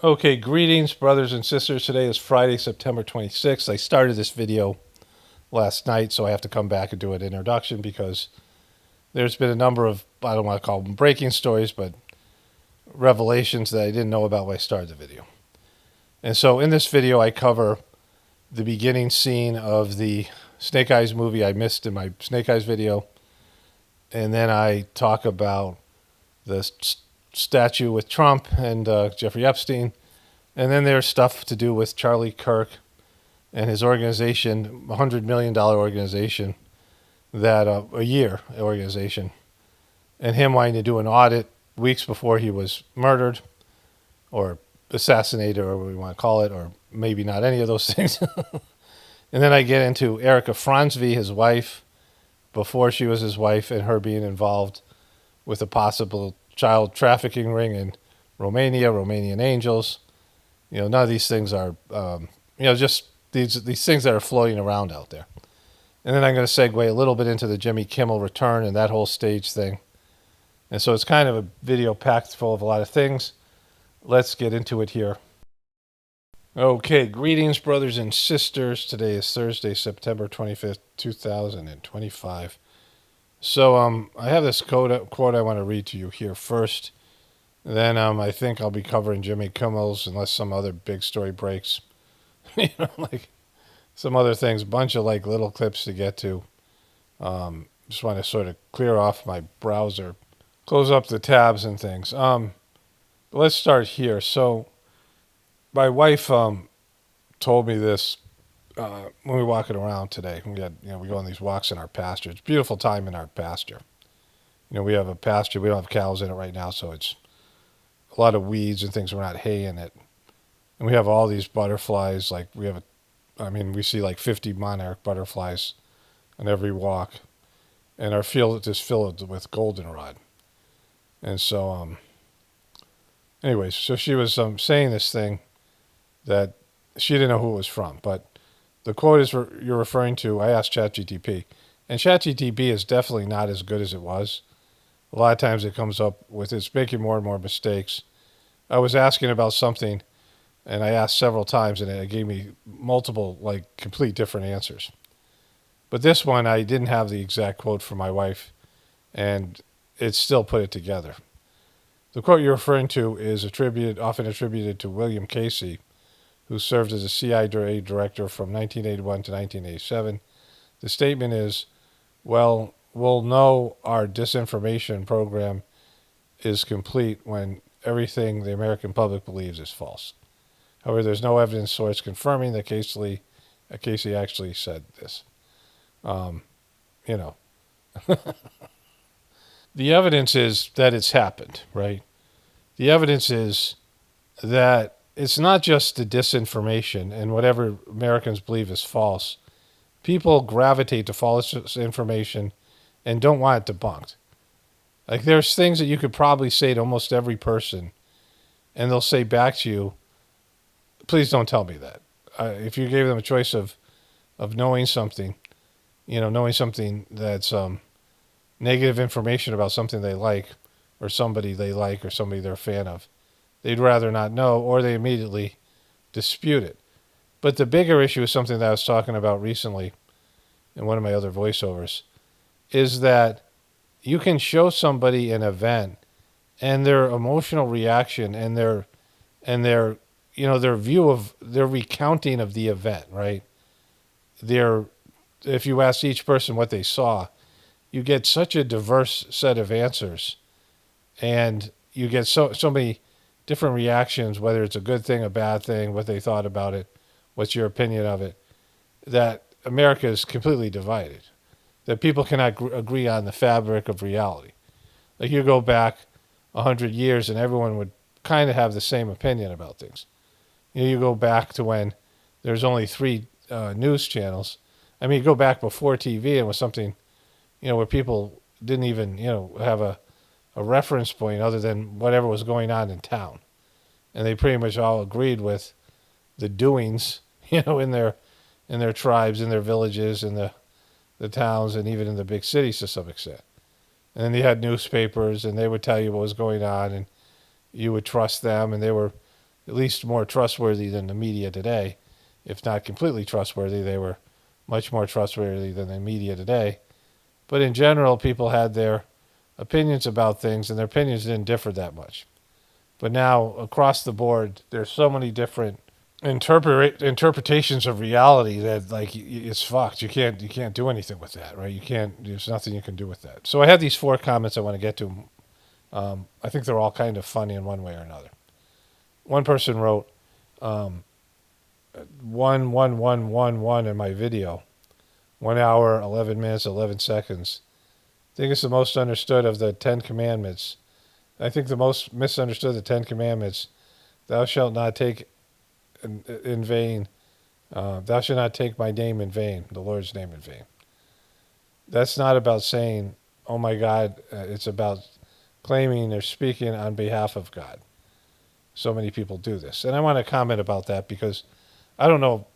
Okay, greetings, brothers and sisters. Today is Friday, September 26th. I started this video last night, so I have to come back and do an introduction because there's been a number of, I don't want to call them breaking stories, but revelations that I didn't know about when I started the video. And so in this video, I cover the beginning scene of the Snake Eyes movie I missed in my Snake Eyes video. And then I talk about the statue with Trump and Jeffrey Epstein. And then there's stuff to do with Charlie Kirk and his organization, $100 million organization, that a year organization, and him wanting to do an audit weeks before he was murdered or assassinated, or what we want to call it, or maybe not any of those things. And then I get into Erika, his wife, before she was his wife, and her being involved with a possible child trafficking ring in Romania, Romanian angels. You know, none of these things are, just these things that are floating around out there. And then I'm going to segue a little bit into the Jimmy Kimmel return and that whole stage thing. And so it's kind of a video packed full of a lot of things. Let's get into it here. Okay, greetings, brothers and sisters. Today is Thursday, September 25th, 2025. So I have this quote I want to read to you here first. Then I think I'll be covering Jimmy Kimmel's unless some other big story breaks. Like some other things, bunch of like little clips to get to. Just want to sort of clear off my browser, close up the tabs and things. Let's start here. So my wife told me this when we were walking around today. We go on these walks in our pasture. It's a beautiful time in our pasture. We have a pasture. We don't have cows in it right now, so it's a lot of weeds and things. We're not hay in it. And we have all these butterflies. Like we see like 50 monarch butterflies on every walk. And our field is filled with goldenrod. And so, anyways, so she was saying this thing that she didn't know who it was from. But the quote is you're referring to, I asked ChatGTP. And ChatGTP is definitely not as good as it was. A lot of times it comes up with, it's making more and more mistakes. I was asking about something, and I asked several times, and it gave me multiple, like, complete different answers. But this one, I didn't have the exact quote from my wife, and it still put it together. The quote you're referring to is often attributed to William Casey, who served as a CIA director from 1981 to 1987. The statement is, well, we'll know our disinformation program is complete when everything the American public believes is false. However, there's no evidence source confirming that Casey actually said this. The evidence is that it's happened, right? The evidence is that it's not just the disinformation and whatever Americans believe is false. People gravitate to false information and don't want it debunked. Like there's things that you could probably say to almost every person, and they'll say back to you, please don't tell me that. If you gave them a choice of knowing something, knowing something that's negative information about something they like, or somebody they like, or somebody they're a fan of, they'd rather not know, or they immediately dispute it. But the bigger issue is something that I was talking about recently in one of my other voiceovers, is that you can show somebody an event and their emotional reaction and their view of their recounting of the event, right? If you ask each person what they saw, you get such a diverse set of answers, and you get so many different reactions, whether it's a good thing, a bad thing, what they thought about it, what's your opinion of it, that America is completely divided, that people cannot agree on the fabric of reality. Like you go back 100 years and everyone would kind of have the same opinion about things. You go back to when there's only 3 news channels. I mean, you go back before TV and it was something, where people didn't even, have a reference point other than whatever was going on in town. And they pretty much all agreed with the doings, in their tribes, in their villages, in the towns, and even in the big cities to some extent. And then you had newspapers, and they would tell you what was going on, and you would trust them, and they were at least more trustworthy than the media today. If not completely trustworthy, they were much more trustworthy than the media today. But in general, people had their opinions about things, and their opinions didn't differ that much. But now, across the board, there's so many different interpretations of reality that, like, it's fucked. You can't do anything with that, right? You can't. There's nothing you can do with that. So I have these 4 comments I want to get to. I think they're all kind of funny in one way or another. One person wrote 11111 in my video, 1 hour 11 minutes 11 seconds. I think it's the most understood of the 10 commandments. I think the most misunderstood of the 10 commandments. Thou shalt not take in vain. Thou shalt not take my name in vain, the Lord's name in vain. That's not about saying, oh my God, it's about claiming or speaking on behalf of God. So many people do this. And I want to comment about that because I don't know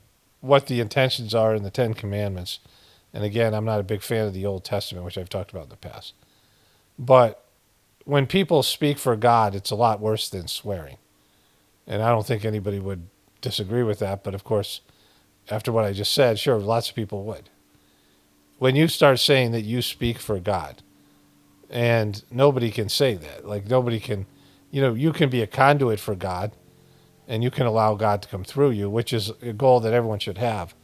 what the intentions are in the 10 commandments. And again, I'm not a big fan of the Old Testament, which I've talked about in the past. But when people speak for God, it's a lot worse than swearing. And I don't think anybody would disagree with that. But of course, after what I just said, sure, lots of people would. When you start saying that you speak for God, and nobody can say that, like nobody can, you can be a conduit for God, and you can allow God to come through you, which is a goal that everyone should have.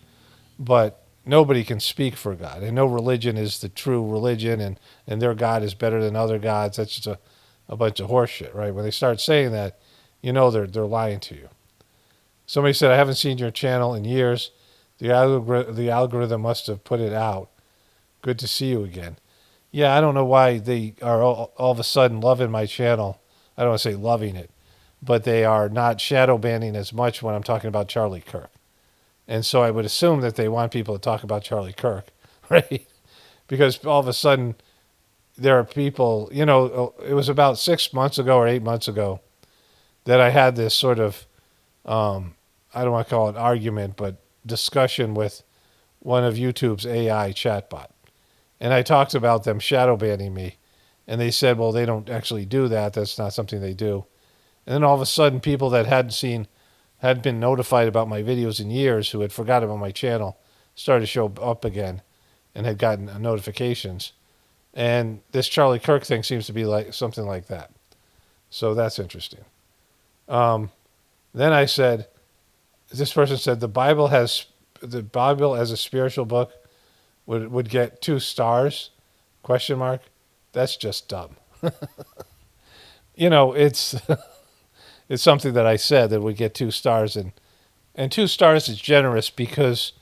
But nobody can speak for God, and no religion is the true religion, and their God is better than other gods. That's just a bunch of horseshit, right? When they start saying that, they're lying to you. Somebody said, I haven't seen your channel in years. The algorithm must have put it out. Good to see you again. Yeah, I don't know why they are all of a sudden loving my channel. I don't want to say loving it, but they are not shadow banning as much when I'm talking about Charlie Kirk. And so I would assume that they want people to talk about Charlie Kirk, right? Because all of a sudden there are people, it was about 6 months ago or 8 months ago that I had this sort of, I don't want to call it argument, but discussion with one of YouTube's AI chatbot. And I talked about them shadow banning me. And they said, well, they don't actually do that. That's not something they do. And then all of a sudden, people that hadn't been notified about my videos in years, who had forgot about my channel, started to show up again and had gotten notifications. And this Charlie Kirk thing seems to be like something like that. So that's interesting. Then I said, this person said, the Bible as a spiritual book would get 2 stars? ? That's just dumb. It's it's something that I said that would get 2 stars, and 2 stars is generous because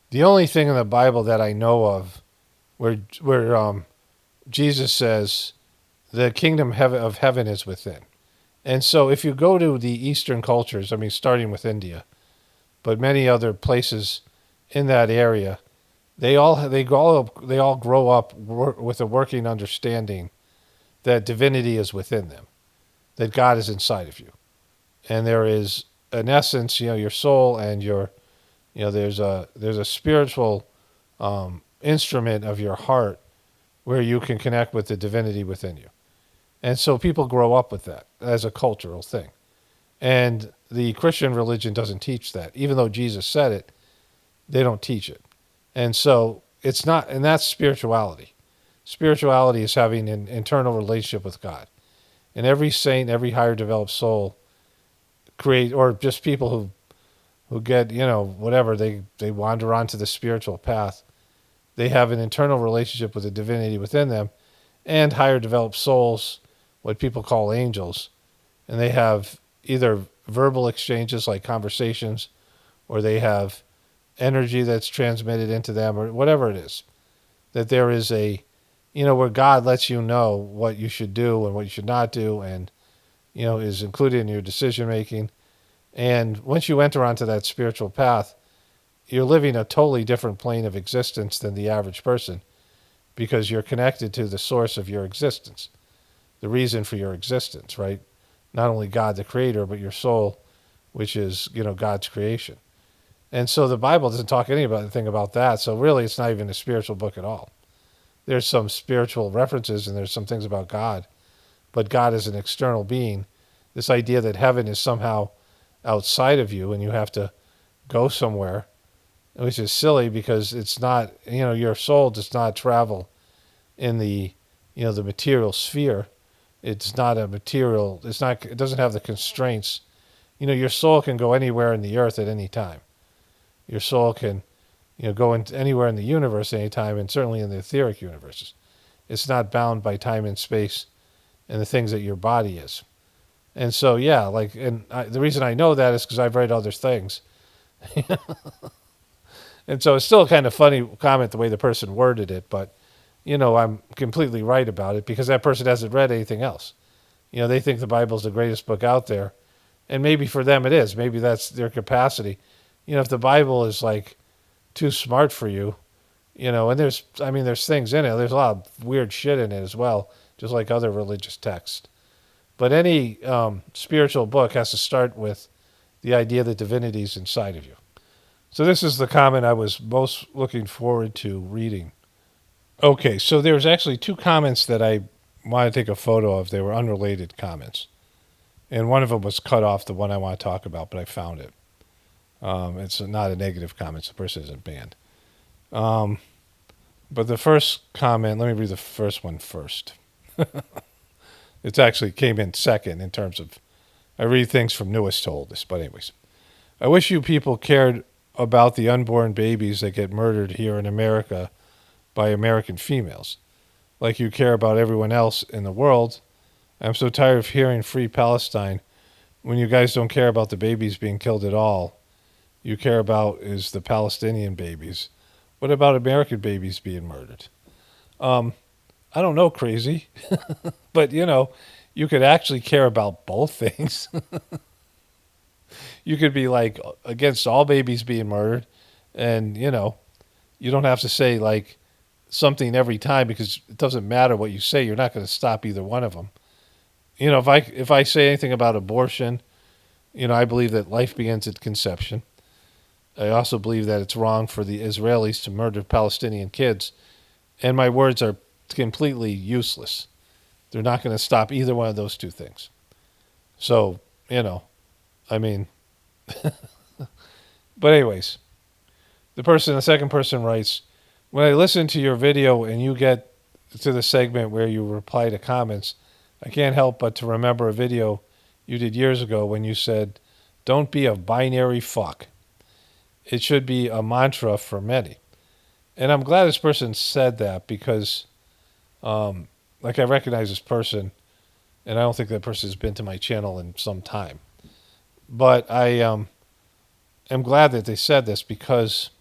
the only thing in the Bible that I know of where Jesus says the kingdom of heaven is within. And so if you go to the Eastern cultures, starting with India, but many other places in that area, they all grow up with a working understanding that divinity is within them, that God is inside of you, and there is an essence, your soul, and there's a spiritual instrument of your heart where you can connect with the divinity within you, and so people grow up with that as a cultural thing, and the Christian religion doesn't teach that, even though Jesus said it. They don't teach it. And so it's not, and that's spirituality. Spirituality is having an internal relationship with God. And every saint, every higher developed soul or just people who get, whatever, they wander onto the spiritual path. They have an internal relationship with the divinity within them, and higher developed souls, what people call angels. And they have either verbal exchanges like conversations, or they have energy that's transmitted into them, or whatever it is, that there is where God lets you know what you should do and what you should not do, and is included in your decision making. And once you enter onto that spiritual path, you're living a totally different plane of existence than the average person, because you're connected to the source of your existence, the reason for your existence, right? Not only God the creator, but your soul, which is God's creation. And so the Bible doesn't talk anything about that. So really, it's not even a spiritual book at all. There's some spiritual references and there's some things about God, but God is an external being. This idea that heaven is somehow outside of you, and you have to go somewhere, which is silly because it's not, your soul does not travel in the, the material sphere. It's not a material, it doesn't have the constraints. Your soul can go anywhere in the earth at any time. Your soul can, go anywhere in the universe at any time, and certainly in the etheric universes. It's not bound by time and space and the things that your body is. And so, yeah, the reason I know that is because I've read other things. And so it's still a kind of funny comment the way the person worded it, but, I'm completely right about it because that person hasn't read anything else. They think the Bible's the greatest book out there, and maybe for them it is. Maybe that's their capacity. If the Bible is too smart for you, and there's things in it. There's a lot of weird shit in it as well, just like other religious texts. But any spiritual book has to start with the idea that divinity is inside of you. So this is the comment I was most looking forward to reading. Okay, so there's actually two comments that I want to take a photo of. They were unrelated comments. And one of them was cut off, the one I want to talk about, but I found it. It's not a negative comment. The person isn't banned. But the first comment, let me read the first one first. It actually came in second in terms of, I read things from newest to oldest. But anyways, I wish you people cared about the unborn babies that get murdered here in America by American females, like you care about everyone else in the world. I'm so tired of hearing Free Palestine when you guys don't care about the babies being killed at all. You care about is the Palestinian babies. What about American babies being murdered? I don't know, crazy. But, you could actually care about both things. You could be against all babies being murdered, and, you don't have to say something every time because it doesn't matter what you say. You're not going to stop either one of them. If I say anything about abortion, I believe that life begins at conception. I also believe that it's wrong for the Israelis to murder Palestinian kids, and my words are completely useless. They're not going to stop either one of those two things. So, but anyways, the second person writes, when I listen to your video and you get to the segment where you reply to comments, I can't help but to remember a video you did years ago when you said, don't be a binary fuck. It should be a mantra for many. And I'm glad this person said that because, I recognize this person, and I don't think that person has been to my channel in some time. But I am glad that they said this because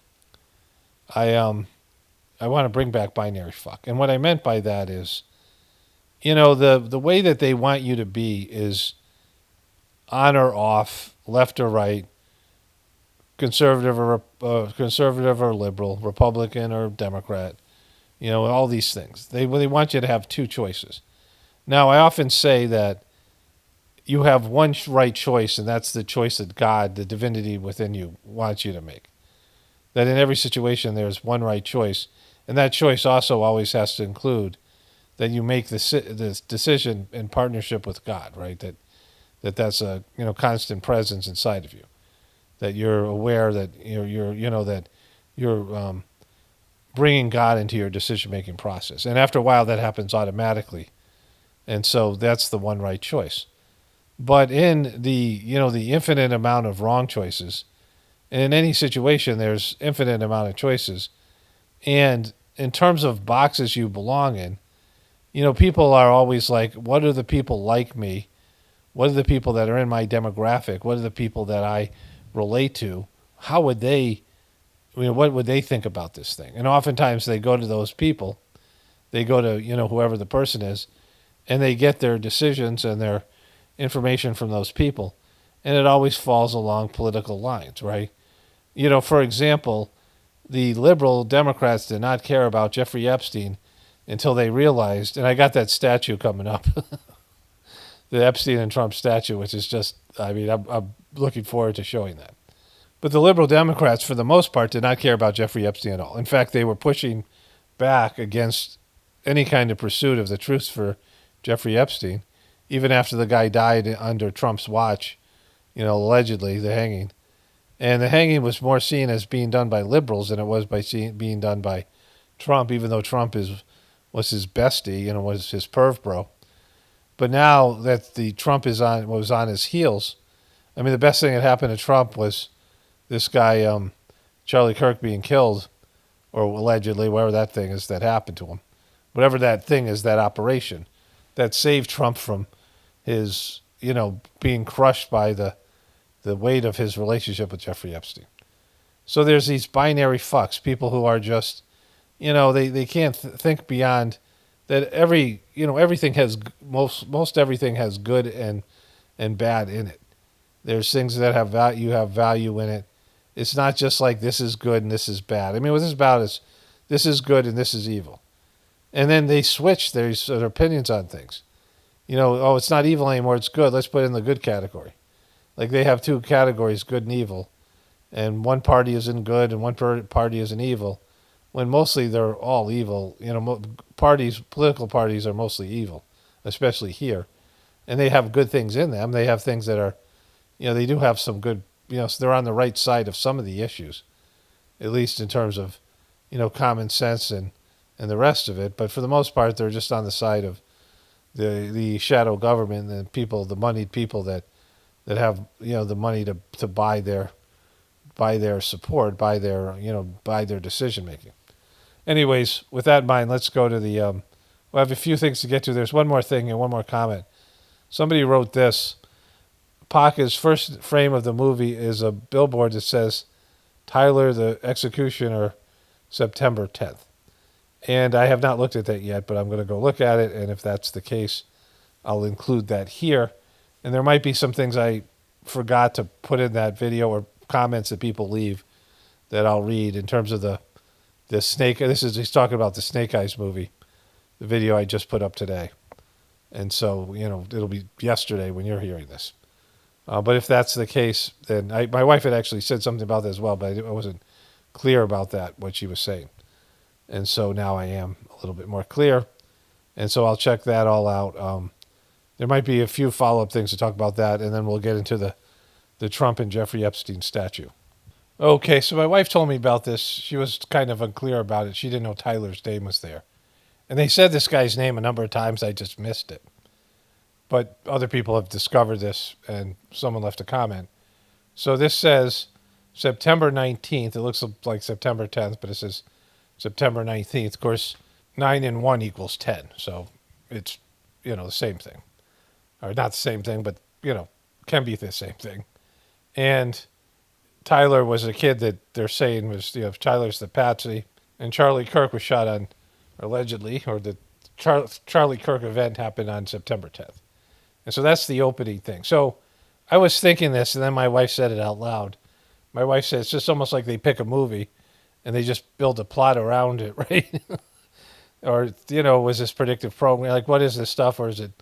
I want to bring back binary fuck. And what I meant by that is, the way that they want you to be is on or off, left or right, conservative or liberal, Republican or Democrat, all these things. They want you to have two choices. Now, I often say that you have one right choice, and that's the choice that God, the divinity within you, wants you to make. That in every situation there's one right choice, and that choice also always has to include that you make this decision in partnership with God, right? That's a constant presence inside of you. That you're aware that you're bringing God into your decision-making process. And after a while, that happens automatically. And so that's the one right choice. But in the infinite amount of wrong choices, and in any situation, there's infinite amount of choices. And in terms of boxes you belong in, people are always like, what are the people like me? What are the people that are in my demographic? What are the people that I relate to? How would they, what would they think about this thing? And oftentimes they go to those people, they go to, whoever the person is, and they get their decisions and their information from those people. And it always falls along political lines, right? For example, the liberal Democrats did not care about Jeffrey Epstein until they realized, and I got that statue coming up, the Epstein and Trump statue, which is just, I'm looking forward to showing that. But the liberal Democrats, for the most part, did not care about Jeffrey Epstein at all. In fact, they were pushing back against any kind of pursuit of the truth for Jeffrey Epstein, even after the guy died under Trump's watch allegedly the hanging. And the hanging was more seen as being done by liberals than it was being done by Trump, even though Trump was his bestie, was his perv bro. But now that the Trump was on his heels, I mean, the best thing that happened to Trump was this guy, Charlie Kirk, being killed, or allegedly, whatever that thing is that happened to him. Whatever that thing is, that operation that saved Trump from his, being crushed by the weight of his relationship with Jeffrey Epstein. So there's these binary fucks, people who are just, they can't think beyond that. Everything has, most everything has good and bad in it. There's things that have value in it. It's not just like this is good and this is bad. I mean, what this is about is this is good and this is evil. And then they switch their opinions on things. It's not evil anymore, it's good. Let's put it in the good category. Like they have two categories, good and evil. And one party is in good and one party is in evil. When mostly they're all evil. Political parties are mostly evil, especially here. And they have good things in them. They have things that are, they do have some good, so they're on the right side of some of the issues, at least in terms of, common sense and the rest of it. But for the most part, they're just on the side of the shadow government and the moneyed people that have, the money to buy their support, buy their decision making. Anyways, with that in mind, let's go to we'll have a few things to get to. There's one more thing and one more comment. Somebody wrote this. Paka's first frame of the movie is a billboard that says Tyler the Executioner, September 10th. And I have not looked at that yet, but I'm going to go look at it. And if that's the case, I'll include that here. And there might be some things I forgot to put in that video or comments that people leave that I'll read in terms of the snake. He's talking about the Snake Eyes movie, the video I just put up today. And so, it'll be yesterday when you're hearing this. But if that's the case, then my wife had actually said something about that as well, but I wasn't clear about that, what she was saying. And so now I am a little bit more clear. And so I'll check that all out. There might be a few follow-up things to talk about that, and then we'll get into the Trump and Jeffrey Epstein statue. Okay, so my wife told me about this. She was kind of unclear about it. She didn't know Tyler's name was there. And they said this guy's name a number of times. I just missed it. But other people have discovered this, and someone left a comment. So this says September 19th. It looks like September 10th, but it says September 19th. Of course, 9 and 1 equals 10. So it's, the same thing. Or not the same thing, but, can be the same thing. And Tyler was a kid that they're saying was, Tyler's the patsy. And Charlie Kirk was shot on, allegedly, or the Charlie Kirk event happened on September 10th. And so that's the opening thing. So I was thinking this, and then my wife said it out loud. My wife said it's just almost like they pick a movie and they just build a plot around it, right? Or, was this predictive program? Like, what is this stuff? Or is it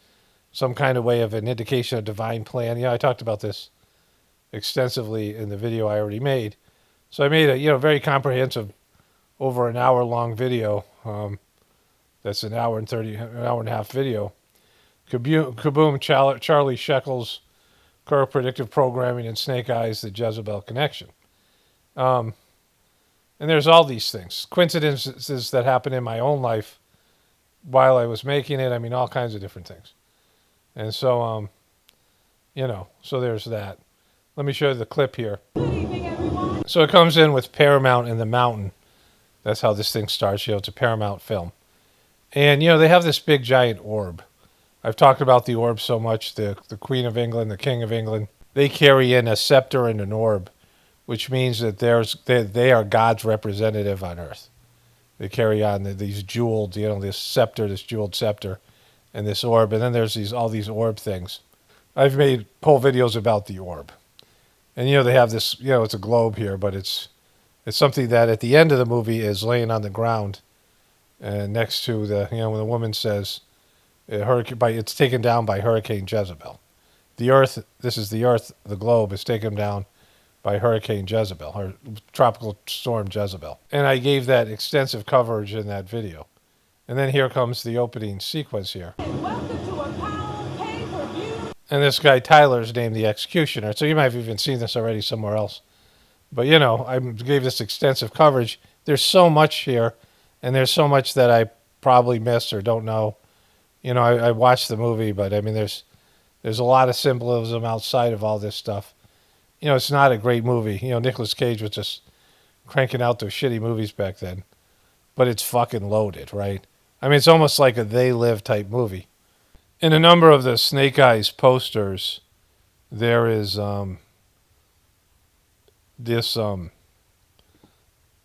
some kind of way of an indication of divine plan? I talked about this extensively in the video I already made. So I made a, very comprehensive, over an hour-long video. That's an hour and a half video. Kaboom, Charlie Shekels, Kirk, Predictive Programming, and Snake Eyes, the Jezebel Connection. And there's all these things. Coincidences that happen in my own life while I was making it. I mean, all kinds of different things. And so, so there's that. Let me show you the clip here. Good evening, everyone. So it comes in with Paramount and the Mountain. That's how this thing starts. It's a Paramount film. And, they have this big, giant orb. I've talked about the orb so much, the Queen of England, the King of England. They carry in a scepter and an orb, which means that they are God's representative on earth. They carry on these jeweled, this scepter, this jeweled scepter, and this orb. And then there's all these orb things. I've made whole videos about the orb. And, they have this, it's a globe here, but it's something that at the end of the movie is laying on the ground next to when the woman says, it's taken down by Hurricane Jezebel. The Earth, this is the Earth, the globe is taken down by Hurricane Jezebel, or Tropical Storm Jezebel. And I gave that extensive coverage in that video. And then here comes the opening sequence here. Welcome to a power pay-per-view. And this guy Tyler's named the executioner. So you might have even seen this already somewhere else. But I gave this extensive coverage. There's so much here, and there's so much that I probably missed or don't know. I watched the movie, but I mean, there's a lot of symbolism outside of all this stuff. It's not a great movie. Nicolas Cage was just cranking out those shitty movies back then, but it's fucking loaded, right? I mean, it's almost like a They Live type movie. In a number of the Snake Eyes posters, there is this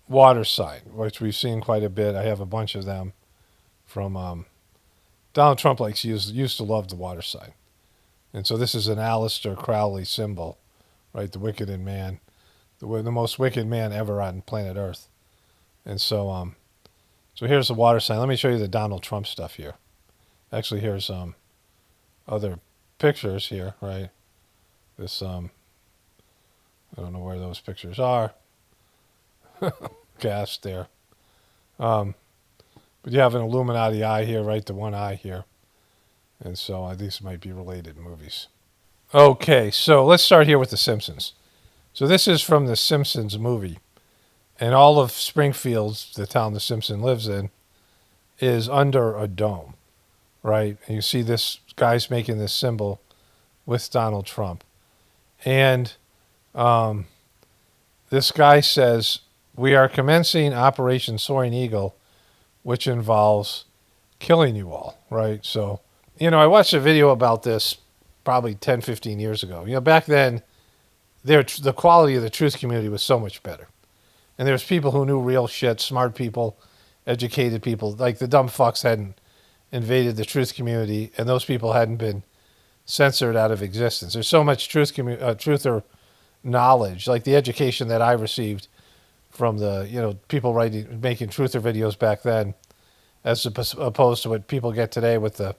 water sign, which we've seen quite a bit. I have a bunch of them from Donald Trump. Used to love the water sign, and so this is an Aleister Crowley symbol, right? The wicked man, the most wicked man ever on planet Earth, and so here's the water sign. Let me show you the Donald Trump stuff here. Actually, here's other pictures here, right? This I don't know where those pictures are. Cast there. But you have an Illuminati eye here, right? The one eye here. And so these might be related movies. Okay, so let's start here with The Simpsons. So this is from the Simpsons movie. And all of Springfield, the town the Simpson lives in, is under a dome, right? And you see this guy's making this symbol with Donald Trump. And this guy says, "We are commencing Operation Soaring Eagle, which involves killing you all," right? So, I watched a video about this probably 10, 15 years ago. Back then, the quality of the truth community was so much better. And there's people who knew real shit, smart people, educated people. Like the dumb fucks hadn't invaded the truth community, and those people hadn't been censored out of existence. There's so much truth or knowledge, like the education that I received from the people making truther videos back then, as opposed to what people get today with the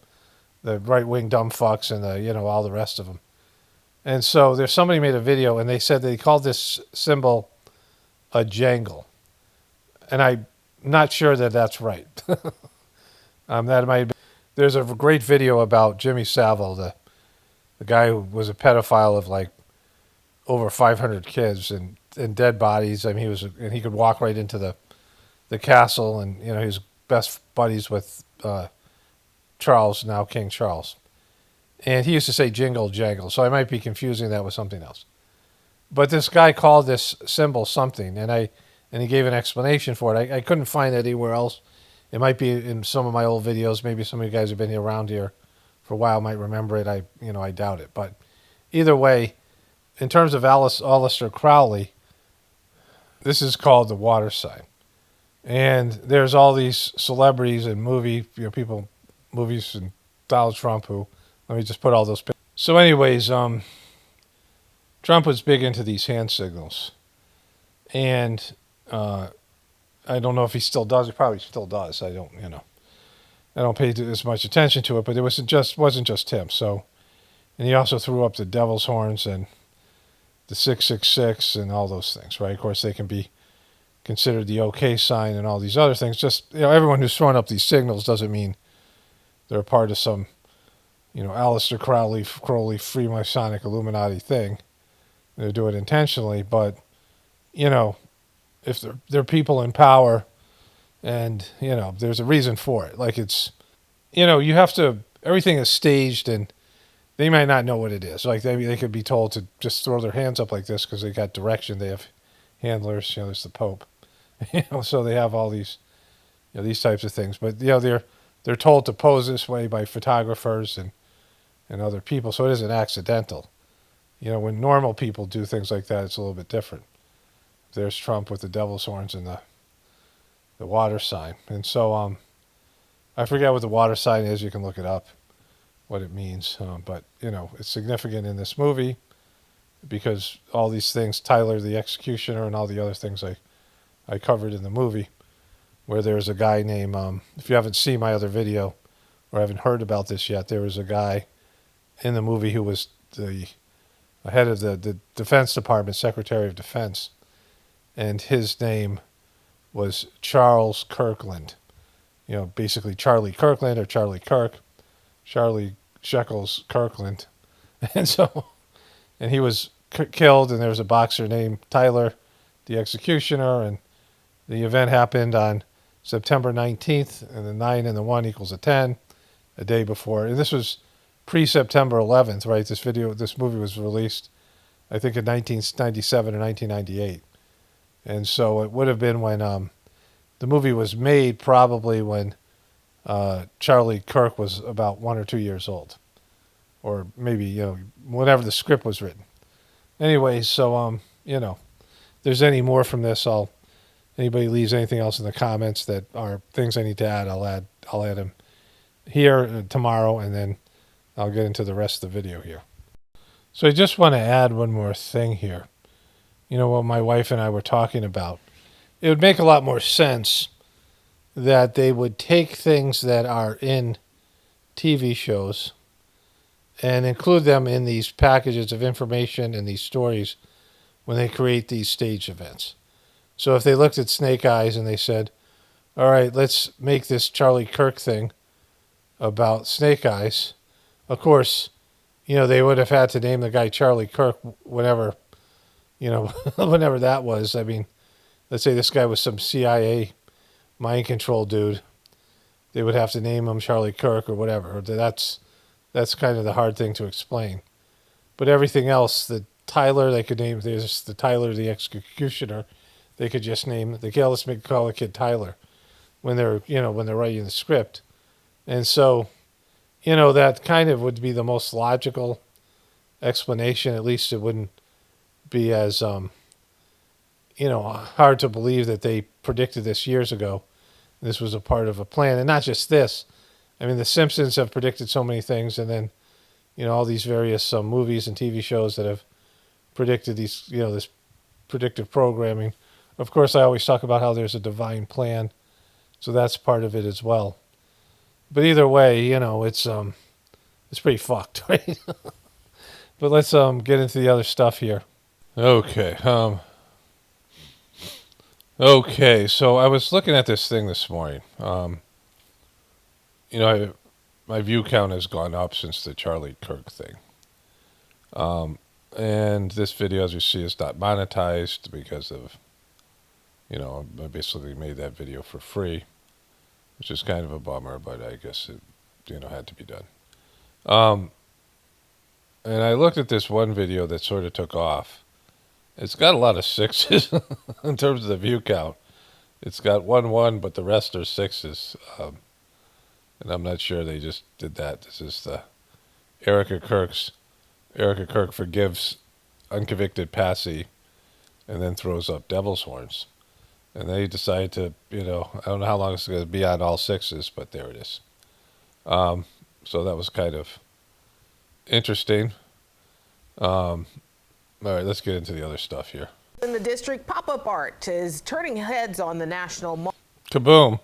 right wing dumb fucks and all the rest of them. And so there's somebody made a video and they said they called this symbol a jangle, and I'm not sure that that's right. That might be. There's a great video about Jimmy Savile, the guy who was a pedophile of like over 500 kids and dead bodies. I mean, he could walk right into the castle, and he was best buddies with Charles, now King Charles. And he used to say jingle jangle, so I might be confusing that with something else. But this guy called this symbol something, and he gave an explanation for it. I couldn't find it anywhere else. It might be in some of my old videos. Maybe some of you guys have been around here for a while might remember it. I doubt it. But either way, in terms of Aleister Crowley, this is called the water sign. And there's all these celebrities and movies and Donald Trump who, let me just put all those pictures. So anyways, Trump was big into these hand signals. And I don't know if he still does. He probably still does. I don't pay as much attention to it, but it wasn't just him. So, and he also threw up the devil's horns and the 666 and all those things, right? Of course, they can be considered the OK sign and all these other things. Just, everyone who's throwing up these signals doesn't mean they're a part of some, Aleister Crowley Freemasonic Illuminati thing. They do it intentionally, but, if they're people in power and, there's a reason for it. Like it's, you have to, everything is staged and they might not know what it is. Like they could be told to just throw their hands up like this because they got direction. They have handlers. There's the Pope. So they have all these, these types of things. But they're told to pose this way by photographers and other people. So it isn't accidental. When normal people do things like that, it's a little bit different. There's Trump with the devil's horns and the water sign. And so I forget what the water sign is. You can look it up, what it means. But, it's significant in this movie because all these things, Tyler the Executioner and all the other things I covered in the movie, where there's a guy named, if you haven't seen my other video or haven't heard about this yet, there was a guy in the movie who was the head of the Defense Department, Secretary of Defense, and his name was Charles Kirkland. Basically Charlie Kirkland or Charlie Kirk, Charlie Shekels Kirkland. And so, and he was killed, and there was a boxer named Tyler, the executioner, and the event happened on September 19th, and the 9 and the 1 equals a 10, a day before. And this was pre-September 11th, right? This movie was released, I think, in 1997 or 1998. And so it would have been when the movie was made, probably when Charlie Kirk was about 1 or 2 years old. Or maybe, whenever the script was written. Anyway, so, if there's any more from this, anybody leaves anything else in the comments that are things I need to add, I'll add them here tomorrow, and then I'll get into the rest of the video here. So I just want to add one more thing here. What my wife and I were talking about. It would make a lot more sense that they would take things that are in TV shows and include them in these packages of information and these stories when they create these stage events. So if they looked at Snake Eyes and they said, all right, let's make this Charlie Kirk thing about Snake Eyes, of course, they would have had to name the guy Charlie Kirk whenever, whenever that was. I mean, let's say this guy was some CIA mind control dude. They would have to name him Charlie Kirk or whatever. That's kind of the hard thing to explain. But everything else, the Tyler, they could name, there's the Tyler, the executioner. They could just name, they could always call the kid Tyler when they're writing the script. And so, that kind of would be the most logical explanation. At least it wouldn't be as, hard to believe that they predicted this years ago. This was a part of a plan. And not just this. I mean, The Simpsons have predicted so many things, and then, all these various movies and TV shows that have predicted these, this predictive programming. Of course, I always talk about how there's a divine plan, so that's part of it as well. But either way, it's pretty fucked, right? But let's get into the other stuff here. Okay. Okay, so I was looking at this thing this morning. My view count has gone up since the Charlie Kirk thing. And this video, as you see, is not monetized because of, I basically made that video for free, which is kind of a bummer, but I guess it, had to be done. And I looked at this one video that sort of took off. It's got a lot of sixes in terms of the view count. It's got 1-1, but the rest are sixes. And I'm not sure they just did that. This is the Erika Kirk forgives unconvicted Passy and then throws up devil's horns. And they decide to, I don't know how long it's going to be on all sixes, but there it is. So that was kind of interesting. All right, let's get into the other stuff here. In the district, pop-up art is turning heads on the National Mall. Kaboom.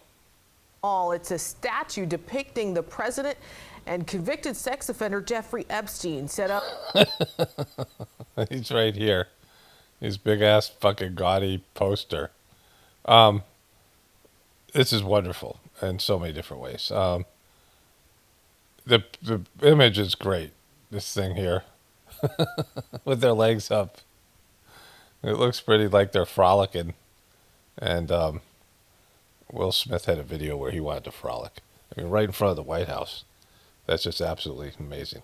It's a statue depicting the president and convicted sex offender Jeffrey Epstein set up. He's right here. His big-ass fucking gaudy poster. This is wonderful in so many different ways. The image is great, this thing here. With their legs up. It looks pretty like they're frolicking. And Will Smith had a video where he wanted to frolic. I mean, right in front of the White House. That's just absolutely amazing.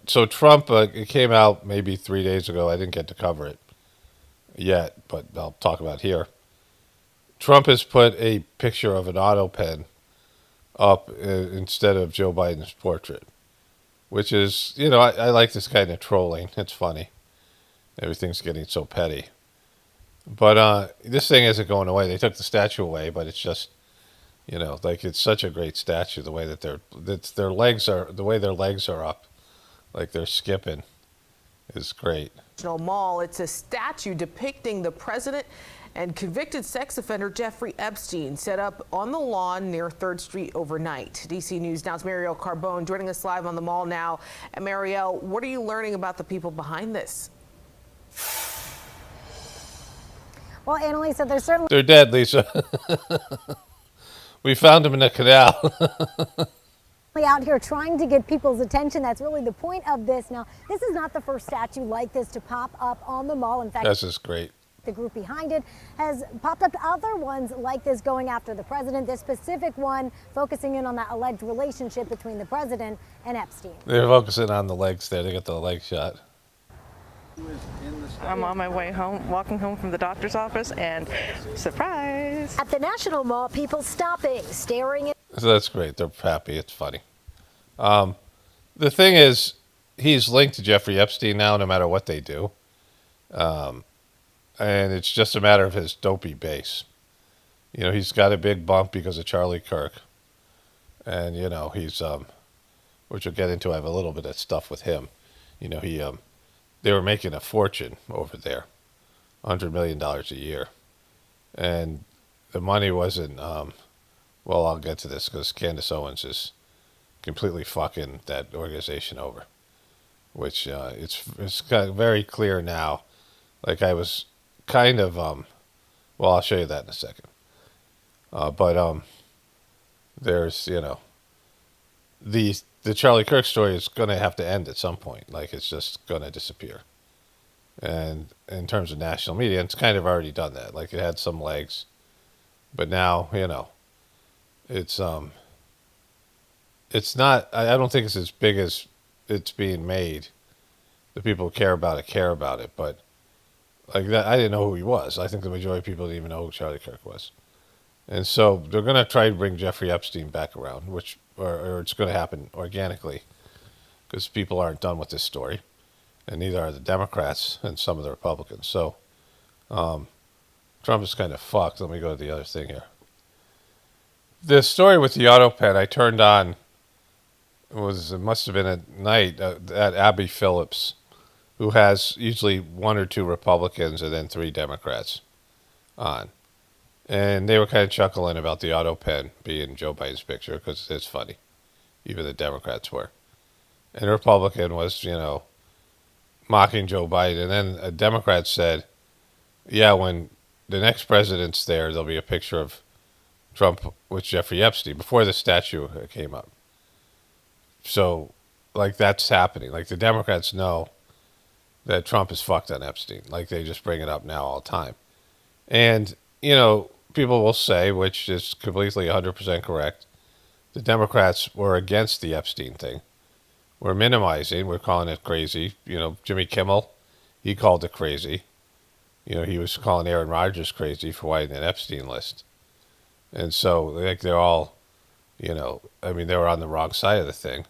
So Trump, it came out maybe 3 days ago. I didn't get to cover it yet, but I'll talk about it here. Trump has put a picture of an auto pen up instead of Joe Biden's portrait. Which is, I like this kind of trolling. It's funny. Everything's getting so petty. But this thing isn't going away. They took the statue away, but it's just, it's such a great statue. The way that their legs are up, like they're skipping, is great. National Mall. It's a statue depicting the president and convicted sex offender Jeffrey Epstein set up on the lawn near 3rd Street overnight. DC News Now's Marielle Carbone joining us live on the mall now. And Marielle, what are you learning about the people behind this? Well, Annalisa, there's certainly... They're dead, Lisa. We found them in a canal. out here trying to get people's attention. That's really the point of this. Now, this is not the first statue like this to pop up on the mall. In fact, this is great. The group behind it has popped up other ones like this going after the president. This specific one focusing in on that alleged relationship between the president and Epstein. They're focusing on the legs there. They got the leg shot. I'm on my way home, walking home from the doctor's office, and surprise! At the National Mall, people stopping, staring. So that's great. They're happy. It's funny. The thing is, he's linked to Jeffrey Epstein now, no matter what they do. And it's just a matter of his dopey base. You know, he's got a big bump because of Charlie Kirk. And, you know, he's, which we'll get into, I have a little bit of stuff with him. You know, they were making a fortune over there, $100 million a year. And the money wasn't, well, I'll get to this because Candace Owens is completely fucking that organization over, which it's got very clear now. Like I was kind of, well, I'll show you that in a second. But there's, you know, the Charlie Kirk story is going to have to end at some point. Like it's just going to disappear. And in terms of national media, it's kind of already done that. Like it had some legs, but now, you know, it's not, I don't think it's as big as it's being made. The people who care about it, but like that, I didn't know who he was. I think the majority of people didn't even know who Charlie Kirk was. And so they're going to try to bring Jeffrey Epstein back around, which, or it's going to happen organically because people aren't done with this story, and neither are the Democrats and some of the Republicans. So Trump is kind of fucked. Let me go to the other thing here. The story with the auto pen I turned on it must have been at night at Abby Phillips, who has usually one or two Republicans and then three Democrats on. And they were kind of chuckling about the auto pen being Joe Biden's picture because it's funny. Even the Democrats were. And the Republican was, you know, mocking Joe Biden. And then a Democrat said, yeah, when the next president's there'll be a picture of Trump with Jeffrey Epstein before the statue came up. So, like, that's happening. Like, the Democrats know that Trump is fucked on Epstein. Like, they just bring it up now all the time. And, you know, people will say, which is completely 100% correct, the Democrats were against the Epstein thing. We're minimizing. We're calling it crazy. You know, Jimmy Kimmel, he called it crazy. You know, he was calling Aaron Rodgers crazy for widening an Epstein list. And so, like, they're all, you know, I mean, they were on the wrong side of the thing.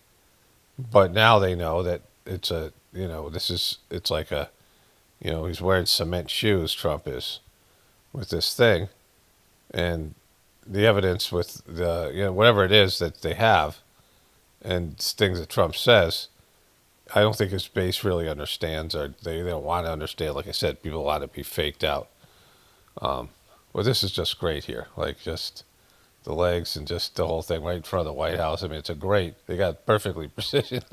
But now they know that it's a, you know, it's like a, you know, he's wearing cement shoes, Trump is, with this thing. And the evidence with the, you know, whatever it is that they have and things that Trump says, I don't think his base really understands, or they don't want to understand. Like I said, people want to be faked out. Well, this is just great here. Like just the legs and just the whole thing right in front of the White House. I mean, they got perfectly precision.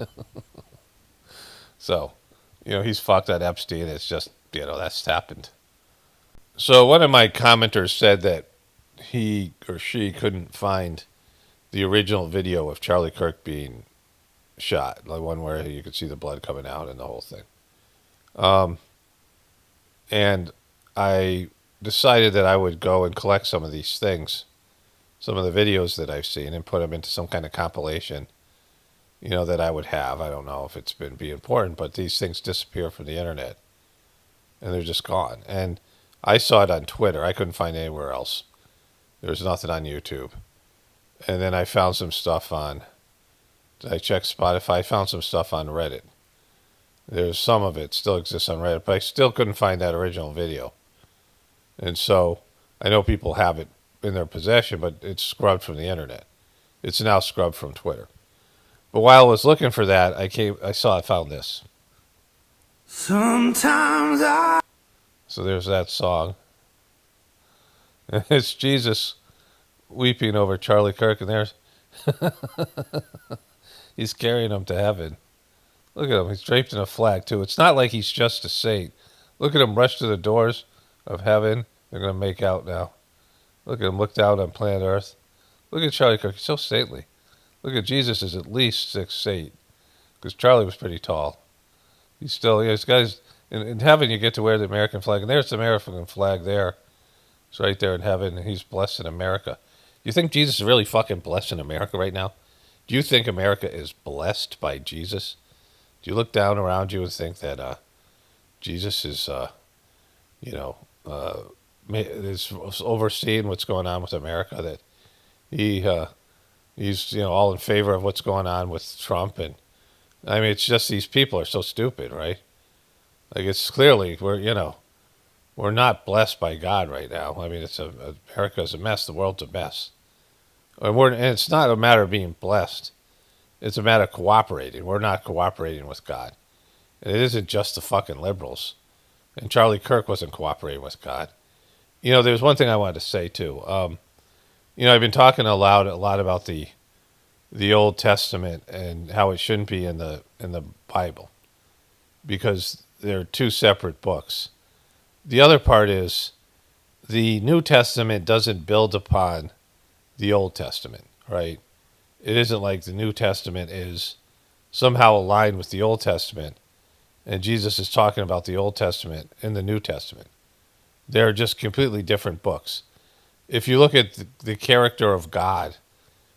So, you know, he's fucked at Epstein. It's just, you know, that's happened. So one of my commenters said that he or she couldn't find the original video of Charlie Kirk being shot, like one where you could see the blood coming out and the whole thing. And I decided that I would go and collect some of these things, some of the videos that I've seen, and put them into some kind of compilation, you know, that I would have. I don't know if it's been be important, but these things disappear from the internet, and they're just gone. And I saw it on Twitter. I couldn't find it anywhere else. There was nothing on YouTube. And then I found some stuff I checked Spotify. I found some stuff on Reddit. There's some of it still exists on Reddit, but I still couldn't find that original video. And so I know people have it in their possession, but it's scrubbed from the internet. It's now scrubbed from Twitter. But while I was looking for that, I found this. So there's that song. It's Jesus weeping over Charlie Kirk, and there's he's carrying him to heaven. Look at him. He's draped in a flag, too. It's not like he's just a saint. Look at him rush to the doors of heaven. They're going to make out now. Look at him look down on planet Earth. Look at Charlie Kirk. He's so saintly. Look at Jesus is at least 6'8", because Charlie was pretty tall. He's still, this guy's, in heaven you get to wear the American flag, and there's the American flag there. It's right there in heaven, and he's blessed in America. You think Jesus is really fucking blessed in America right now? Do you think America is blessed by Jesus? Do you look down around you and think that Jesus is, is overseeing what's going on with America? That he's all in favor of what's going on with Trump? And I mean, it's just these people are so stupid, right? Like, it's clearly we're not blessed by God right now. I mean, America's a mess. The world's a mess. And it's not a matter of being blessed. It's a matter of cooperating. We're not cooperating with God. And it isn't just the fucking liberals. And Charlie Kirk wasn't cooperating with God. There's one thing I wanted to say, too. I've been talking a lot about the Old Testament and how it shouldn't be in the Bible, because they're two separate books. The other part is the New Testament doesn't build upon the Old Testament, right? It isn't like the New Testament is somehow aligned with the Old Testament, and Jesus is talking about the Old Testament in the New Testament. They're just completely different books. If you look at the character of God,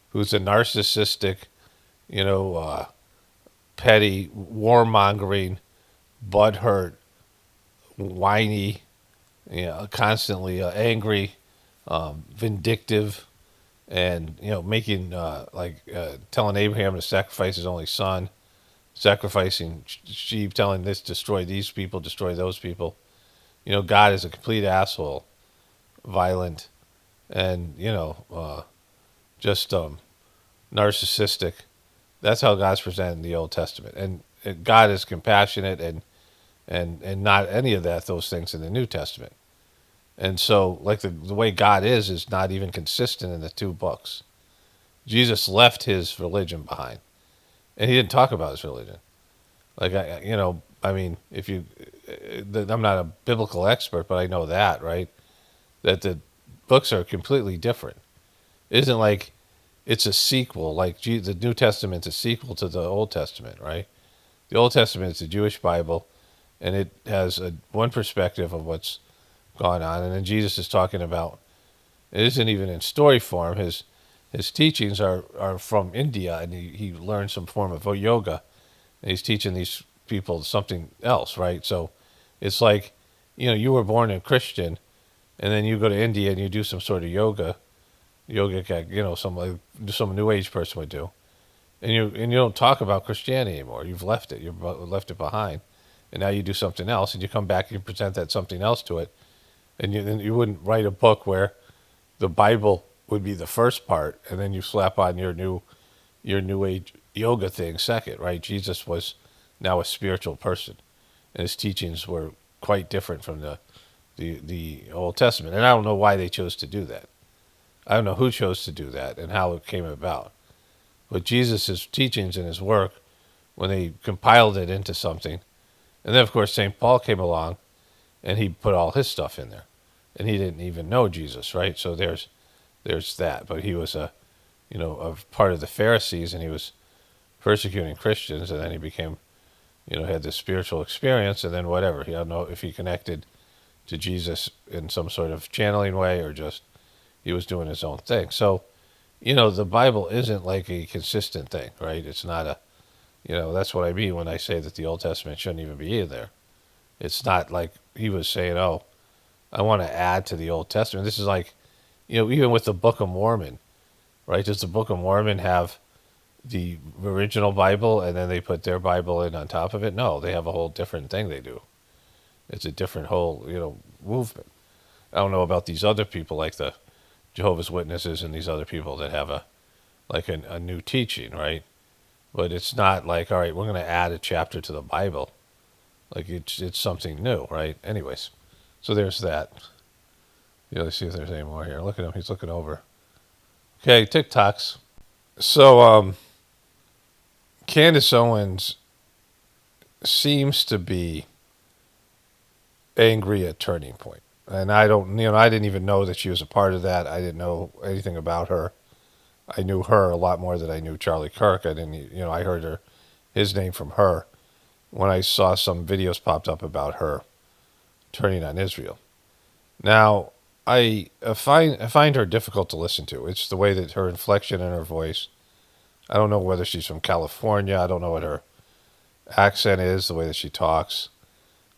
who's a narcissistic, petty, warmongering, butthurt, whiny, constantly angry, vindictive, and making telling Abraham to sacrifice his only son, sacrificing sheep, telling this destroy these people, destroy those people. God is a complete asshole, violent, and just narcissistic. That's how God's presented in the Old Testament, and God is compassionate and not any of those things in the New Testament. And so, like, the way God is not even consistent in the two books. Jesus left his religion behind, and he didn't talk about his religion. Like, if you, I'm not a biblical expert, but I know that, right? That the books are completely different. It isn't like it's a sequel, like the New Testament's a sequel to the Old Testament, right? The Old Testament is the Jewish Bible, and it has one perspective of what's gone on, and then Jesus is talking about, it isn't even in story form. His teachings are from India, and he learned some form of yoga, and he's teaching these people something else, right? So it's like, you were born a Christian, and then you go to India and you do some sort of yoga, some New Age person would do, and you don't talk about Christianity anymore. You've left it. You've left it behind, and now you do something else, and you come back and you present that something else to it. And you wouldn't write a book where the Bible would be the first part, and then you slap on your new age yoga thing second, right? Jesus was now a spiritual person, and his teachings were quite different from the Old Testament. And I don't know why they chose to do that. I don't know who chose to do that and how it came about. But Jesus' teachings and his work, when they compiled it into something, and then of course St. Paul came along, and he put all his stuff in there, and he didn't even know Jesus, right? So there's that. But he was a part of the Pharisees, and he was persecuting Christians, and then he became, had this spiritual experience, and then whatever. I don't know if he connected to Jesus in some sort of channeling way, or just he was doing his own thing. So, the Bible isn't like a consistent thing, right? It's not a, that's what I mean when I say that the Old Testament shouldn't even be in there. It's not like he was saying, oh, I want to add to the Old Testament. This is like, even with the Book of Mormon, right? Does the Book of Mormon have the original Bible and then they put their Bible in on top of it? No, they have a whole different thing they do. It's a different whole, movement. I don't know about these other people like the Jehovah's Witnesses and these other people that have a new teaching, right? But it's not like, all right, we're going to add a chapter to the Bible. Like, it's something new, right? Anyways, so there's that. Let's see if there's any more here. Look at him. He's looking over. Okay, TikToks. So, Candace Owens seems to be angry at Turning Point. And I didn't even know that she was a part of that. I didn't know anything about her. I knew her a lot more than I knew Charlie Kirk. I didn't, I heard his name from her when I saw some videos popped up about her turning on Israel. Now, I find her difficult to listen to. It's the way that her inflection in her voice. I don't know whether she's from California. I don't know what her accent is, the way that she talks.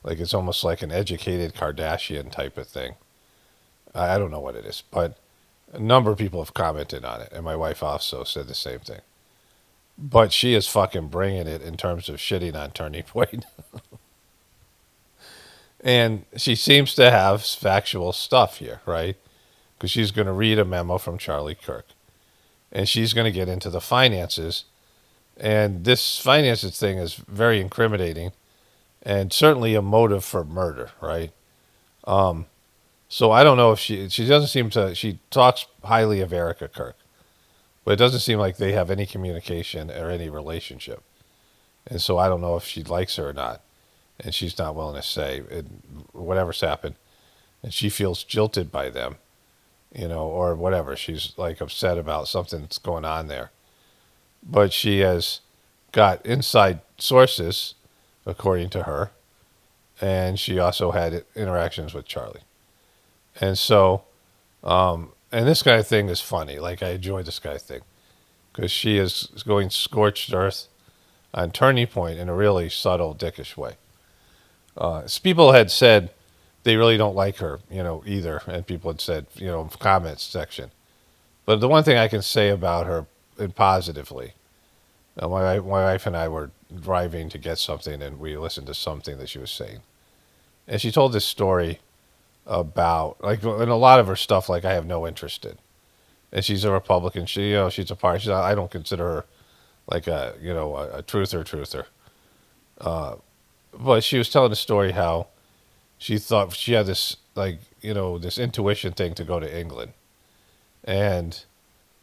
Like it's almost like an educated Kardashian type of thing. I don't know what it is, but a number of people have commented on it, and my wife also said the same thing. But she is fucking bringing it in terms of shitting on Turning Point. And she seems to have factual stuff here, right? Because she's going to read a memo from Charlie Kirk. And she's going to get into the finances. And this finances thing is very incriminating and certainly a motive for murder, right? So I don't know if she doesn't seem to, she talks highly of Erika Kirk, but it doesn't seem like they have any communication or any relationship. And so I don't know if she likes her or not. And she's not willing to say whatever's happened. And she feels jilted by them, or whatever. She's like upset about something that's going on there. But she has got inside sources, according to her. And she also had interactions with Charlie. And so, and this kind of thing is funny. Like, I enjoy this kind of thing. Because she is going scorched earth on Turning Point in a really subtle, dickish way. People had said they really don't like her, either. And people had said, comments section. But the one thing I can say about her, and positively, my wife and I were driving to get something, and we listened to something that she was saying. And she told this story about, like, in a lot of her stuff, like, I have no interest in. And she's a Republican. She's a party. I don't consider her like a truther. But she was telling a story how she thought she had this, this intuition thing to go to England. And,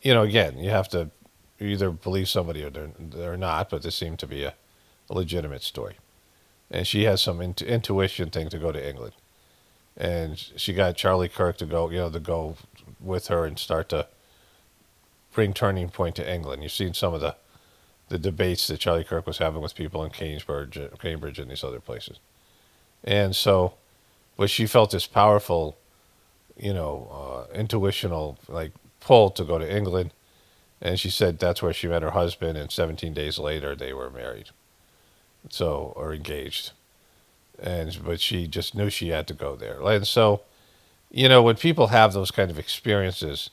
again, you have to either believe somebody or not, but this seemed to be a legitimate story. And she has some intuition thing to go to England. And she got Charlie Kirk to go with her and start to bring Turning Point to England. You've seen some of the debates that Charlie Kirk was having with people in Cambridge and these other places. And so, but she felt this powerful, intuitional, pull to go to England. And she said that's where she met her husband, and 17 days later they were married. Or engaged. But she just knew she had to go there. And so, when people have those kind of experiences,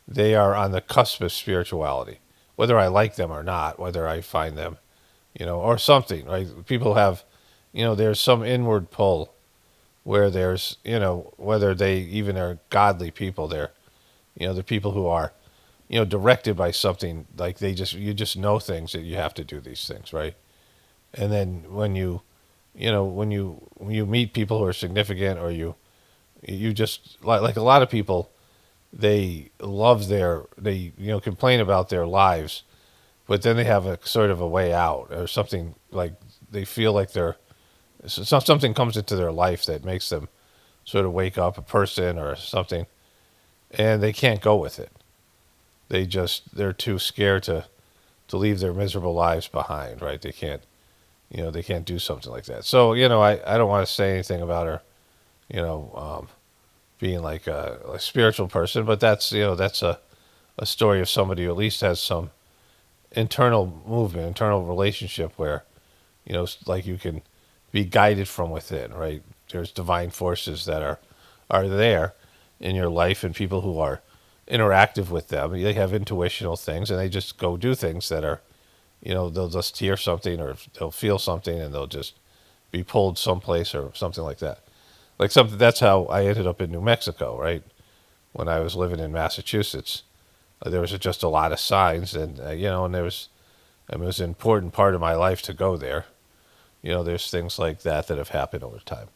they are on the cusp of spirituality. Whether I like them or not, whether I find them, or something, right? People have, there's some inward pull where there's, whether they even are godly people, they're, the people who are, directed by something, like you just know things that you have to do these things, right? And then when you meet people who are significant, or you just, like a lot of people, they complain about their lives, but then they have a sort of a way out or something, like they feel like something comes into their life that makes them sort of wake up, a person or something, and they can't go with it. They're too scared to leave their miserable lives behind, right? They can't do something like that. So, I don't want to say anything about her, being like a spiritual person, but that's a story of somebody who at least has some internal movement, internal relationship where, like you can be guided from within, right? There's divine forces that are there in your life, and people who are interactive with them, they have intuitional things, and they just go do things that are, they'll just hear something or they'll feel something, and they'll just be pulled someplace or something like that. That's how I ended up in New Mexico, right? When I was living in Massachusetts, there was just a lot of signs, and and it was an important part of my life to go there. There's things like that have happened over time.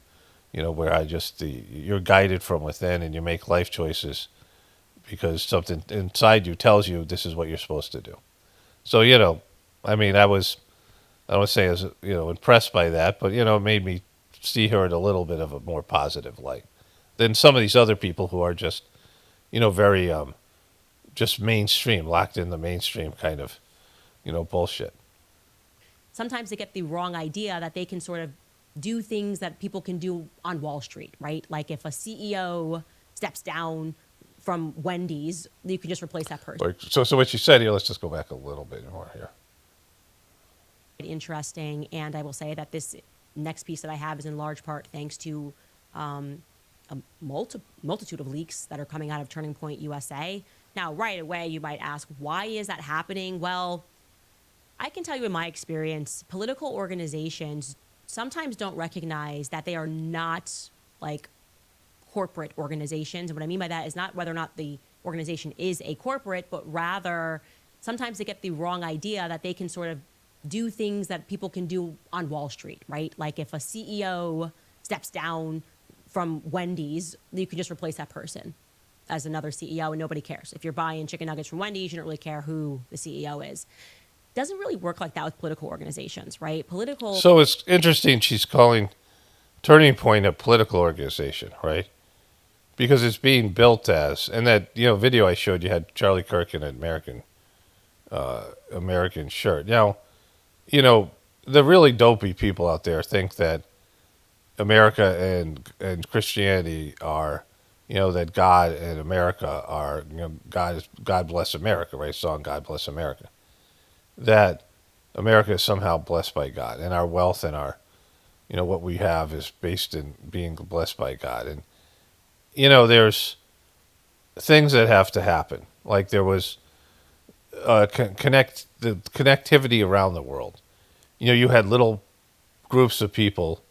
Where you're guided from within, and you make life choices because something inside you tells you this is what you're supposed to do. So I don't want to say I was impressed by that, but it made me see her in a little bit of a more positive light than some of these other people who are just very just mainstream, locked in the mainstream kind of, bullshit. Sometimes they get the wrong idea that they can sort of do things that people can do on Wall Street, right? Like if a CEO steps down from Wendy's, you can just replace that person. So what you said here, let's just go back a little bit more here. Interesting, and I will say that this next piece that I have is in large part thanks to a multitude of leaks that are coming out of Turning Point USA. Now, right away, you might ask, why is that happening? Well, I can tell you in my experience, political organizations sometimes don't recognize that they are not like corporate organizations. And what I mean by that is not whether or not the organization is a corporate, but rather sometimes they get the wrong idea that they can sort of do things that people can do on Wall Street, right? Like if a CEO steps down from Wendy's, you can just replace that person as another CEO and nobody cares. If you're buying chicken nuggets from Wendy's, you don't really care who the CEO is. Doesn't really work like that with political organizations, right? So it's interesting she's calling Turning Point a political organization, right? Because it's being built as, and that video I showed you had Charlie Kirk in an American shirt. Now, the really dopey people out there think that America and Christianity are, that God and America are, God bless America, right? Song God Bless America. That America is somehow blessed by God, and our wealth and our, what we have is based in being blessed by God. And, there's things that have to happen. Like there was the connectivity around the world. You had little groups of people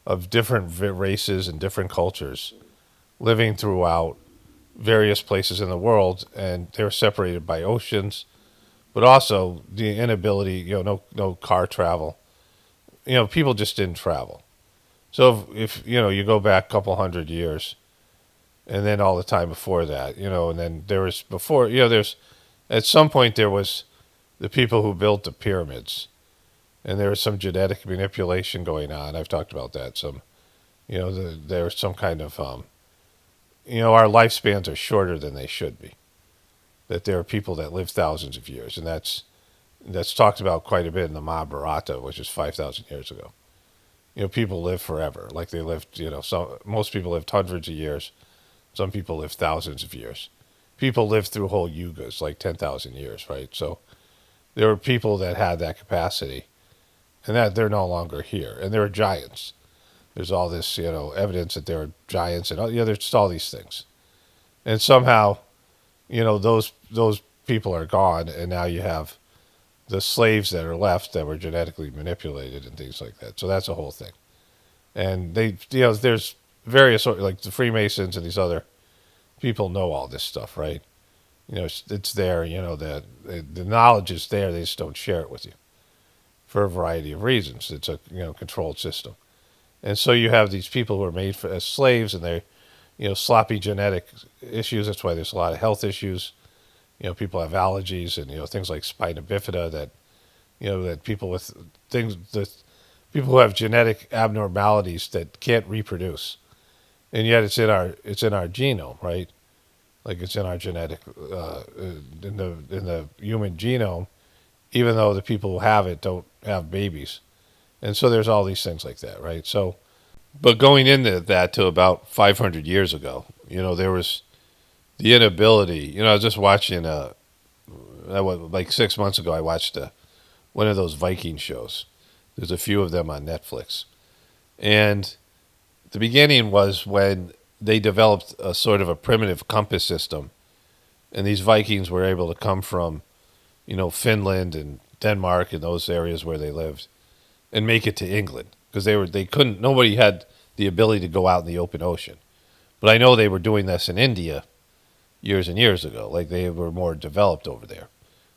of different races and different cultures living throughout various places in the world, and they were separated by oceans, but also the inability, no car travel. People just didn't travel. So if you go back a couple hundred years, and then all the time before that, and then there was before, there's at some point there was the people who built the pyramids, and there was some genetic manipulation going on. I've talked about that. Some, there's some kind of, our lifespans are shorter than they should be. That there are people that live thousands of years, and that's talked about quite a bit in the Mahabharata, which is 5,000 years ago. People live forever, like they lived. Most people lived hundreds of years. Some people live thousands of years. People lived through whole yugas, like 10,000 years, right? So there were people that had that capacity, and that they're no longer here. And there are giants. There's all this, evidence that there are giants, and there's all these things. And somehow, those people are gone, and now you have the slaves that are left that were genetically manipulated and things like that. So that's a whole thing. And they, there's various, like the Freemasons and these other people know all this stuff, right? It's there, the knowledge is there, they just don't share it with you for a variety of reasons. It's a, controlled system. And so you have these people who are made as slaves, and they're, sloppy genetic issues. That's why there's a lot of health issues. People have allergies and, things like spina bifida that, that people with things, that people who have genetic abnormalities that can't reproduce. And yet it's in our genome, right? Like it's in our genetic, in the human genome, even though the people who have it don't have babies. And so there's all these things like that, right? So, but going into that to about 500 years ago, there was the inability. I was just watching, like 6 months ago, I watched one of those Viking shows. There's a few of them on Netflix. And the beginning was when they developed a sort of a primitive compass system. And these Vikings were able to come from, Finland and Denmark and those areas where they lived and make it to England. Because nobody had the ability to go out in the open ocean. But I know they were doing this in India years and years ago. Like they were more developed over there.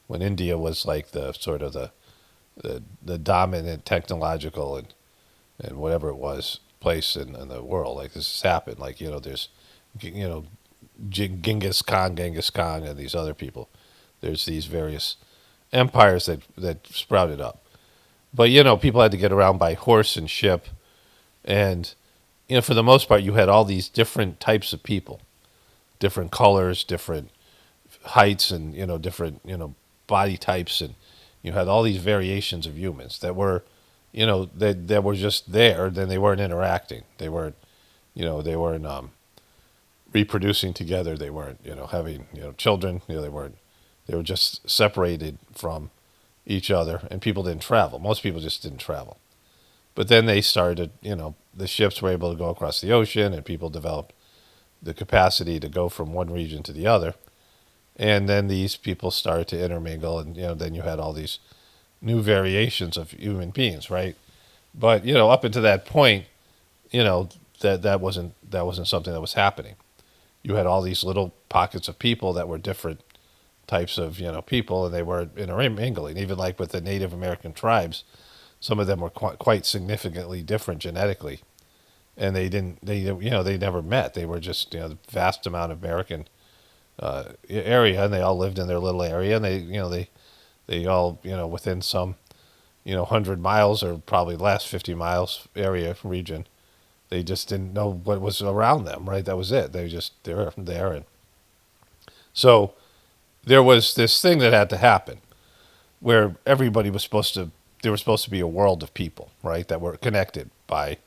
When India was like the sort of the dominant technological and whatever it was place in the world. Like this has happened. Like, there's, Genghis Khan, and these other people. There's these various empires that sprouted up. But, people had to get around by horse and ship. And, for the most part, you had all these different types of people, different colors, different heights and, different, body types, and you had all these variations of humans that were, that were just there. Then they weren't interacting. They weren't, they weren't reproducing together. They weren't, having, children. They were just separated from each other, and people didn't travel. Most people just didn't travel. But then they started, the ships were able to go across the ocean, and people developed the capacity to go from one region to the other. And then these people started to intermingle, and, then you had all these new variations of human beings, right? But, up until that point, that wasn't something that was happening. You had all these little pockets of people that were different types of, people, and they were intermingling. Even like with the Native American tribes, some of them were quite significantly different genetically, and they never met. They were just, the vast amount of American area, and they all lived in their little area, and they all, within some, 100 miles or probably less, 50 miles area region, they just didn't know what was around them, right? That was it. They were there. And so there was this thing that had to happen where everybody was there was supposed to be a world of people, right? That were connected by,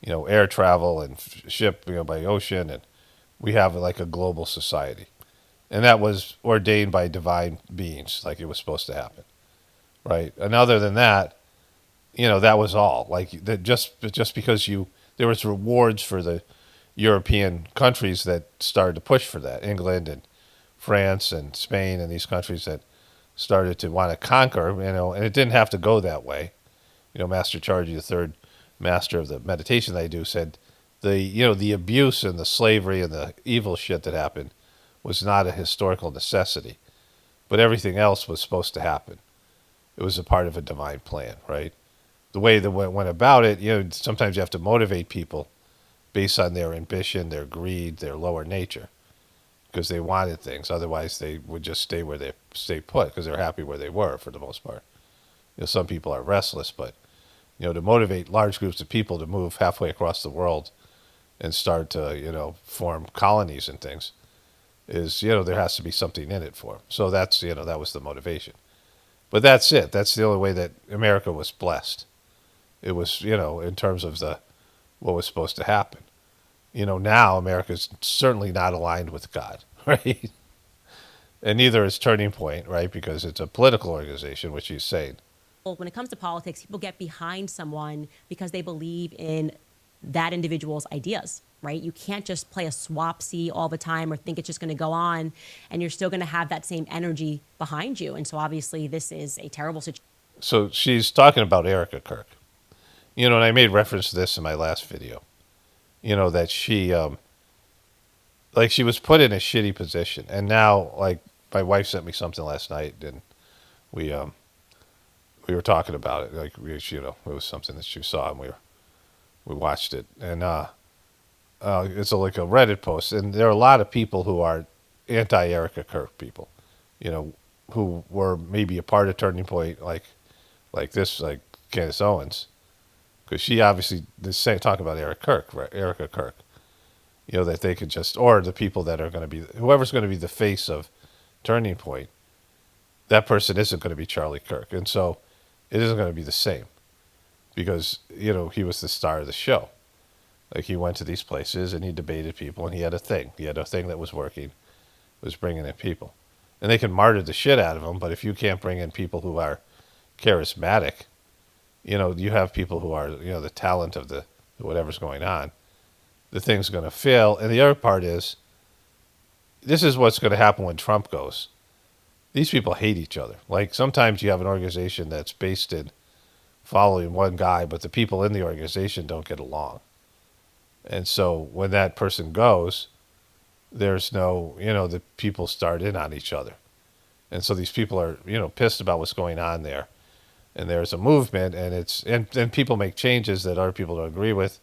air travel and ship, by ocean. And we have like a global society. And that was ordained by divine beings, like it was supposed to happen, right? And other than that, that was all. Like that, just because there was rewards for the European countries that started to push for that. England and France and Spain and these countries that started to want to conquer, and it didn't have to go that way. Master Chargy, the third master of the meditation that I do, said the abuse and the slavery and the evil shit that happened was not a historical necessity, but everything else was supposed to happen. It was a part of a divine plan, right? The way that went about it, sometimes you have to motivate people based on their ambition, their greed, their lower nature, because they wanted things. Otherwise, they would just stay put because they're happy where they were for the most part. Some people are restless, but to motivate large groups of people to move halfway across the world and start to form colonies and things is there has to be something in it for them. So that's that was the motivation. But that's it. That's the only way that America was blessed. It was, in terms of what was supposed to happen. Now America's certainly not aligned with God, right? And neither is Turning Point, right? Because it's a political organization, which he's saying. When it comes to politics, people get behind someone because they believe in that individual's ideas, right? You can't just play a swapsy all the time or think it's just going to go on, and you're still going to have that same energy behind you. And so obviously this is a terrible situation. So she's talking about Erika Kirk. And I made reference to this in my last video, that she, she was put in a shitty position. And now, like, my wife sent me something last night, and we were talking about it. Like, it was something that she saw, and we watched it. And it's like a Reddit post. And there are a lot of people who are anti-Erika Kirk people, who were maybe a part of Turning Point, like Candace Owens. Because she obviously talk about Erika Kirk, that they could just, or the people that are going to be, whoever's going to be the face of Turning Point, that person isn't going to be Charlie Kirk, and so it isn't going to be the same, because he was the star of the show. Like, he went to these places and he debated people, and he had a thing that was working, was bringing in people, and they can martyr the shit out of them. But if you can't bring in people who are charismatic, you have people who are, the talent of the whatever's going on, the thing's going to fail. And the other part is, this is what's going to happen when Trump goes. These people hate each other. Like, sometimes you have an organization that's based in following one guy, but the people in the organization don't get along. And so when that person goes, there's no, the people start in on each other. And so these people are, pissed about what's going on there. And there's a movement, and people make changes that other people don't agree with.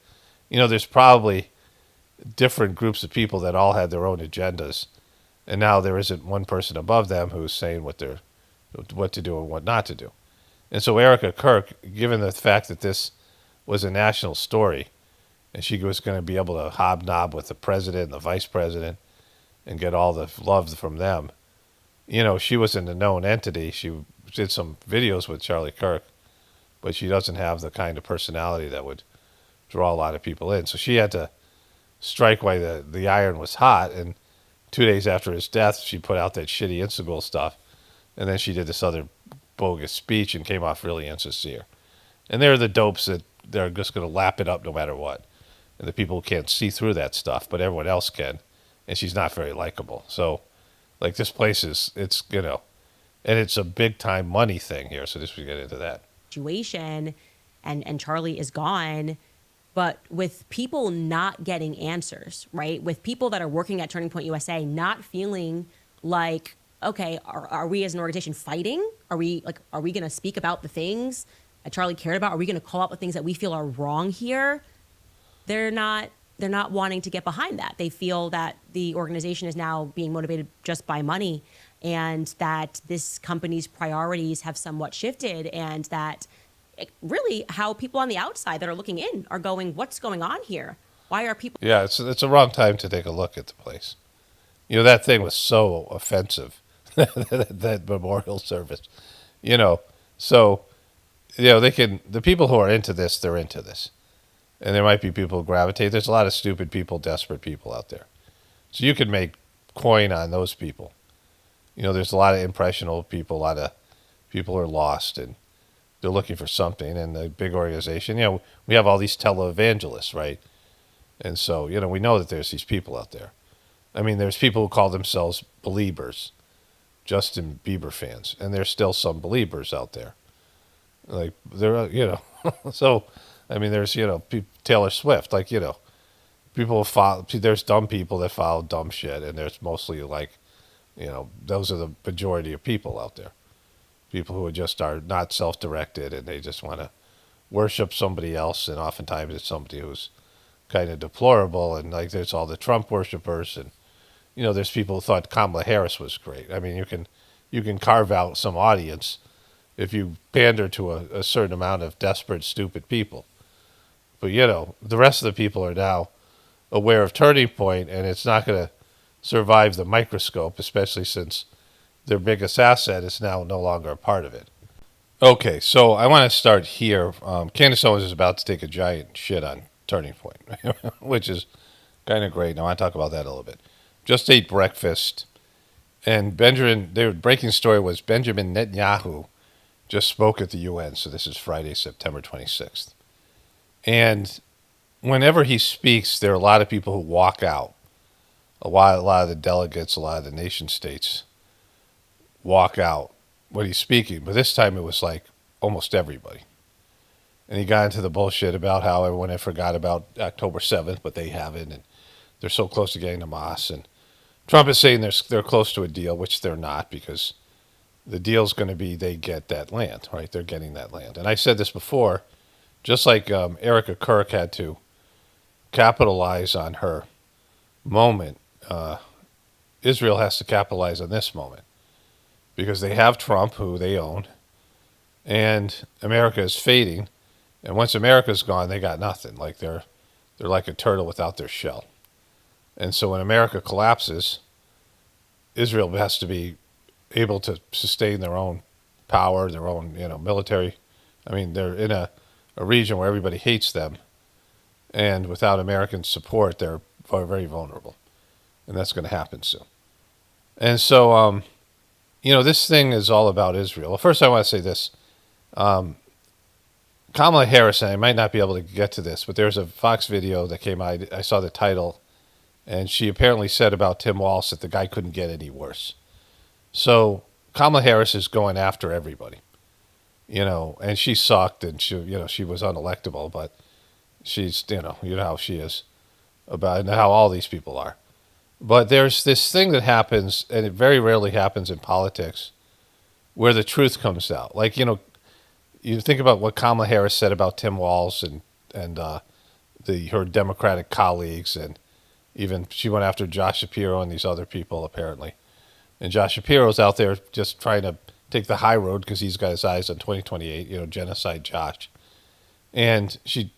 There's probably different groups of people that all had their own agendas, and now there isn't one person above them who's saying what to do and what not to do. And so Erika Kirk, given the fact that this was a national story, and she was going to be able to hobnob with the president and the vice president and get all the love from them, she wasn't a known entity. She did some videos with Charlie Kirk, but she doesn't have the kind of personality that would draw a lot of people in. So she had to strike while the iron was hot. And 2 days after his death, she put out that shitty Instagram stuff. And then she did this other bogus speech and came off really insincere. And they're the dopes that they're just going to lap it up no matter what. And the people can't see through that stuff, but everyone else can. And she's not very likable. So, like, this place is, and it's a big time money thing here. So just we get into that. Situation, and Charlie is gone. But with people not getting answers, right? With people that are working at Turning Point USA not feeling like, okay, are we as an organization fighting? Are we going to speak about the things that Charlie cared about? Are we going to call out the things that we feel are wrong here? They're not wanting to get behind that. They feel that the organization is now being motivated just by money, and that this company's priorities have somewhat shifted, and that really how people on the outside that are looking in are going, what's going on here? Why are people... Yeah, it's a wrong time to take a look at the place. That thing was so offensive, that memorial service. So, the people who are into this, they're into this. And there might be people who gravitate. There's a lot of stupid people, desperate people out there. So you can make coin on those people. There's a lot of impressionable people, a lot of people who are lost, and they're looking for something. And the big organization, we have all these televangelists, right? And so, we know that there's these people out there. I mean, there's people who call themselves believers, Justin Bieber fans, and there's still some believers out there. Like, there, so, I mean, there's, Taylor Swift, like, people follow, there's dumb people that follow dumb shit, and there's mostly like, those are the majority of people out there. People who just are not self-directed, and they just want to worship somebody else, and oftentimes it's somebody who's kind of deplorable, and like there's all the Trump worshipers, and there's people who thought Kamala Harris was great. I mean, you can carve out some audience if you pander to a certain amount of desperate, stupid people. But the rest of the people are now aware of Turning Point, and it's not going to survive the microscope, especially since their biggest asset is now no longer a part of it. Okay, so I want to start here. Candace Owens is about to take a giant shit on Turning Point, which is kind of great. Now I want to talk about that a little bit. Just ate breakfast, and their breaking story was Benjamin Netanyahu just spoke at the UN. So this is Friday, September 26th. And whenever he speaks, there are a lot of people who walk out. A lot of the delegates, a lot of the nation states walk out when he's speaking. But this time it was like almost everybody. And he got into the bullshit about how everyone had forgot about October 7th, but they haven't. And they're so close to getting Hamas. And Trump is saying they're close to a deal, which they're not, because the deal's going to be they get that land, right? They're getting that land. And I said this before, just like Erika Kirk had to capitalize on her moment, Israel has to capitalize on this moment, because they have Trump, who they own, and America is fading. And once America's gone, they got nothing. Like they're like a turtle without their shell. And so when America collapses, Israel has to be able to sustain their own power, their own military. I mean, they're in a region where everybody hates them, and without American support, they're very vulnerable, and that's going to happen soon. And so, this thing is all about Israel. Well, first, I want to say this. Kamala Harris, and I might not be able to get to this, but there's a Fox video that came out. I saw the title, and she apparently said about Tim Walz that the guy couldn't get any worse. So Kamala Harris is going after everybody, and she sucked, and she was unelectable, but she's, how she is about, and how all these people are. But there's this thing that happens, and it very rarely happens in politics, where the truth comes out. Like, you think about what Kamala Harris said about Tim Walz and her Democratic colleagues, and even she went after Josh Shapiro and these other people apparently. And Josh Shapiro's out there just trying to take the high road because he's got his eyes on 2028, genocide Josh. And she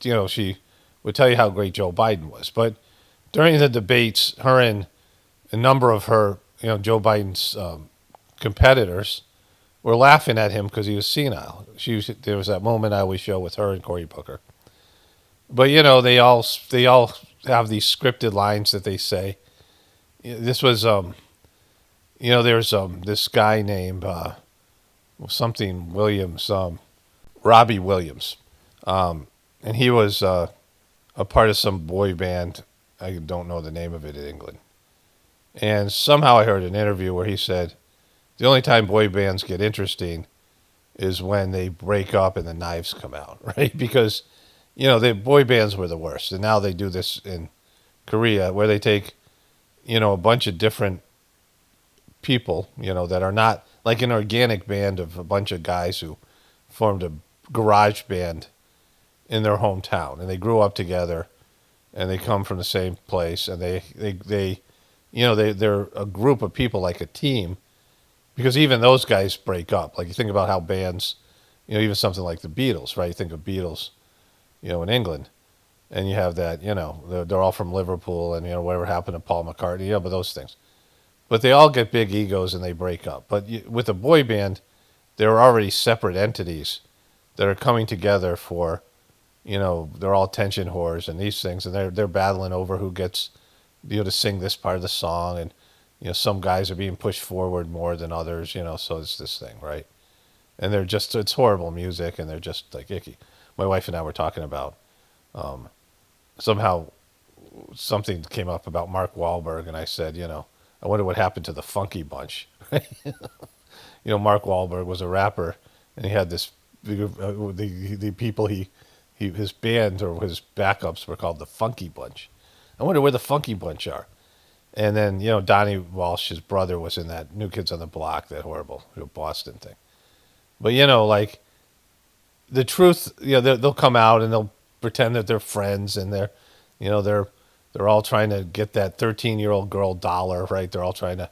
would tell you how great Joe Biden was. But during the debates, her and a number of her, Joe Biden's competitors were laughing at him because he was senile. There was that moment I always show with her and Cory Booker. But they all have these scripted lines that they say. This was there's this guy named something Williams, Robbie Williams, and he was a part of some boy band. I don't know the name of it in England. And somehow I heard an interview where he said the only time boy bands get interesting is when they break up and the knives come out, right? Because the boy bands were the worst, and now they do this in Korea where they take a bunch of different people that are not like an organic band of a bunch of guys who formed a garage band in their hometown, and they grew up together, and they come from the same place, and they're a group of people, like a team, because even those guys break up. Like you think about how bands, even something like the Beatles, right? You think of Beatles, in England, and you have that, they're all from Liverpool, and whatever happened to Paul McCartney, but those things. But they all get big egos and they break up. But with a boy band, there are already separate entities that are coming together for, they're all attention whores and these things, and they're battling over who gets, to sing this part of the song, and some guys are being pushed forward more than others, so it's this thing, right? And it's horrible music, and they're just like icky. My wife and I were talking about somehow something came up about Mark Wahlberg, and I said, I wonder what happened to the Funky Bunch. Mark Wahlberg was a rapper, and he had this the people his band or his backups were called the Funky Bunch. I wonder where the Funky Bunch are. And then Donnie Walsh, his brother, was in that New Kids on the Block, that horrible Boston thing. But like the truth, they'll come out and they'll pretend that they're friends, and they're all trying to get that 13-year-old girl dollar, right? They're all trying to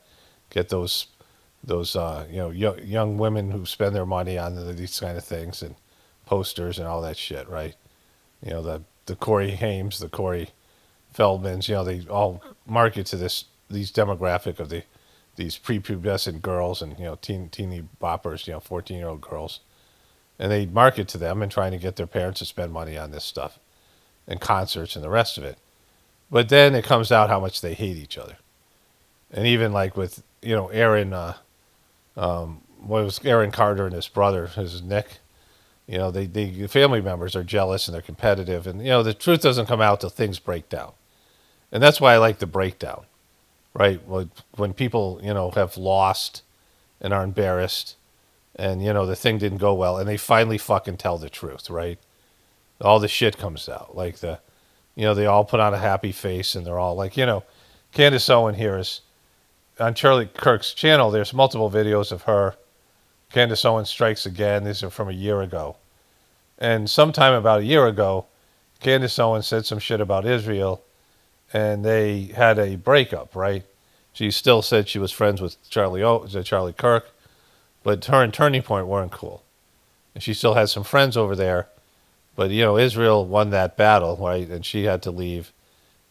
get those young women who spend their money on these kind of things and posters and all that shit, right? The Corey Haim's, the Corey Feldmans, they all market to these demographic of these prepubescent girls and teeny boppers, 14-year-old girls, and they market to them and trying to get their parents to spend money on this stuff and concerts and the rest of it. But then it comes out how much they hate each other. And even like with, Aaron, was Aaron Carter and his brother, his Nick, the family members are jealous and they're competitive. And, the truth doesn't come out till things break down. And that's why I like the breakdown, right? When people, have lost and are embarrassed and, the thing didn't go well and they finally fucking tell the truth, right? All the shit comes out. Like they all put on a happy face and they're all like, Candace Owen here is on Charlie Kirk's channel. There's multiple videos of her. Candace Owen strikes again. These are from a year ago. And sometime about a year ago, Candace Owen said some shit about Israel and they had a breakup, right? She still said she was friends with Charlie Kirk, but her and Turning Point weren't cool. And she still had some friends over there. But, Israel won that battle, right? And she had to leave.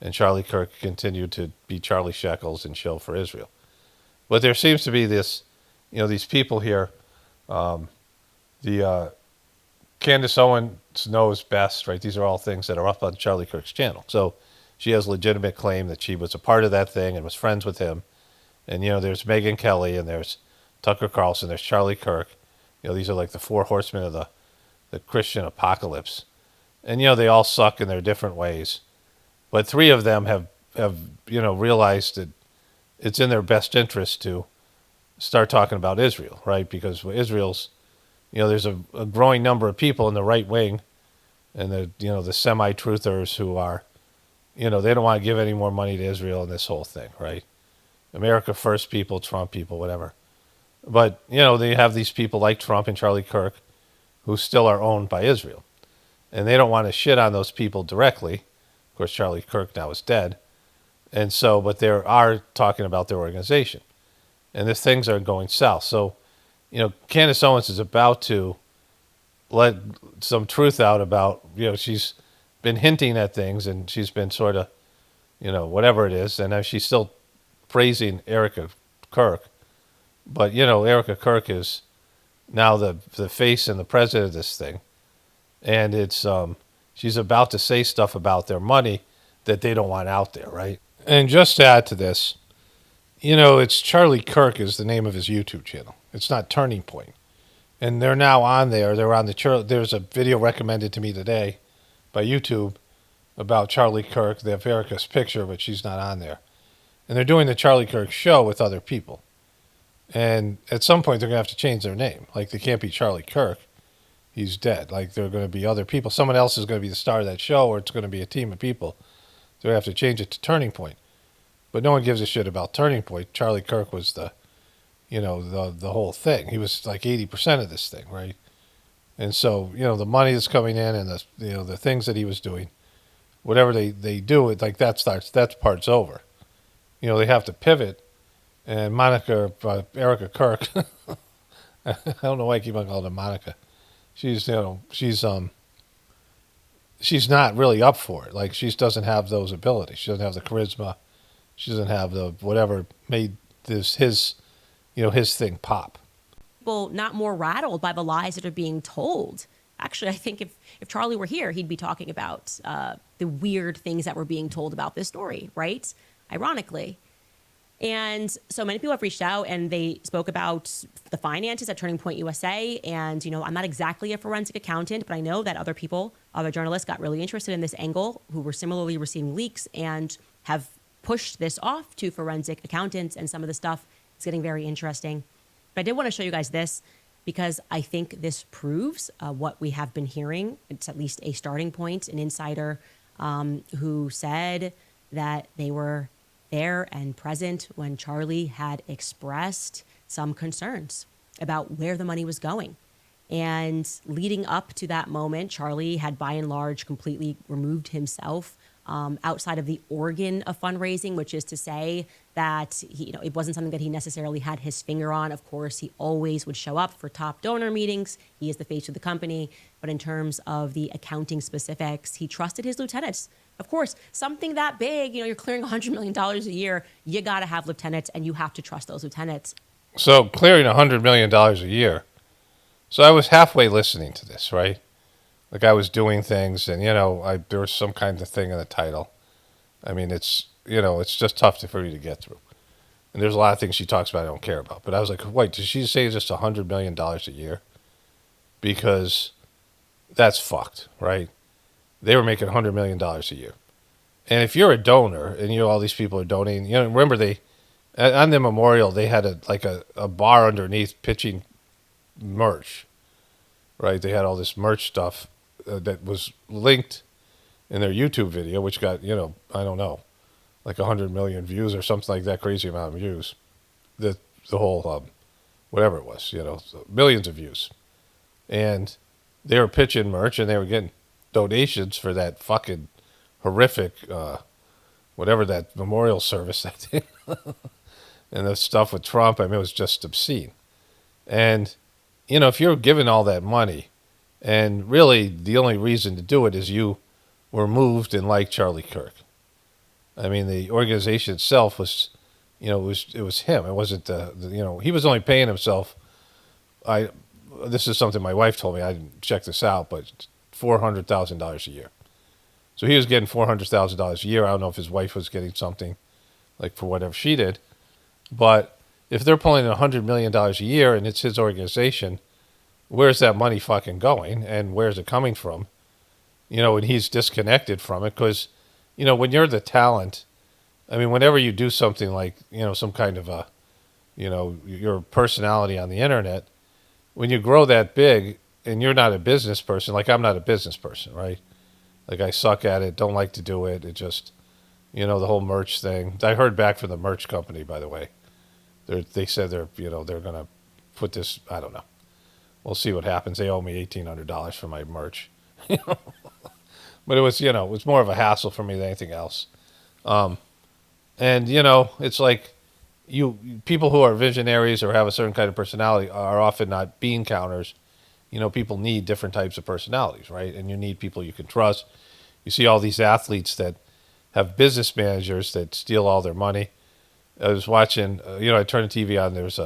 And Charlie Kirk continued to be Charlie Shekels and chill for Israel. But there seems to be this, these people here. Candace Owens knows best, right? These are all things that are up on Charlie Kirk's channel. So she has legitimate claim that she was a part of that thing and was friends with him. And, there's Megyn Kelly and there's Tucker Carlson, there's Charlie Kirk. These are like the four horsemen of the Christian apocalypse. And, they all suck in their different ways. But three of them have realized that it's in their best interest to start talking about Israel, right? Because Israel's, there's a growing number of people in the right wing and the semi-truthers who are, they don't want to give any more money to Israel in this whole thing, right? America first people, Trump people, whatever. But, they have these people like Trump and Charlie Kirk who still are owned by Israel. And they don't want to shit on those people directly. Of course, Charlie Kirk now is dead. And so, but they are talking about their organization. And these things are going south. So, Candace Owens is about to let some truth out about, she's been hinting at things and she's been sort of, whatever it is. And she's still praising Erika Kirk, But, you know, Erika Kirk is now the face and the president of this thing. And it's she's about to say stuff about their money that they don't want out there, right? And just to add to this, you know, it's Charlie Kirk is the name of his YouTube channel. It's not Turning Point. And they're now on there. They're on there's a video recommended to me today by YouTube about Charlie Kirk. They have Erika's picture, but she's not on there. And they're doing the Charlie Kirk show with other people. And at some point, they're going to have to change their name. Like, they can't be Charlie Kirk. He's dead. Like, there are going to be other people. Someone else is going to be the star of that show, or it's going to be a team of people. So they have to change it to Turning Point. But no one gives a shit about Turning Point. Charlie Kirk was the whole thing. He was like 80% of this thing, right? And so, you know, the money that's coming in and the things that he was doing, whatever they do, it like that part's over. You know, they have to pivot. And Erika Kirk, I don't know why I keep on calling her Monica. She's not really up for it. Like, she doesn't have those abilities. She doesn't have the charisma. She doesn't have the whatever made his thing pop. People not more rattled by the lies that are being told. Actually, I think if Charlie were here, he'd be talking about the weird things that were being told about this story, right? Ironically. And so many people have reached out and they spoke about the finances at Turning Point USA. And, you know, I'm not exactly a forensic accountant, but I know that other journalists got really interested in this angle who were similarly receiving leaks and have pushed this off to forensic accountants, and some of the stuff is getting very interesting. But I did want to show you guys this because I think this proves what we have been hearing. It's at least a starting point. An insider who said that they were there and present when Charlie had expressed some concerns about where the money was going. And leading up to that moment, Charlie had by and large completely removed himself outside of the organ of fundraising, which is to say that it wasn't something that he necessarily had his finger on. Of course, he always would show up for top donor meetings. He is the face of the company. But in terms of the accounting specifics, he trusted his lieutenants. Of course, something that big, you're clearing $100 million a year, you got to have lieutenants, and you have to trust those lieutenants. So clearing $100 million a year. So I was halfway listening to this, right? Like, I was doing things, and, there was some kind of thing in the title. I mean, it's just tough for me to get through. And there's a lot of things she talks about I don't care about. But I was like, wait, did she say just $100 million a year? Because that's fucked, right? They were making $100 million a year. And if you're a donor, and all these people are donating, remember on the memorial, they had a bar underneath pitching merch, right? They had all this merch stuff that was linked in their YouTube video, which got, I don't know, like 100 million views or something like that, crazy amount of views. The whole, whatever it was, millions of views. And they were pitching merch, and they were getting donations for that fucking horrific, whatever that memorial service that thing. And the stuff with Trump, I mean, it was just obscene. And, if you're given all that money, and really the only reason to do it is you were moved and like Charlie Kirk. I mean, the organization itself was, it was him. It wasn't he was only paying himself. This is something my wife told me. I didn't check this out, but $400,000 a year. So he was getting $400,000 a year. I don't know if his wife was getting something like for whatever she did. But if they're pulling in $100 million a year and it's his organization, where's that money fucking going, and where's it coming from? And he's disconnected from it because, when you're the talent, I mean, whenever you do something like, some kind of your personality on the internet, when you grow that big and you're not a business person, like I'm not a business person, right? Like, I suck at it, don't like to do it. It just, the whole merch thing. I heard back from the merch company, by the way. They said they're going to put this, I don't know. We'll see what happens. They owe me $1,800 for my merch. But it was, it was more of a hassle for me than anything else. And, it's like people who are visionaries or have a certain kind of personality are often not bean counters. People need different types of personalities, right? And you need people you can trust. You see all these athletes that have business managers that steal all their money. I was watching, I turned the TV on. There was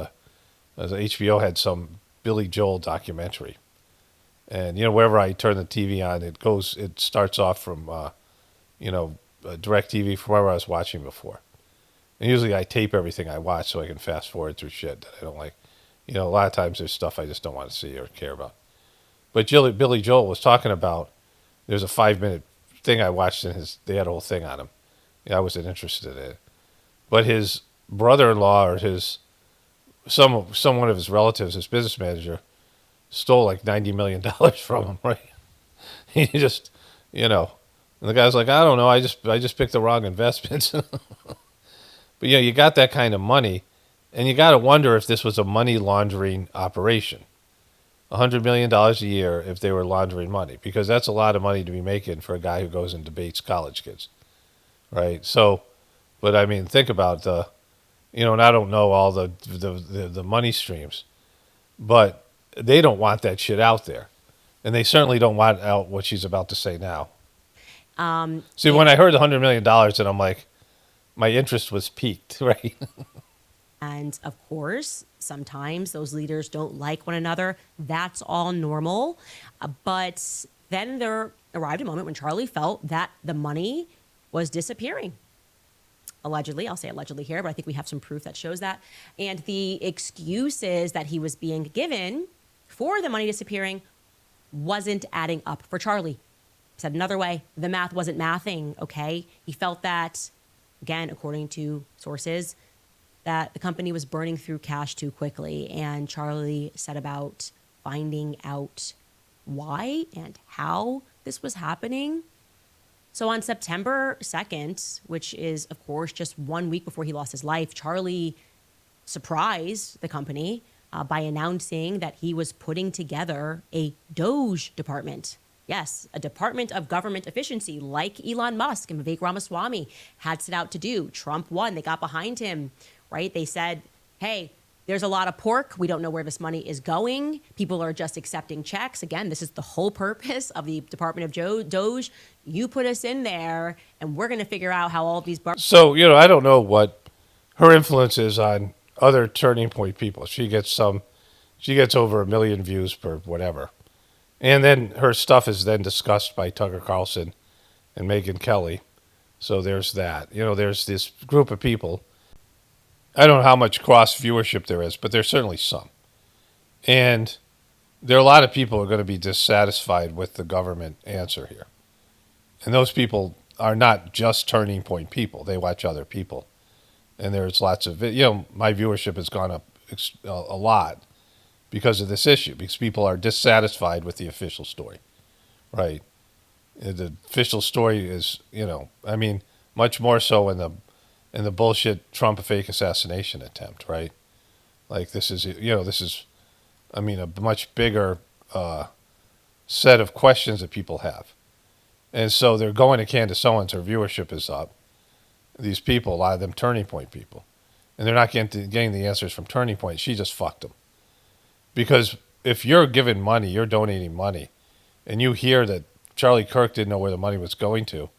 HBO had some Billy Joel documentary. And, wherever I turn the TV on, it starts off from, DirecTV from wherever I was watching before. And usually I tape everything I watch so I can fast forward through shit that I don't like. A lot of times there's stuff I just don't want to see or care about. But Billy Joel was talking about, there's a 5-minute thing I watched they had a whole thing on him. I wasn't interested in it. But his brother-in-law or someone of his relatives, his business manager, stole like $90 million from him, right? He just, and the guy's like, I don't know, I just picked the wrong investments. But you got that kind of money, and you got to wonder if this was a money laundering operation. $100 million a year if they were laundering money, because that's a lot of money to be making for a guy who goes and debates college kids, right? So, but I mean, think about and I don't know all the money streams, but they don't want that shit out there, and they certainly don't want out what she's about to say now. See, when I heard the $100 million, and I'm like, my interest was piqued, right? And of course, sometimes those leaders don't like one another. That's all normal. But then there arrived a moment when Charlie felt that the money was disappearing. Allegedly, I'll say allegedly here, but I think we have some proof that shows that. And the excuses that he was being given for the money disappearing wasn't adding up for Charlie. Said another way, the math wasn't mathing, okay? He felt that, again, according to sources, that the company was burning through cash too quickly. And Charlie set about finding out why and how this was happening. So on September 2nd, which is, of course, just 1 week before he lost his life, Charlie surprised the company by announcing that he was putting together a DOGE department. Yes, a Department of Government Efficiency like Elon Musk and Vivek Ramaswamy had set out to do. Trump won. They got behind him, right? They said, hey, there's a lot of pork. We don't know where this money is going. People are just accepting checks. Again, this is the whole purpose of the Department of DOGE. You put us in there, and we're going to figure out how all of these... So, I don't know what her influence is on other Turning Point people. She gets over 1 million views per whatever. And then her stuff is then discussed by Tucker Carlson and Megyn Kelly. So there's that. There's this group of people. I don't know how much cross viewership there is, but there's certainly some. And there are a lot of people who are going to be dissatisfied with the government answer here. And those people are not just Turning Point people. They watch other people. And there's lots of, my viewership has gone up a lot because of this issue, because people are dissatisfied with the official story, right? The official story is, much more so in the bullshit Trump fake assassination attempt, right? Like this is a much bigger set of questions that people have. And so they're going to Candace Owens, her viewership is up. These people, a lot of them Turning Point people, and they're not getting the answers from Turning Point. She just fucked them. Because if you're giving money, you're donating money, and you hear that Charlie Kirk didn't know where the money was going to,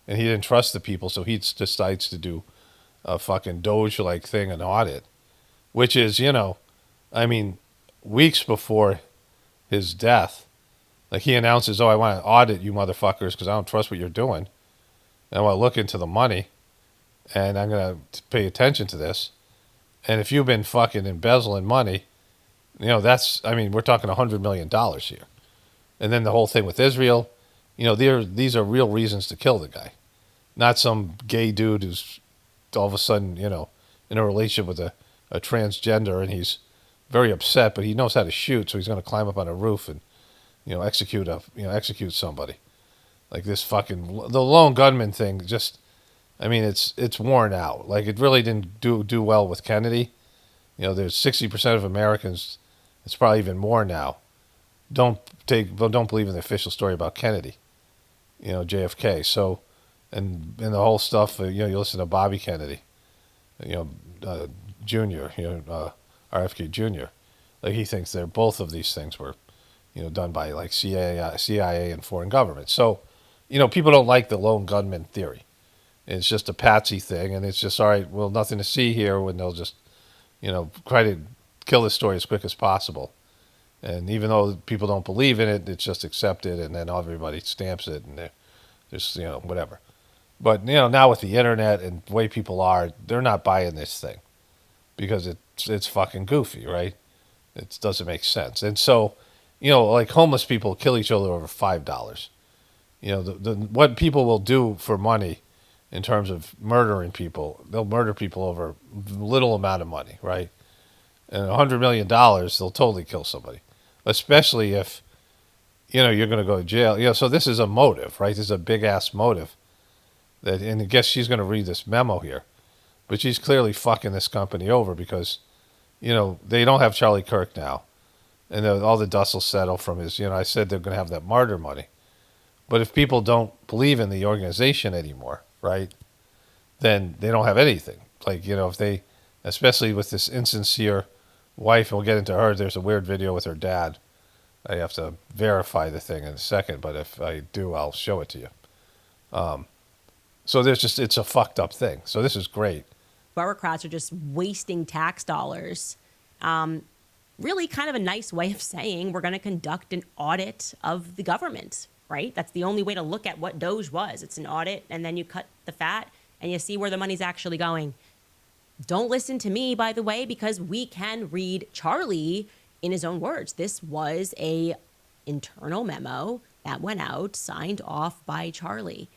and he didn't trust the people, so he decides to do a fucking DOGE-like thing, an audit, which is, weeks before his death, like he announces, I want to audit you motherfuckers because I don't trust what you're doing. And I want to look into the money, and I'm going to pay attention to this. And if you've been fucking embezzling money, we're talking $100 million here. And then the whole thing with Israel, these are real reasons to kill the guy. Not some gay dude who's all of a sudden, in a relationship with a transgender, and he's very upset, but he knows how to shoot, so he's going to climb up on a roof and, execute somebody. Like this the lone gunman thing, just, it's worn out. Like it really didn't do well with Kennedy. There's 60% of Americans, it's probably even more now, don't believe in the official story about Kennedy, JFK. So, and the whole stuff, you listen to Bobby Kennedy, Jr., RFK Jr., like he thinks both of these things were, done by like CIA and foreign governments. So, people don't like the lone gunman theory. It's just a patsy thing, and it's just, all right, well, nothing to see here, when they'll just, try to kill this story as quick as possible. And even though people don't believe in it, it's just accepted, and then everybody stamps it, and there's, whatever. But, now with the internet and the way people are, they're not buying this thing because it's fucking goofy, right? It doesn't make sense. And so, like homeless people kill each other over $5. What people will do for money in terms of murdering people, they'll murder people over little amount of money, right? And $100 million, they'll totally kill somebody, especially if, you're going to go to jail. So this is a motive, right? This is a big-ass motive. And I guess she's going to read this memo here. But she's clearly fucking this company over because, they don't have Charlie Kirk now. And all the dust will settle from his, I said they're going to have that martyr money. But if people don't believe in the organization anymore, right, then they don't have anything. Like, if they, especially with this insincere wife, and we'll get into her, there's a weird video with her dad. I have to verify the thing in a second, but if I do, I'll show it to you. So it's a fucked up thing. So this is great. Bureaucrats are just wasting tax dollars. Really kind of a nice way of saying we're going to conduct an audit of the government, right? That's the only way to look at what DOGE was. It's an audit, and then you cut the fat, and you see where the money's actually going. Don't listen to me, by the way, because we can read Charlie in his own words. This was a internal memo that went out, signed off by Charlie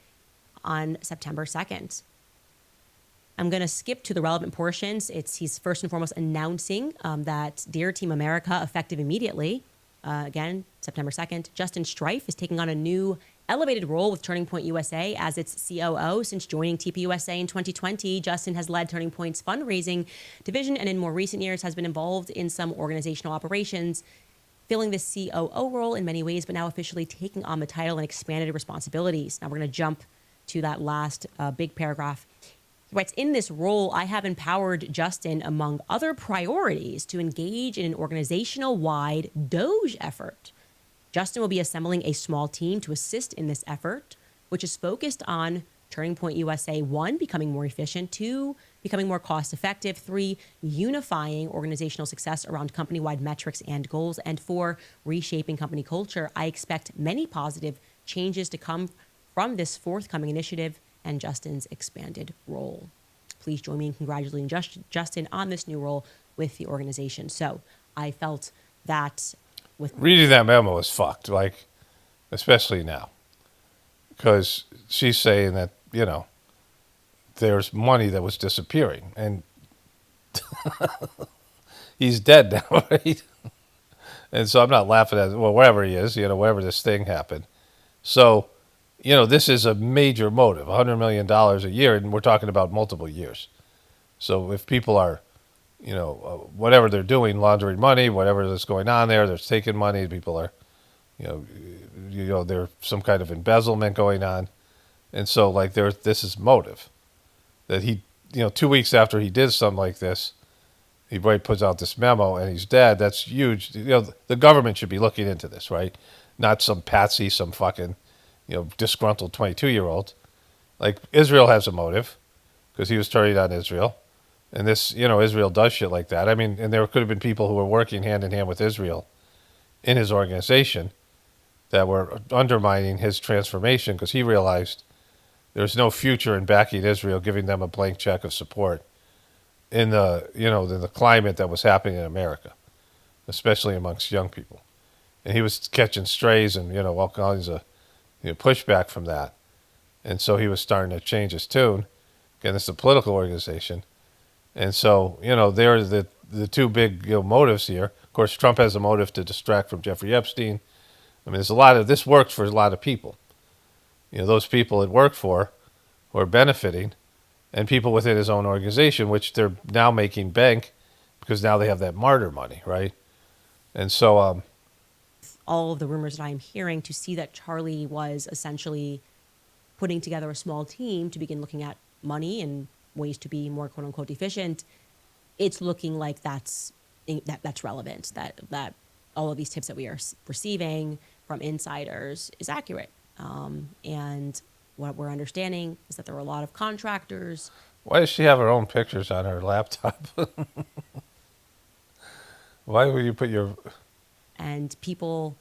on September 2nd. I'm going to skip to the relevant portions. He's first and foremost announcing that Dear Team America, effective immediately, again, September 2nd, Justin Strife is taking on a new elevated role with Turning Point USA as its COO. Since joining TPUSA in 2020, Justin has led Turning Point's fundraising division and in more recent years has been involved in some organizational operations, filling the COO role in many ways, but now officially taking on the title and expanded responsibilities. Now we're going to jump to that last big paragraph. He writes, in this role, I have empowered Justin, among other priorities, to engage in an organizational-wide DOGE effort. Justin will be assembling a small team to assist in this effort, which is focused on Turning Point USA, 1, becoming more efficient, 2, becoming more cost-effective, 3, unifying organizational success around company-wide metrics and goals, and 4, reshaping company culture. I expect many positive changes to come from this forthcoming initiative and Justin's expanded role. Please join me in congratulating Justin on this new role with the organization. So I felt that with reading that memo is fucked, like, especially now. Because she's saying that, there's money that was disappearing. And he's dead now, right? And so I'm not laughing at, wherever he is, wherever this thing happened. So, this is a major motive, $100 million a year, and we're talking about multiple years. So if people are, whatever they're doing, laundering money, whatever that's going on there, they're taking money, people are, there's some kind of embezzlement going on. And so, this is motive. That he, 2 weeks after he did something like this, he puts out this memo and he's dead. That's huge. The government should be looking into this, right? Not some patsy, some fucking, disgruntled 22-year-old. Like, Israel has a motive because he was turning on Israel. And this, Israel does shit like that. I mean, and there could have been people who were working hand in hand with Israel in his organization that were undermining his transformation because he realized there's no future in backing Israel, giving them a blank check of support in the, the climate that was happening in America, especially amongst young people. And he was catching strays and, all kinds of pushback from that. And so he was starting to change his tune. Again, it's a political organization. And so, they're the two big motives here. Of course, Trump has a motive to distract from Jeffrey Epstein. I mean, there's a lot of, this works for a lot of people. Those people it worked for who are benefiting, and people within his own organization, which they're now making bank because now they have that martyr money, right? And so, all of the rumors that I'm hearing, to see that Charlie was essentially putting together a small team to begin looking at money and ways to be more quote unquote efficient, it's looking like that's relevant, that all of these tips that we are receiving from insiders is accurate. And what we're understanding is that there were a lot of contractors. Why does she have her own pictures on her laptop? Why would you put your... And people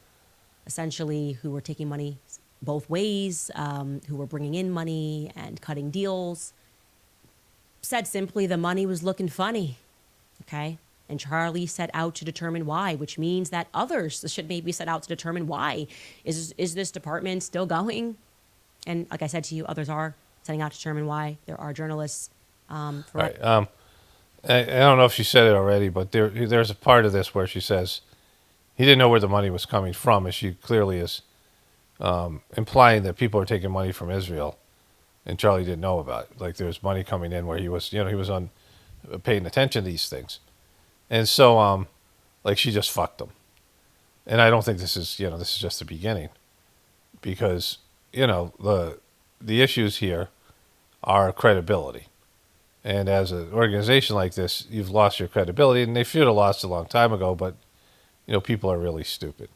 essentially who were taking money both ways, who were bringing in money and cutting deals, said simply the money was looking funny, okay? And Charlie set out to determine why, which means that others should maybe set out to determine why. Is this department still going? And like I said to you, others are setting out to determine why. There are journalists. Right. I don't know if she said it already, but there's a part of this where she says he didn't know where the money was coming from, and she clearly is implying that people are taking money from Israel, and Charlie didn't know about it. Like there's money coming in where he was, he was paying attention to these things. And so, like, she just fucked them. And I don't think this is just the beginning. Because, the issues here are credibility. And as an organization like this, you've lost your credibility. And they should have lost it a long time ago, but, people are really stupid.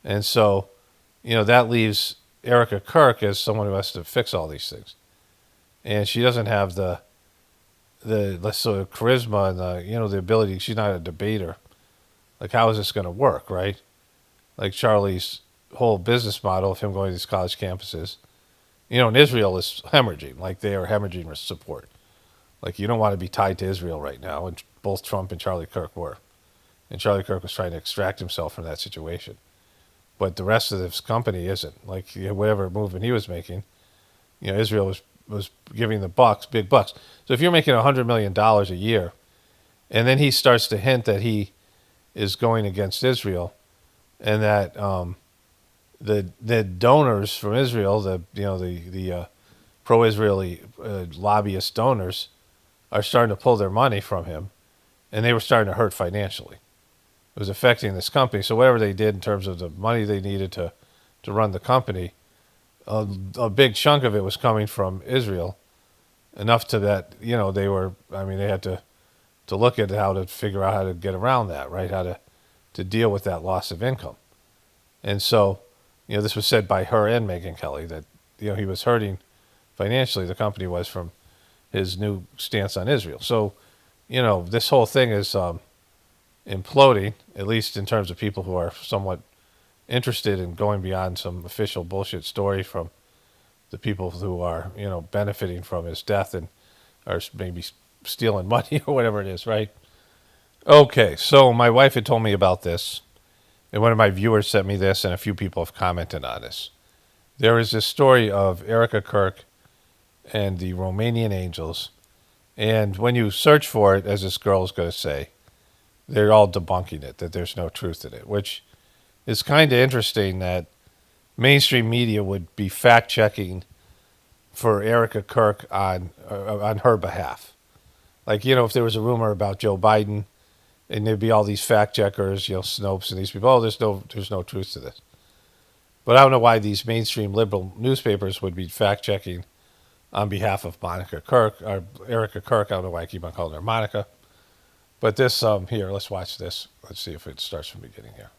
And so, that leaves Erika Kirk as someone who has to fix all these things. And she doesn't have the sort of charisma and the ability. She's not a debater. Like, how is this going to work, right? Like Charlie's whole business model of him going to these college campuses, in Israel is hemorrhaging. Like they are hemorrhaging with support. Like you don't want to be tied to Israel right now, and both Trump and Charlie Kirk were, and Charlie Kirk was trying to extract himself from that situation. But the rest of this company isn't. Like whatever movement he was making, Israel was giving the big bucks. So if you're making $100 million a year, and then he starts to hint that he is going against Israel, and that the donors from Israel, the pro-Israeli lobbyist donors, are starting to pull their money from him, and they were starting to hurt financially. It was affecting this company. So whatever they did in terms of the money they needed to run the company, a big chunk of it was coming from Israel, enough to that, they had to look at how to figure out how to get around that, right? How to deal with that loss of income. And so, this was said by her and Megyn Kelly that, he was hurting financially, the company was, from his new stance on Israel. So, this whole thing is imploding, at least in terms of people who are somewhat interested in going beyond some official bullshit story from the people who are, benefiting from his death and are maybe stealing money or whatever it is, right? Okay, so my wife had told me about this, and one of my viewers sent me this, and a few people have commented on this. There is this story of Erika Kirk and the Romanian angels, and when you search for it, as this girl is going to say, they're all debunking it, that there's no truth in it, which is kind of interesting that mainstream media would be fact-checking for Erika Kirk on her behalf. Like, if there was a rumor about Joe Biden, and there'd be all these fact-checkers, Snopes and these people, oh, there's no truth to this. But I don't know why these mainstream liberal newspapers would be fact-checking on behalf of Monica Kirk, or Erika Kirk. I don't know why I keep on calling her Monica. But this, here, let's watch this. Let's see if it starts from the beginning here.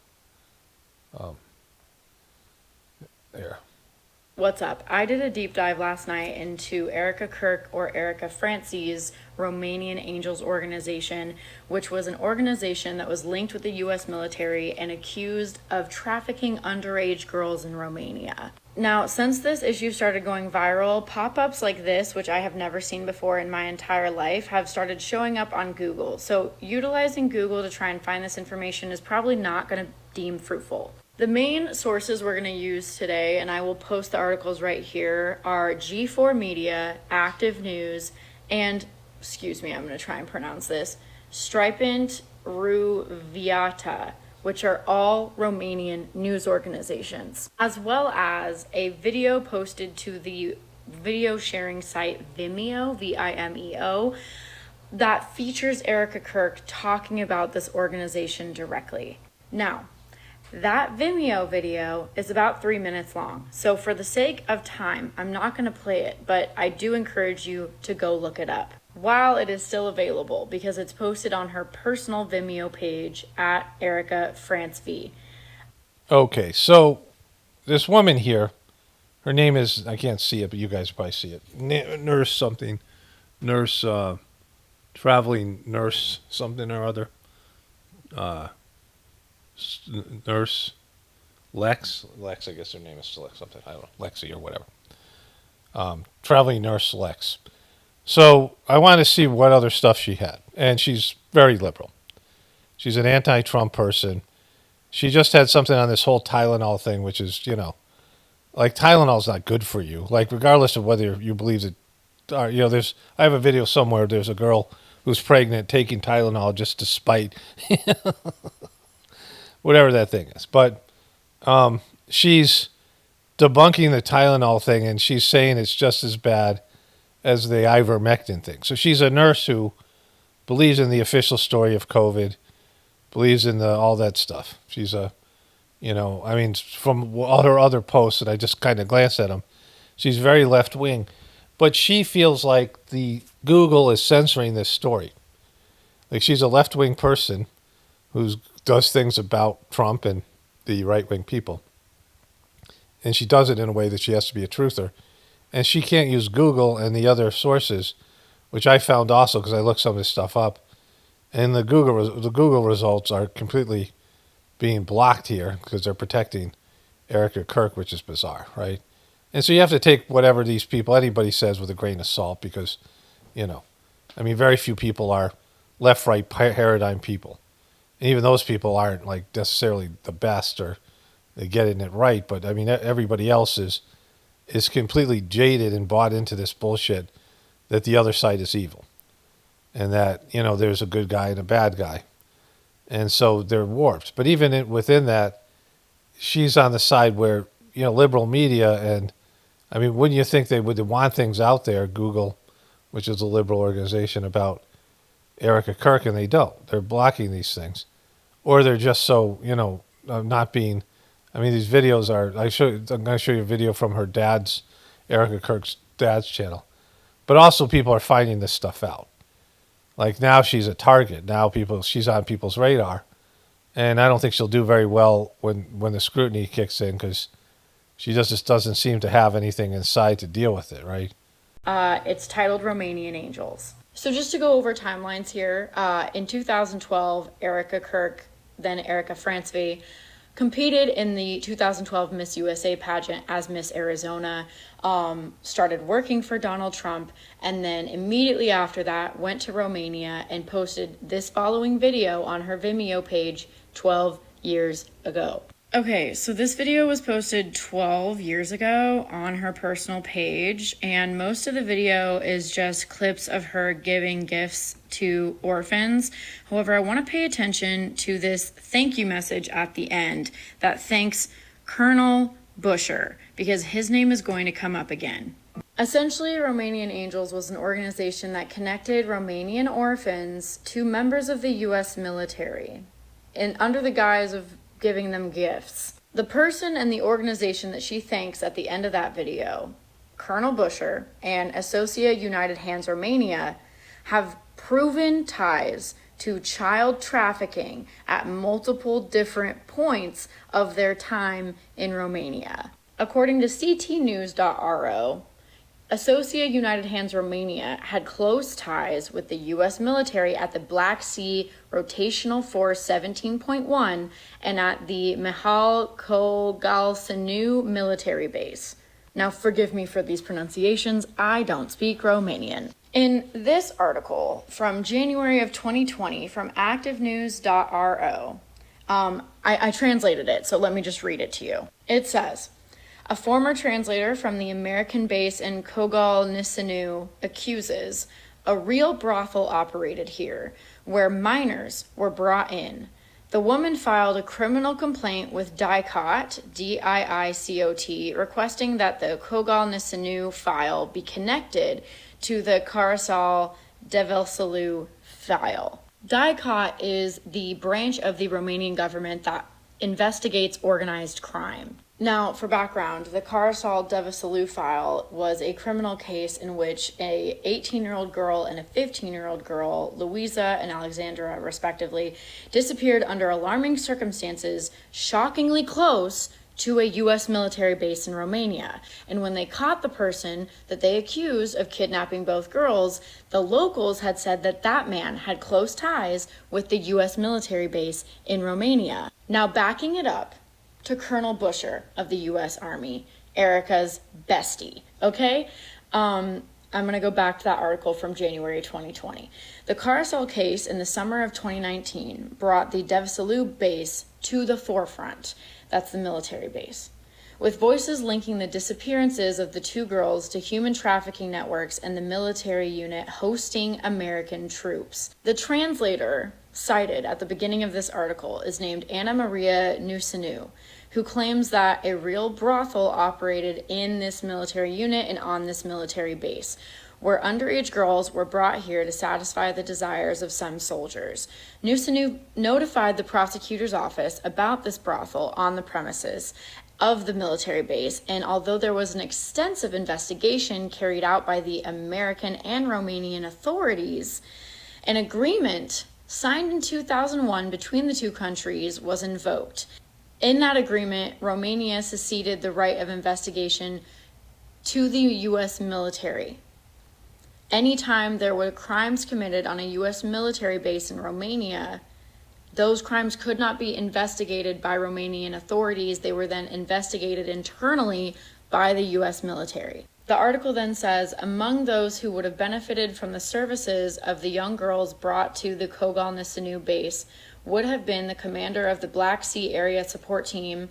There. What's up? I did a deep dive last night into Erika Kirk, or Erika Franci's Romanian Angels organization, which was an organization that was linked with the U.S. military and accused of trafficking underage girls in Romania. Now, since this issue started going viral, pop-ups like this, which I have never seen before in my entire life, have started showing up on Google. So utilizing Google to try and find this information is probably not going to deem fruitful. The main sources we're going to use today, and I will post the articles right here, are G4 Media, Active News, and, excuse me, I'm going to try and pronounce this, Stripent Viata, which are all Romanian news organizations, as well as a video posted to the video sharing site Vimeo, V-I-M-E-O, that features Erika Kirk talking about this organization directly. Now, that Vimeo video is about 3 minutes long, so for the sake of time, I'm not going to play it, but I do encourage you to go look it up while it is still available, because it's posted on her personal Vimeo page at Erika France V. Okay, so this woman here, her name is, I can't see it, but you guys probably see it, Nurse something, Nurse, traveling nurse something or other. nurse Lex, I guess her name is Lex something, I don't know, Lexi or whatever. Traveling nurse Lex. So I wanted to see what other stuff she had. And she's very liberal. She's an anti-Trump person. She just had something on this whole Tylenol thing, which is, like Tylenol's not good for you. Like regardless of whether you believe it, I have a video somewhere. There's a girl who's pregnant taking Tylenol just to spite whatever that thing is. But she's debunking the Tylenol thing, and she's saying it's just as bad as the ivermectin thing. So she's a nurse who believes in the official story of COVID, believes in all that stuff. She's from all her other posts, and I just kind of glanced at them, she's very left-wing. But she feels like the Google is censoring this story. Like she's a left-wing person who does things about Trump and the right-wing people. And she does it in a way that she has to be a truther. And she can't use Google and the other sources, which I found also because I looked some of this stuff up. And the Google results are completely being blocked here because they're protecting Erika Kirk, which is bizarre, right? And so you have to take whatever anybody says with a grain of salt because, very few people are left-right paradigm people. And even those people aren't like necessarily the best or they're getting it right. But everybody else is completely jaded and bought into this bullshit that the other side is evil and that, there's a good guy and a bad guy. And so they're warped. But even within that, she's on the side where, liberal media and, wouldn't you think they would want things out there, Google, which is a liberal organization, about Erika Kirk, and they don't. They're blocking these things. Or they're just so, not being... these videos are... I'm going to show you a video from her dad's, Erika Kirk's dad's channel. But also people are finding this stuff out. Like now she's a target. Now she's on people's radar. And I don't think she'll do very well when the scrutiny kicks in because she just doesn't seem to have anything inside to deal with it, right? It's titled Romanian Angels. So just to go over timelines here, in 2012, Erika Kirk, then Erika Pranhuiti, competed in the 2012 Miss USA pageant as Miss Arizona, started working for Donald Trump, and then immediately after that went to Romania and posted this following video on her Vimeo page 12 years ago. Okay, so this video was posted 12 years ago on her personal page, and most of the video is just clips of her giving gifts to orphans. However, I want to pay attention to this thank you message at the end that thanks Colonel Busher, because his name is going to come up again. Essentially, Romanian Angels was an organization that connected Romanian orphans to members of the U.S. military, and under the guise of giving them gifts. The person and the organization that she thanks at the end of that video, Colonel Busher and Associate United Hands Romania, have proven ties to child trafficking at multiple different points of their time in Romania. According to ctnews.ro, Associate United Hands Romania had close ties with the U.S. military at the Black Sea Rotational Force 17.1 and at the Mihal Kogalsanu military base. Now, forgive me for these pronunciations, I don't speak Romanian. In this article from January of 2020 from activenews.ro, I translated it, so let me just read it to you. It says, a former translator from the American base in Kogalsanu accuses a real brothel operated here, where minors were brought in. The woman filed a criminal complaint with DICOT, D-I-I-C-O-T, requesting that the Kogalsanu file be connected to the Carousel Develsalu file. DICOT is the branch of the Romanian government that investigates organized crime. Now, for background, the Carousel Develsalu file was a criminal case in which a 18-year-old girl and a 15-year-old girl, Louisa and Alexandra, respectively, disappeared under alarming circumstances shockingly close to a U.S. military base in Romania. And when they caught the person that they accused of kidnapping both girls, the locals had said that that man had close ties with the U.S. military base in Romania. Now, backing it up to Colonel Busher of the U.S. Army, Erika's bestie, okay? I'm going to go back to that article from January 2020. The carousel case in the summer of 2019 brought the Gratefullness base to the forefront. That's the military base, with voices linking the disappearances of the two girls to human trafficking networks and the military unit hosting American troops. The translator cited at the beginning of this article is named Anna Maria Nusinu, who claims that a real brothel operated in this military unit and on this military base, where underage girls were brought here to satisfy the desires of some soldiers. Nusinu notified the prosecutor's office about this brothel on the premises of the military base, and although there was an extensive investigation carried out by the American and Romanian authorities, an agreement signed in 2001 between the two countries was invoked. In that agreement, Romania ceded the right of investigation to the U.S. military. Anytime there were crimes committed on a U.S. military base in Romania, those crimes could not be investigated by Romanian authorities. They were then investigated internally by the U.S. military. The article then says, among those who would have benefited from the services of the young girls brought to the Kogalnisanu base would have been the commander of the Black Sea Area Support Team,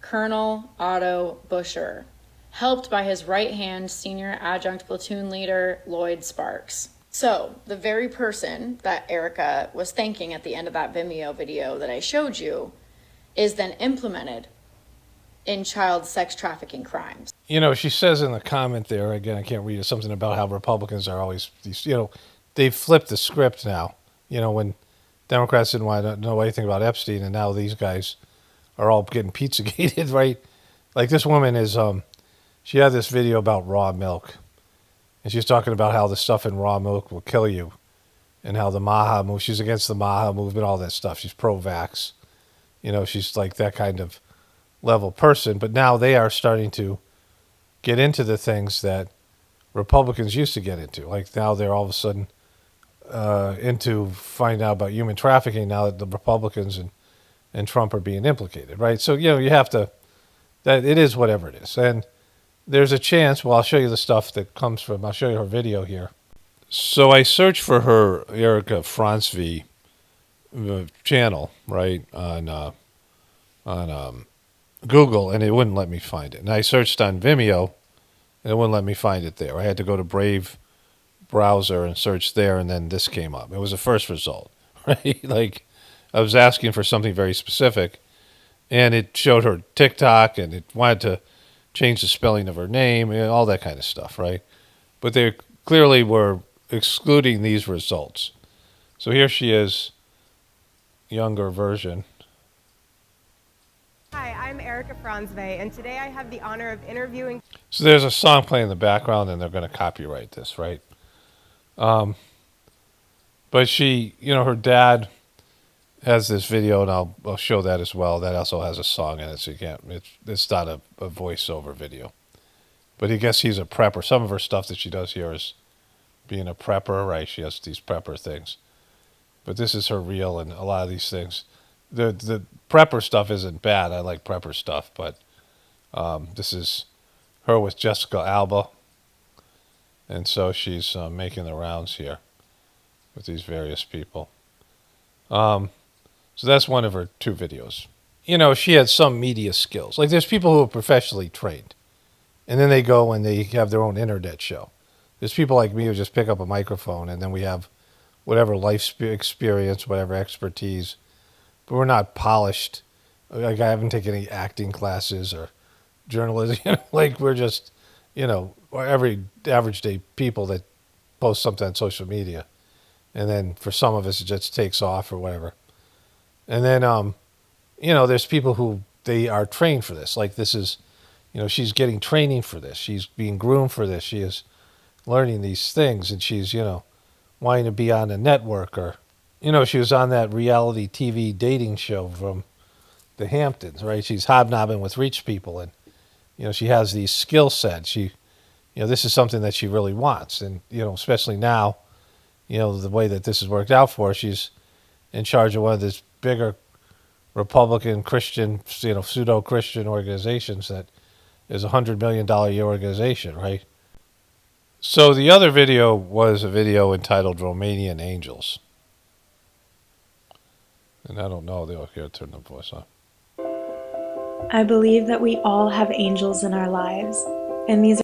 Colonel Otto Busher, helped by his right-hand senior adjunct platoon leader, Lloyd Sparks. So, the very person that Erika was thanking at the end of that Vimeo video that I showed you is then implemented in child sex trafficking crimes. You know, she says in the comment there, again, I can't read it, something about how Republicans are always, they've flipped the script now. You know, when Democrats didn't want to know anything about Epstein, and now these guys are all getting Pizzagated, right? Like this woman is, she had this video about raw milk, and she's talking about how the stuff in raw milk will kill you, and how the Maha move, she's against the Maha movement, all that stuff. She's pro-vax. You know, she's like that kind of level person. But now they are starting to get into the things that Republicans used to get into. Like now they're all of a sudden into finding out about human trafficking now that the Republicans and Trump are being implicated, right? So, you have to, that it is whatever it is. And there's a chance, well, I'll show you the stuff that comes from, I'll show you her video here. So I searched for her Erika Franzvi channel, right, on Google, and it wouldn't let me find it. And I searched on Vimeo, and it wouldn't let me find it there. I had to go to Brave browser and search there, and then this came up. It was the first result, right? Like, I was asking for something very specific, and it showed her TikTok, and it wanted to change the spelling of her name, and all that kind of stuff, right? But they clearly were excluding these results. So here she is, younger version. Hi, I'm Erika Franzve, and today I have the honor of interviewing... So there's a song playing in the background, and they're going to copyright this, right? But she, her dad has this video, and I'll show that as well. That also has a song in it, so you can't, it's not a voiceover video. But I guess he's a prepper. Some of her stuff that she does here is being a prepper, right? She has these prepper things. But this is her reel, and a lot of these things. The prepper stuff isn't bad. I like prepper stuff, but this is her with Jessica Alba. And so she's making the rounds here with these various people. So that's one of her 2 videos. She had some media skills. Like there's people who are professionally trained, and then they go and they have their own internet show. There's people like me who just pick up a microphone, and then we have whatever life experience, whatever expertise, but we're not polished. Like I haven't taken any acting classes or journalism. Like we're just, every average day people that post something on social media. And then for some of us, it just takes off or whatever. And then, there's people who they are trained for this. Like this is, she's getting training for this. She's being groomed for this. She is learning these things, and she's, wanting to be on a network, or, she was on that reality TV dating show from the Hamptons, right? She's hobnobbing with rich people, and she has these skill sets. This is something that she really wants, and especially now, the way that this has worked out for her, she's in charge of one of this bigger Republican Christian, pseudo-Christian organizations that is $100 million a year organization, right? So the other video was a video entitled Romanian Angels. And I don't know, they'll here turn the voice on. I believe that we all have angels in our lives, and these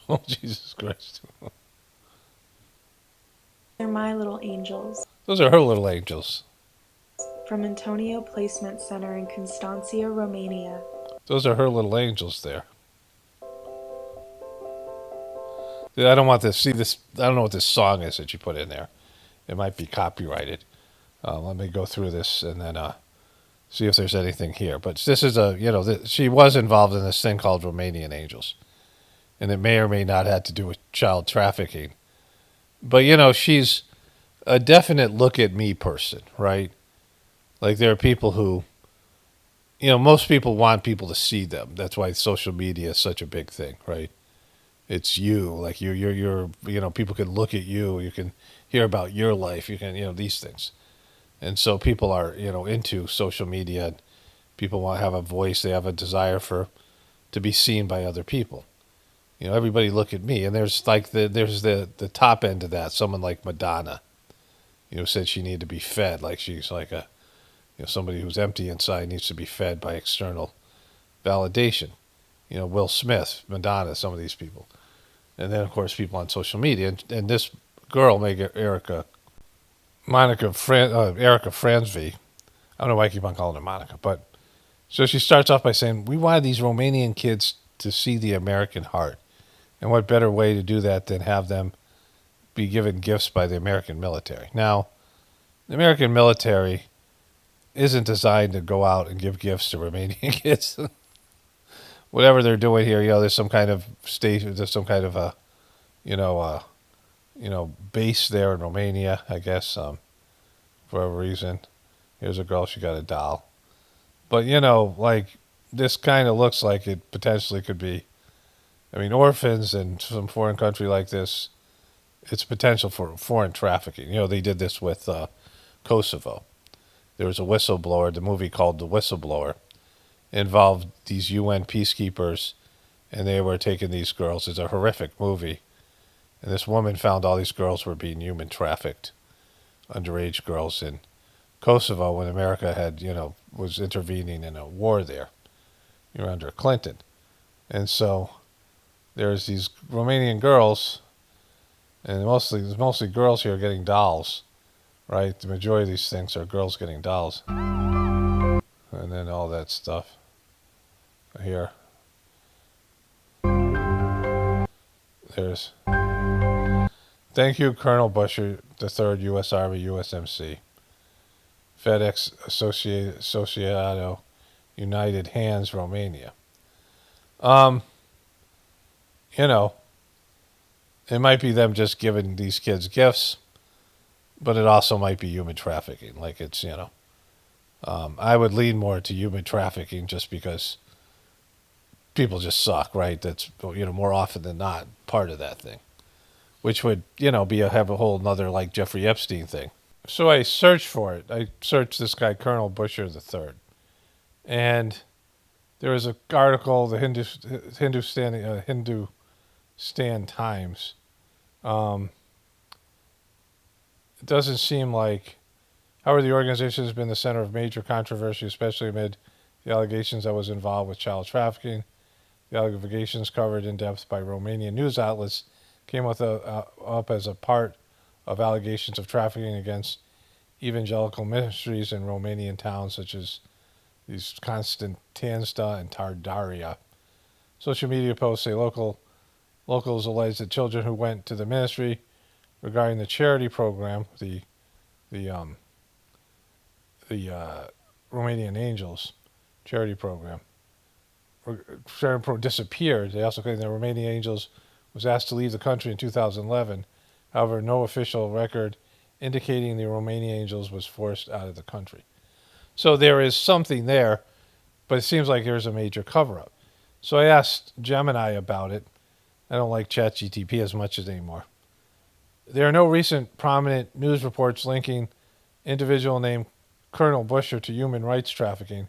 Oh, Jesus Christ. are my little angels. Those are her little angels. From Antonio Placement Center in Constanța, Romania. Those are her little angels there. I don't want to see this. I don't know what this song is that you put in there. It might be copyrighted. Let me go through this and then see if there's anything here. But this is she was involved in this thing called Romanian Angels. And it may or may not have to do with child trafficking. But, she's a definite look at me person, right? Like there are people who, most people want people to see them. That's why social media is such a big thing, right? It's you, like you're people can look at you. You can hear about your life. You can, these things. And so people are, into social media. People want to have a voice. They have a desire to be seen by other people. Everybody look at me. And there's the top end of that. Someone like Madonna, said she needed to be fed. Like she's like somebody who's empty inside needs to be fed by external validation. Will Smith, Madonna, some of these people. And then, of course, people on social media. And this girl, Erika Fransvi, I don't know why I keep on calling her Monica, but so she starts off by saying, we wanted these Romanian kids to see the American heart. And what better way to do that than have them be given gifts by the American military? Now, the American military isn't designed to go out and give gifts to Romanian kids. Whatever they're doing here, there's some kind of station, there's some kind of a, base there in Romania, I guess, for whatever reason. Here's a girl, she got a doll. But, this kind of looks like it potentially could be, orphans in some foreign country like this, it's potential for foreign trafficking. They did this with Kosovo. There was a whistleblower, the movie called The Whistleblower, involved these UN peacekeepers, and they were taking these girls. It's a horrific movie. And this woman found all these girls were being human trafficked, underage girls in Kosovo when America had, was intervening in a war there. You're under Clinton. And so there's these Romanian girls, and there's mostly girls here getting dolls, right? The majority of these things are girls getting dolls. And then all that stuff here. There's thank you, Colonel Busher, the 3rd U.S. Army, USMC. FedEx Associado United Hands, Romania. It might be them just giving these kids gifts, but it also might be human trafficking. Like it's, I would lean more to human trafficking just because people just suck, right? That's, more often than not part of that thing, which would, have a whole nother like Jeffrey Epstein thing. So I searched for it. I searched this guy, Colonel Busher III. And there was an article, the Hindustan Times. It doesn't seem like, however, the organization has been the center of major controversy, especially amid the allegations that was involved with child trafficking. The allegations covered in depth by Romanian news outlets came up as a part of allegations of trafficking against evangelical ministries in Romanian towns such as these Constanța and Tardaria. Social media posts say locals allege that children who went to the ministry regarding the charity program, the Romanian Angels charity program, disappeared. They also claim the Romanian Angels was asked to leave the country in 2011. However, no official record indicating the Romanian Angels was forced out of the country. So there is something there, But it seems like there's a major cover-up. So I asked Gemini about it. I don't like ChatGTP as much as anymore. There are no recent prominent news reports linking individual named Colonel Busher to human rights trafficking.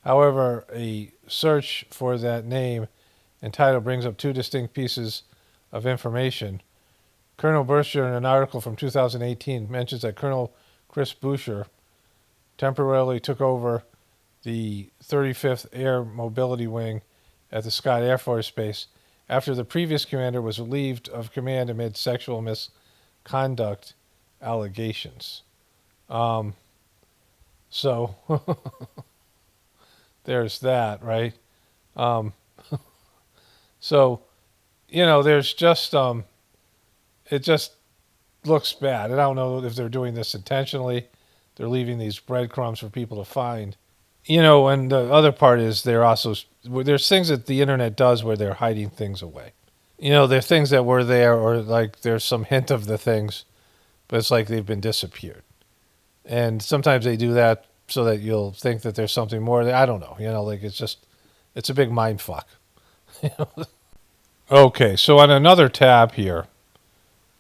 However, a search for that name and title brings up two distinct pieces of information. Colonel Busher, in an article from 2018, mentions that Colonel Chris Busher temporarily took over the 35th Air Mobility Wing at the Scott Air Force Base after the previous commander was relieved of command amid sexual misconduct allegations. So there's that, right? So, there's just, it just looks bad. And I don't know if they're doing this intentionally. They're leaving these breadcrumbs for people to find. And the other part is there's things that the internet does where they're hiding things away. There are things that were there, or like there's some hint of the things, but it's like they've been disappeared. And sometimes they do that so that you'll think that there's something more. I don't know. It's a big mind fuck. Okay, so on another tab here,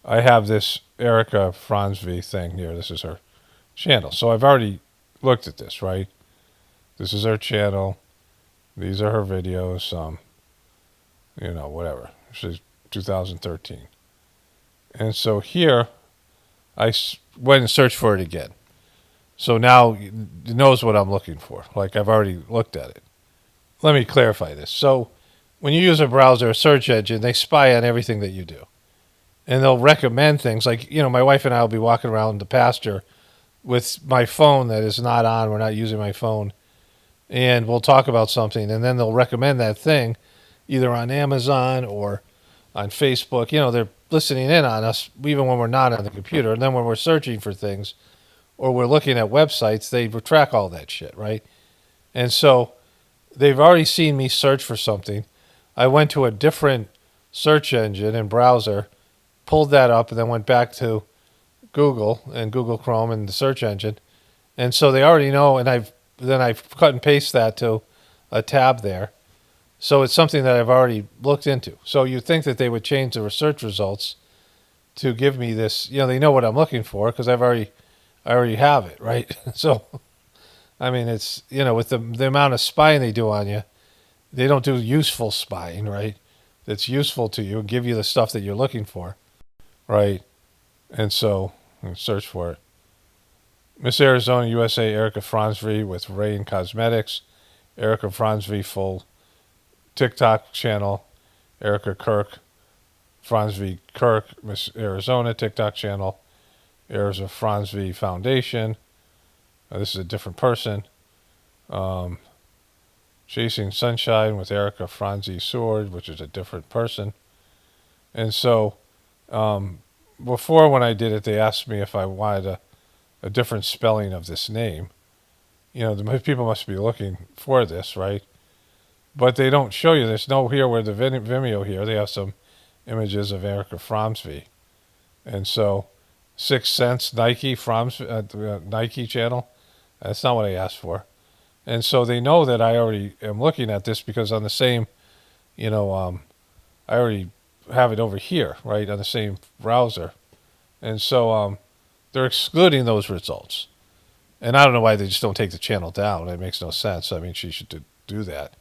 I have this Erika Franzvi thing here. This is her channel. So I've already looked at this, right? This is her channel. These are her videos. Whatever. She's 2013. And so here, I went and searched for it again. So now it knows what I'm looking for. Like, I've already looked at it. Let me clarify this. So when you use a browser, a search engine, they spy on everything that you do. And they'll recommend things. Like, my wife and I will be walking around the pasture with my phone that is not on. We're not using my phone. And we'll talk about something. And then they'll recommend that thing either on Amazon or on Facebook. They're listening in on us even when we're not on the computer. And then when we're searching for things or we're looking at websites, they track all that shit, right? And so they've already seen me search for something. I went to a different search engine and browser, pulled that up, and then went back to Google and Google Chrome and the search engine. And so they already know, and I've cut and pasted that to a tab there. So it's something that I've already looked into. So you'd think that they would change the research results to give me this. They know what I'm looking for because I already have it, right? So, I mean, it's, with the amount of spying they do on you, they don't do useful spying, right? That's useful to you and give you the stuff that you're looking for, right? And so, search for it. Miss Arizona, USA, Erika Franzvi with Rain Cosmetics. Erika Franzvi full TikTok channel. Erika Kirk, Franzvi Kirk, Miss Arizona TikTok channel. Erika Franzvi Foundation. This is a different person. Chasing Sunshine with Erika Franzvi Sword, which is a different person. And so, before when I did it, they asked me if I wanted a different spelling of this name. The people must be looking for this, right? But they don't show you. There's no here where the Vimeo here. They have some images of Erika Franzvi. And so, 6 cents Nike Nike channel. That's not what I asked for. And so they know that I already am looking at this because on the same, I already have it over here, right, on the same browser. And so they're excluding those results. And I don't know why they just don't take the channel down. It makes no sense. I mean, she should do that.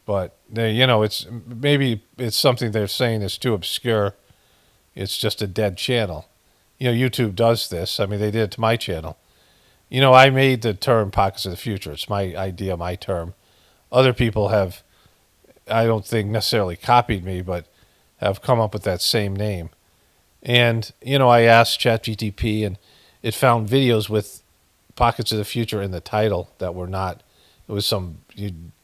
But, maybe it's something they're saying is too obscure. It's just a dead channel. YouTube does this. I mean, they did it to my channel. I made the term Pockets of the Future. It's my idea, my term. Other people have, I don't think necessarily copied me, but have come up with that same name. And, I asked ChatGTP, and it found videos with Pockets of the Future in the title that were not. It was some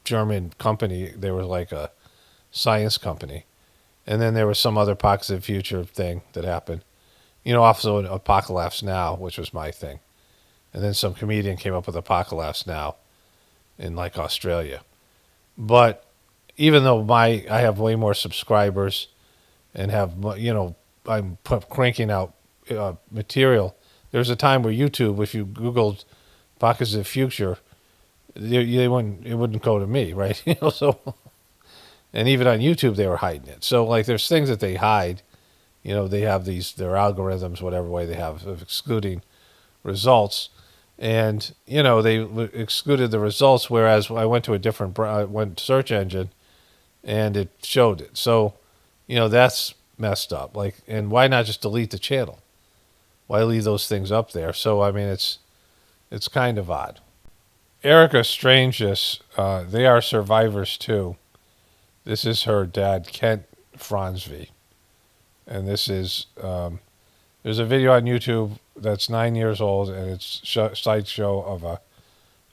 German company. They were like a science company. And then there was some other Pockets of the Future thing that happened. Also Apocalypse Now, which was my thing. And then some comedian came up with Apocalypse Now in like Australia. But even though I have way more subscribers and have, I'm cranking out material, there's a time where YouTube, if you Googled Pockets of the Future, They wouldn't. It wouldn't go to me, right? So, and even on YouTube, they were hiding it. So, like, there's things that they hide. They have their algorithms, whatever way they have of excluding results, and they excluded the results. Whereas I went to a different search engine, and it showed it. So, that's messed up. Like, and why not just delete the channel? Why leave those things up there? So, I mean, it's kind of odd. Erika Strange's, they are survivors too. This is her dad, Kent Pranhuiti. And this is, there's a video on YouTube that's 9 years old, and it's slideshow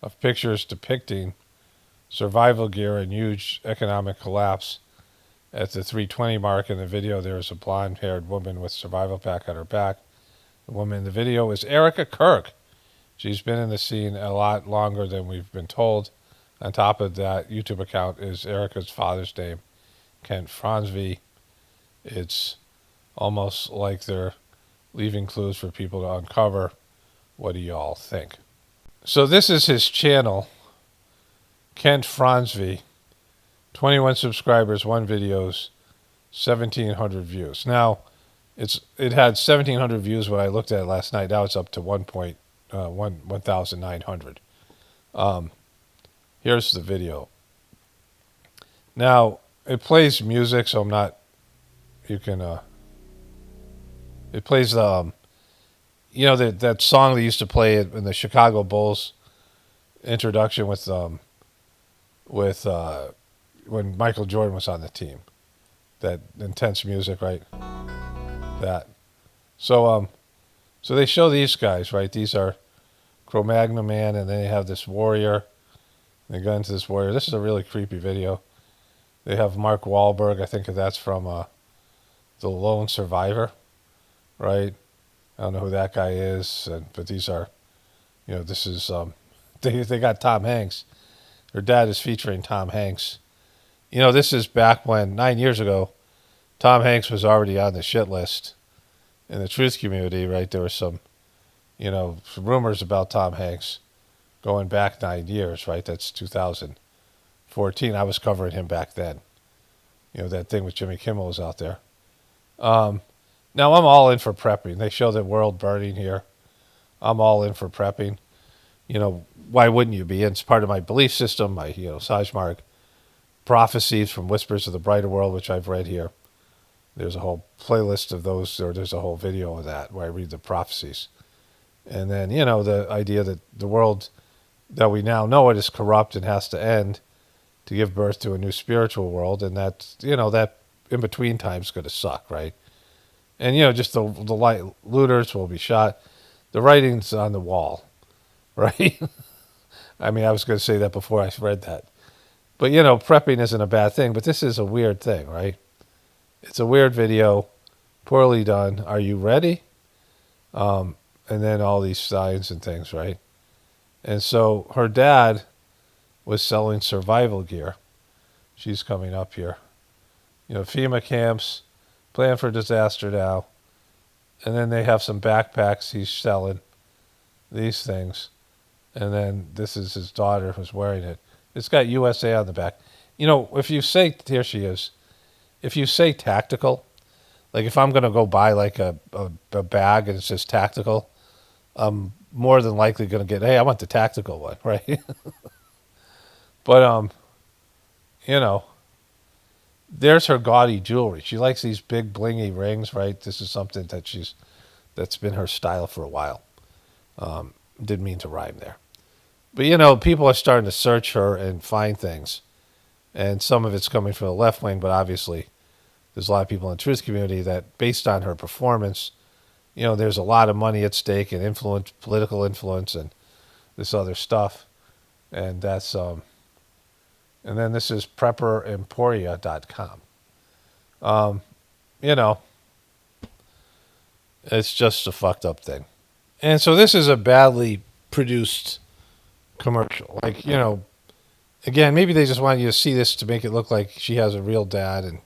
of pictures depicting survival gear and huge economic collapse. At the 3:20 mark in the video, there is a blonde-haired woman with survival pack on her back. The woman in the video is Erika Kirk. She's been in the scene a lot longer than we've been told. On top of that, YouTube account is Erika's father's name, Kent Pranhuiti. It's almost like they're leaving clues for people to uncover. What do y'all think? So this is his channel, Kent Pranhuiti. 21 subscribers, 1 videos, 1,700 views. Now, it had 1,700 views when I looked at it last night. Now it's up to 1,900. Here's the video. Now, it plays music, so I'm not, you can, it plays the, that song they used to play in the Chicago Bulls introduction with when Michael Jordan was on the team. That intense music, right? That. So they show these guys, right? These are Cro-Magnon man, and then they have this warrior. They go into this warrior. This is a really creepy video. They have Mark Wahlberg. I think that's from The Lone Survivor, right? I don't know who that guy is, but these are, this is, they got Tom Hanks. Their dad is featuring Tom Hanks. This is back when, 9 years ago, Tom Hanks was already on the shit list in the truth community, right? There were some rumors about Tom Hanks going back 9 years, right? That's 2014. I was covering him back then. That thing with Jimmy Kimmel was out there. Now I'm all in for prepping. They show the world burning here. I'm all in for prepping. Why wouldn't you be? It's part of my belief system, my, Sajmark prophecies from Whispers of the Brighter World, which I've read here. There's a whole playlist of those, or there's a whole video of that where I read the prophecies. And then, the idea that the world that we now know it is corrupt and has to end to give birth to a new spiritual world. And that, that in-between time's going to suck, right? And, just the looters will be shot. The writing's on the wall, right? I mean, I was going to say that before I read that. But, prepping isn't a bad thing, but this is a weird thing, right? It's a weird video, poorly done. Are you ready? And then all these signs and things, right? And so her dad was selling survival gear. She's coming up here. FEMA camps, plan for disaster now. And then they have some backpacks he's selling, these things. And then this is his daughter who's wearing it. It's got USA on the back. If you say, here she is, if you say tactical, like if I'm going to go buy like a bag and it says tactical, I'm more than likely going to get, hey, I want the tactical one, right? But, there's her gaudy jewelry. She likes these big blingy rings, right? This is something that's been her style for a while. Didn't mean to rhyme there. But, people are starting to search her and find things. And some of it's coming from the left wing, but obviously there's a lot of people in the truth community that, based on her performance, there's a lot of money at stake and influence, political influence, and this other stuff. And that's, and then this is prepperimporia.com. It's just a fucked up thing. And so this is a badly produced commercial. Like, again, maybe they just want you to see this to make it look like she has a real dad and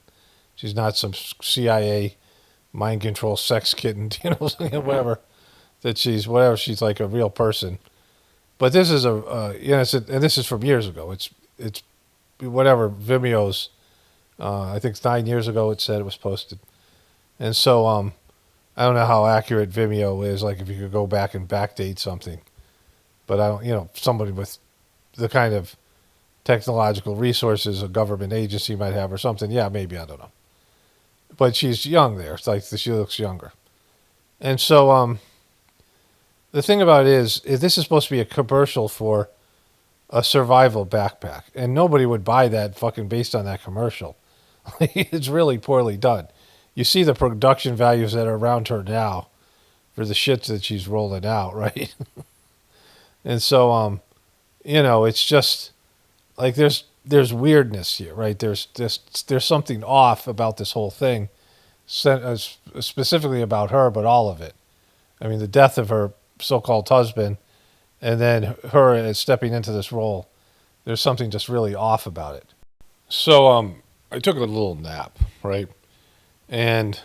she's not some CIA mind control sex kitten, whatever. She's like a real person. But this is and this is from years ago. It's whatever Vimeo's. I think it's 9 years ago. It said it was posted, and so I don't know how accurate Vimeo is. Like if you could go back and backdate something, but I don't. Somebody with the kind of technological resources a government agency might have or something. Yeah, maybe, I don't know. But she's young there. It's like she looks younger. And so the thing about it is this is supposed to be a commercial for a survival backpack. And nobody would buy that fucking based on that commercial. It's really poorly done. You see the production values that are around her now for the shits that she's rolling out, right? And so, it's just like there's weirdness here, right? There's something off about this whole thing, specifically about her, but all of it. I mean, the death of her so-called husband, and then her stepping into this role. There's something just really off about it. So I took a little nap, right? And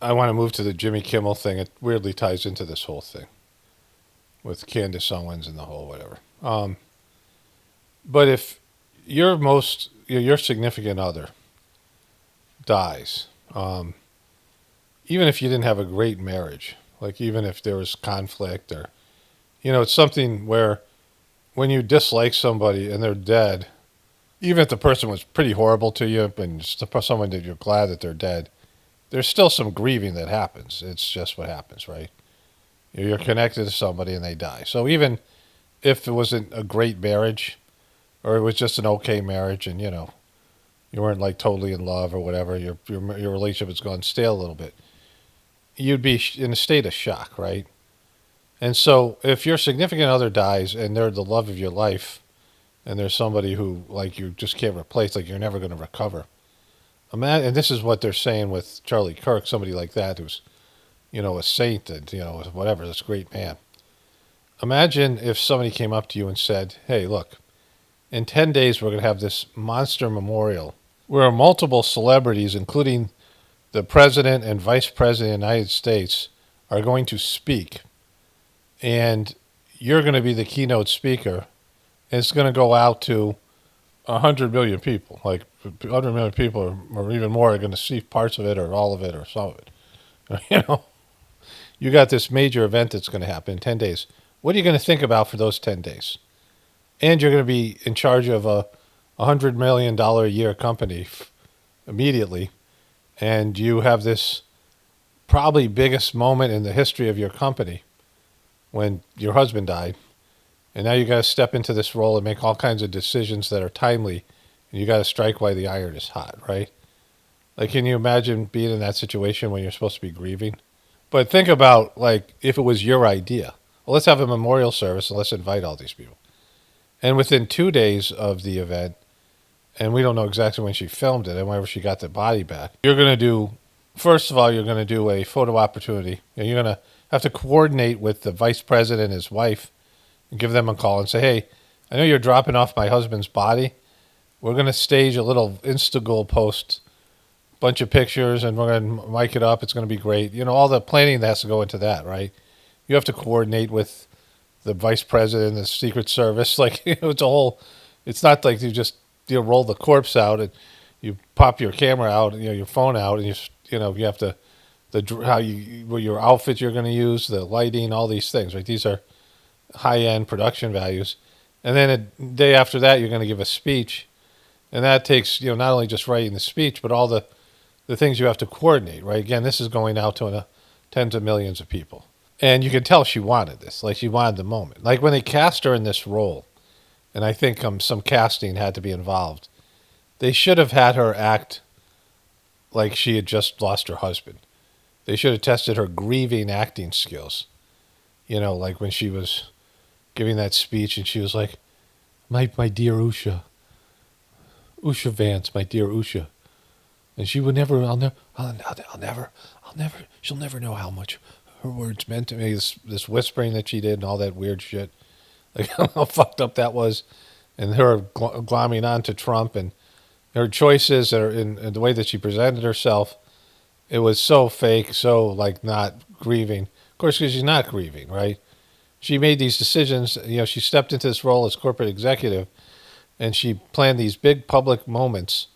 I want to move to the Jimmy Kimmel thing. It weirdly ties into this whole thing with Candace Owens and the whole whatever. But if your significant other dies, even if you didn't have a great marriage, like even if there was conflict or, it's something where when you dislike somebody and they're dead, even if the person was pretty horrible to you and someone that you're glad that they're dead, there's still some grieving that happens. It's just what happens, right? You're connected to somebody and they die. So even if it wasn't a great marriage, or it was just an okay marriage, and you weren't like totally in love or whatever, your relationship has gone stale a little bit, you'd be in a state of shock, right? And so if your significant other dies and they're the love of your life, and there's somebody who like you just can't replace, like you're never going to recover. And this is what they're saying with Charlie Kirk, somebody like that who's, a saint and whatever, this great man. Imagine if somebody came up to you and said, "Hey, look. In 10 days, we're going to have this monster memorial where multiple celebrities, including the president and vice president of the United States, are going to speak. And you're going to be the keynote speaker. And it's going to go out to 100 million people. Like 100 million people or even more are going to see parts of it or all of it or some of it. You got this major event that's going to happen in 10 days. What are you going to think about for those 10 days? And you're going to be in charge of a $100 million a year company immediately. And you have this probably biggest moment in the history of your company when your husband died. And now you got to step into this role and make all kinds of decisions that are timely. And you got to strike while the iron is hot, right? Like, can you imagine being in that situation when you're supposed to be grieving? But think about, like, if it was your idea. Well, let's have a memorial service and let's invite all these people. And within 2 days of the event, and we don't know exactly when she filmed it and whenever she got the body back, you're going to do, first of all, you're going to do a photo opportunity. And you're going to have to coordinate with the vice president and his wife and give them a call and say, "Hey, I know you're dropping off my husband's body. We're going to stage a little Instagram post, bunch of pictures, and we're going to mic it up. It's going to be great." All the planning that has to go into that, right? You have to coordinate with the vice president, the Secret Service. Like, it's not like you just, roll the corpse out and you pop your camera out, your phone out, and you have to, your outfit you're going to use, the lighting, all these things, right? These are high-end production values. And then a day after that, you're going to give a speech. And that takes, not only just writing the speech, but all the things you have to coordinate, right? Again, this is going out to tens of millions of people. And you can tell she wanted this, like she wanted the moment. Like when they cast her in this role, and I think some casting had to be involved, they should have had her act like she had just lost her husband. They should have tested her grieving acting skills. Like when she was giving that speech and she was like, my dear Usha Vance, my dear Usha. And she would never, she'll never know how much her words meant to me. This whispering that she did and all that weird shit. Like how fucked up that was. And her glomming on to Trump and her choices in the way that she presented herself. It was so fake, so like not grieving. Of course, because she's not grieving, right? she made these decisions. She stepped into this role as corporate executive, and she planned these big public moments,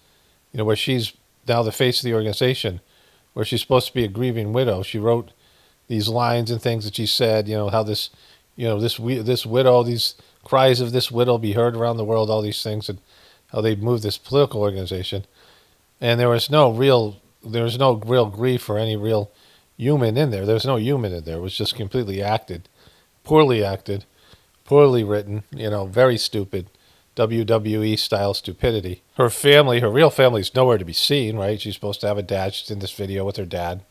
where she's now the face of the organization, where she's supposed to be a grieving widow. She wrote these lines and things that she said, how this, this widow, these cries of this widow be heard around the world, all these things, and how they moved this political organization. And there was no real grief for any real human in there. There was no human in there. It was just completely acted, poorly written, very stupid, WWE style stupidity. Her family, her real family's nowhere to be seen, right? She's supposed to have a dad. She's in this video with her dad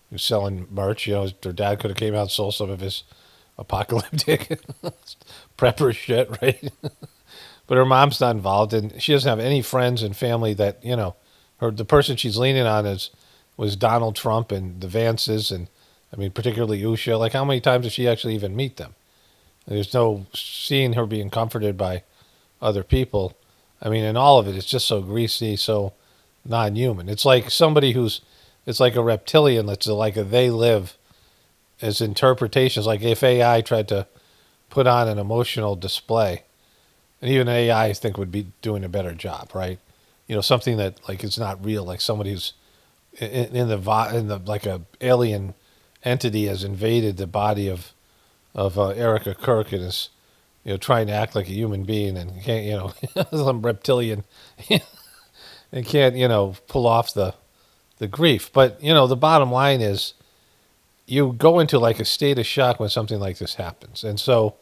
who's selling merch. Her dad could have came out and sold some of his apocalyptic prepper shit, right? But her mom's not involved, and she doesn't have any friends and family that, the person she's leaning on was Donald Trump and the Vances, and particularly Usha. Like, how many times did she actually even meet them? There's no seeing her being comforted by other people. And all of it is just so greasy, so non-human. It's like somebody it's like a reptilian. It's like a they live as interpretations. Like if AI tried to put on an emotional display, and even AI, I think, would be doing a better job, right? Something that like is not real, like somebody who's in the like a alien entity has invaded the body of Erika Kirk and is trying to act like a human being and can't some reptilian and can't pull off the grief. But the bottom line is you go into like a state of shock when something like this happens. And so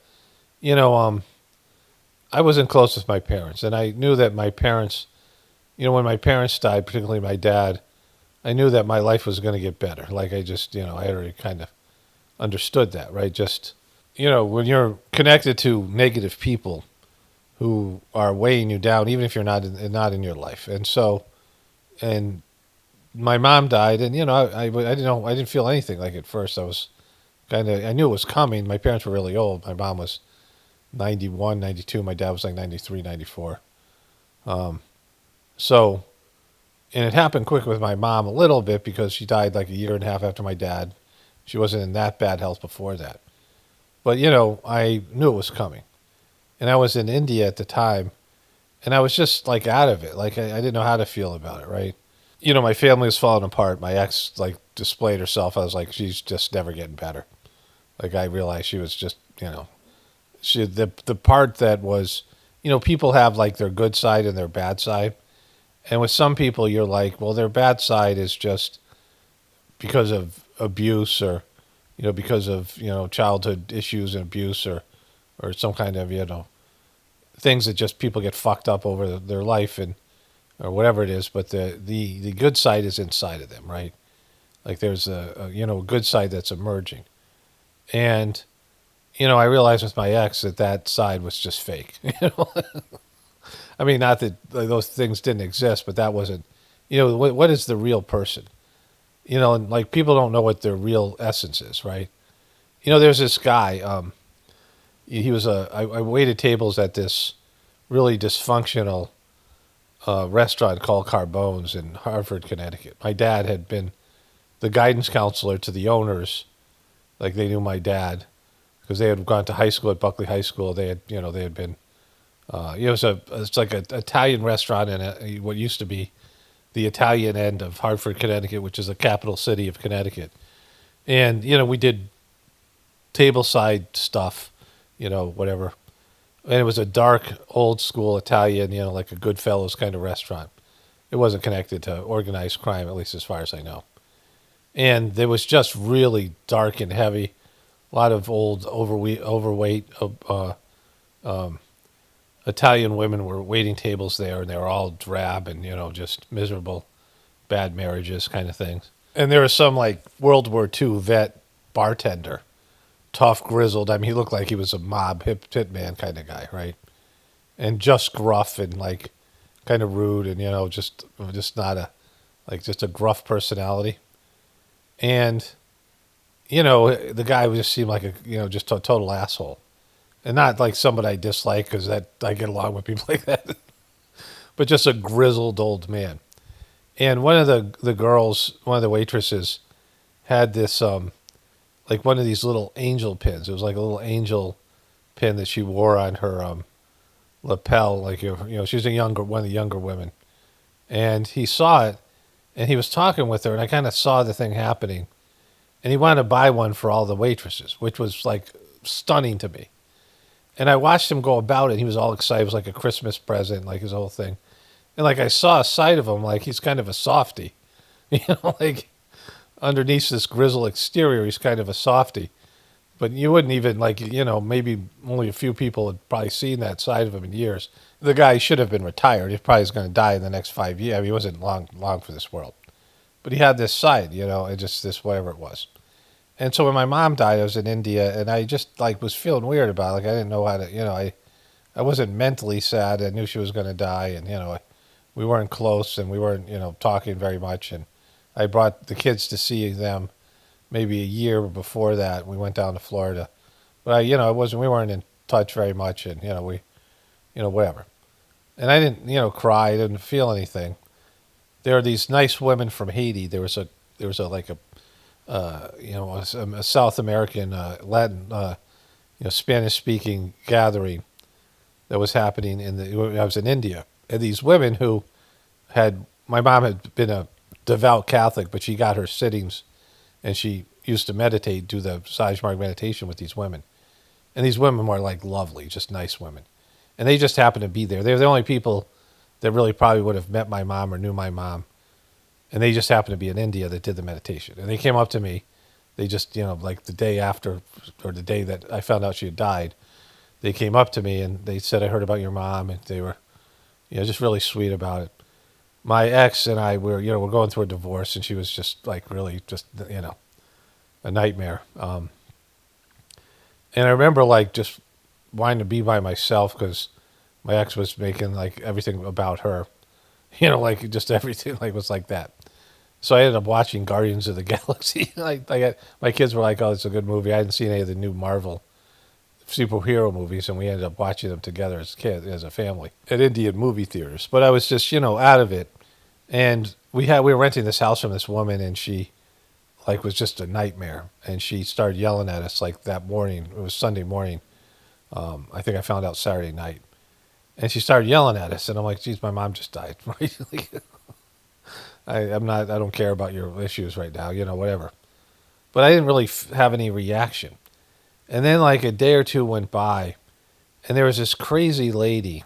I wasn't close with my parents, and I knew that my parents, when my parents died, particularly my dad, I knew that my life was going to get better. Like I just, I already kind of understood that, right? Just, when you're connected to negative people who are weighing you down, even if you're not in your life. And so, and my mom died, and, I didn't feel anything like at first. I knew it was coming. My parents were really old. My mom was 91, 92. My dad was like 93, 94. So, and it happened quick with my mom a little bit because she died like a year and a half after my dad. She wasn't in that bad health before that. But, I knew it was coming. And I was in India at the time, and I was just like out of it. Like I didn't know how to feel about it, right? My family was falling apart. My ex like displayed herself. I was like, she's just never getting better. Like I realized she was just, the part that was, people have like their good side and their bad side. And with some people, you're like, well, their bad side is just because of abuse or, because of, childhood issues and abuse or some kind of, things that just people get fucked up over their life and, or whatever it is. But the good side is inside of them, right? Like there's a good side that's emerging. And, I realized with my ex that side was just fake, not that those things didn't exist, but that wasn't, what is the real person? And like people don't know what their real essence is, right? There's this guy, he was I waited tables at this really dysfunctional restaurant called Carbone's in Hartford, Connecticut. My dad had been the guidance counselor to the owners, like they knew my dad because they had gone to high school at Buckley High School. They had been. It's like an Italian restaurant in what used to be the Italian end of Hartford, Connecticut, which is the capital city of Connecticut. And, we did tableside stuff, whatever. And it was a dark, old school Italian, like a Goodfellas kind of restaurant. It wasn't connected to organized crime, at least as far as I know. And it was just really dark and heavy. A lot of old, overweight Italian women were waiting tables there, and they were all drab and, just miserable, bad marriages kind of things. And there was some, like, World War II vet bartender, tough, grizzled. he looked like he was a mob hitman kind of guy, right? And just gruff and, like, kind of rude and, just not just a gruff personality. And, the guy just seemed like just a total asshole. And not like somebody I dislike because I get along with people like that, but just a grizzled old man. And one of the girls, one of the waitresses, had this like one of these little angel pins. It was like a little angel pin that she wore on her lapel. Like, she was one of the younger women. And he saw it, and he was talking with her, and I kind of saw the thing happening. And he wanted to buy one for all the waitresses, which was like stunning to me. And I watched him go about it. He was all excited. It was like a Christmas present, like his whole thing. And like I saw a side of him, like he's kind of a softie. Like underneath this grizzled exterior, he's kind of a softie. But you wouldn't even maybe only a few people had probably seen that side of him in years. The guy should have been retired. He probably is going to die in the next 5 years. I mean, he wasn't long for this world. But he had this side, and just this whatever it was. And so when my mom died, I was in India, and I just was feeling weird about it. Like I didn't know how to, I wasn't mentally sad. I knew she was going to die, and we weren't close, and we weren't talking very much. And I brought the kids to see them maybe a year before that. We went down to Florida, but we weren't in touch very much, and we, whatever. And I didn't cry. I didn't feel anything. There are these nice women from Haiti. There was a South American Latin Spanish speaking gathering that was happening I was in India, and these women who my mom had been a devout Catholic, but she got her sittings, and she used to meditate, do the Sajmark meditation with these women, and these women were like lovely, just nice women, and they just happened to be there. They were the only people that really probably would have met my mom or knew my mom. And they just happened to be in India that did the meditation. And they came up to me. They just, like the day after, or the day that I found out she had died, they came up to me and they said, I heard about your mom. And they were, just really sweet about it. My ex and I we're going through a divorce, and she was just like really just, a nightmare. And I remember like just wanting to be by myself because my ex was making like everything about her. Like just everything was like that. So I ended up watching Guardians of the Galaxy. My kids were like, oh, it's a good movie. I hadn't seen any of the new Marvel superhero movies, and we ended up watching them together as kids, as a family, at Indian movie theaters. But I was just, out of it. And we were renting this house from this woman, and she was just a nightmare. And she started yelling at us that morning. It was Sunday morning. I think I found out Saturday night. And she started yelling at us, and I'm like, geez, my mom just died. I don't care about your issues right now, whatever. But I didn't really have any reaction. And then a day or two went by, and there was this crazy lady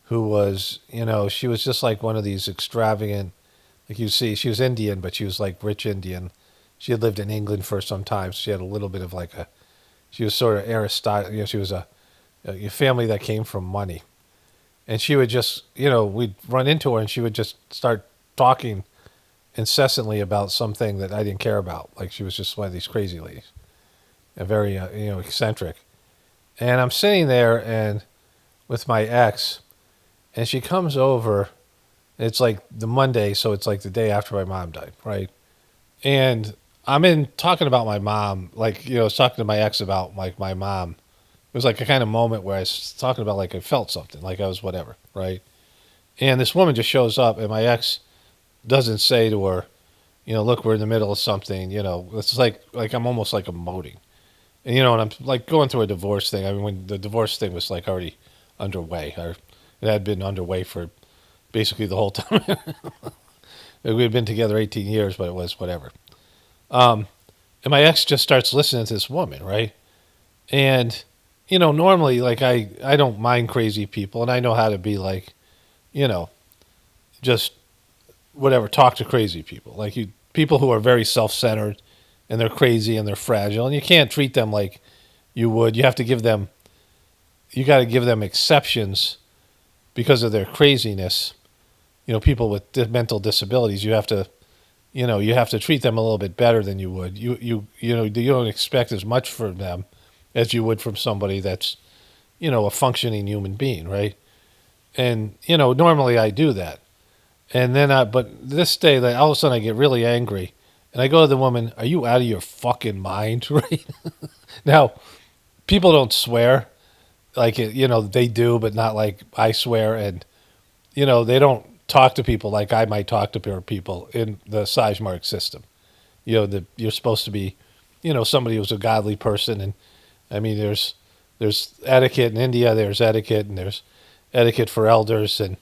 who was, she was just like one of these extravagant, you see, she was Indian, but she was rich Indian. She had lived in England for some time, so she had a little bit of she was sort of aristocratic, she was a family that came from money. And she would just, we'd run into her, and she would just start talking incessantly about something that I didn't care about. She was just one of these crazy ladies, and very, eccentric. And I'm sitting there and with my ex, and she comes over. It's the Monday, so it's the day after my mom died, right? And I'm talking about my mom, I was talking to my ex about my mom. It was a kind of moment where I was talking about I felt something, I was whatever, right? And this woman just shows up, and my ex doesn't say to her, look, we're in the middle of something, it's like I'm almost emoting. And, and I'm going through a divorce thing. I mean, when the divorce thing was already underway, or it had been underway for basically the whole time. We had been together 18 years, but it was whatever. And my ex just starts listening to this woman, right? And normally, I don't mind crazy people, and I know how to be just whatever, talk to crazy people. People who are very self-centered, and they're crazy, and they're fragile, and you can't treat them like you would. You have to you got to give them exceptions because of their craziness. People with mental disabilities, you have to treat them a little bit better than you would. You don't expect as much from them as you would from somebody that's, a functioning human being, right? And, normally I do that. And then, but this day, all of a sudden I get really angry. And I go to the woman, are you out of your fucking mind, right? Now, people don't swear. They do, but not like I swear. And, they don't talk to people like I might talk to people in the Sajmark system. You're supposed to be somebody who's a godly person. And I mean, there's etiquette in India, there's etiquette, and there's etiquette for elders. And,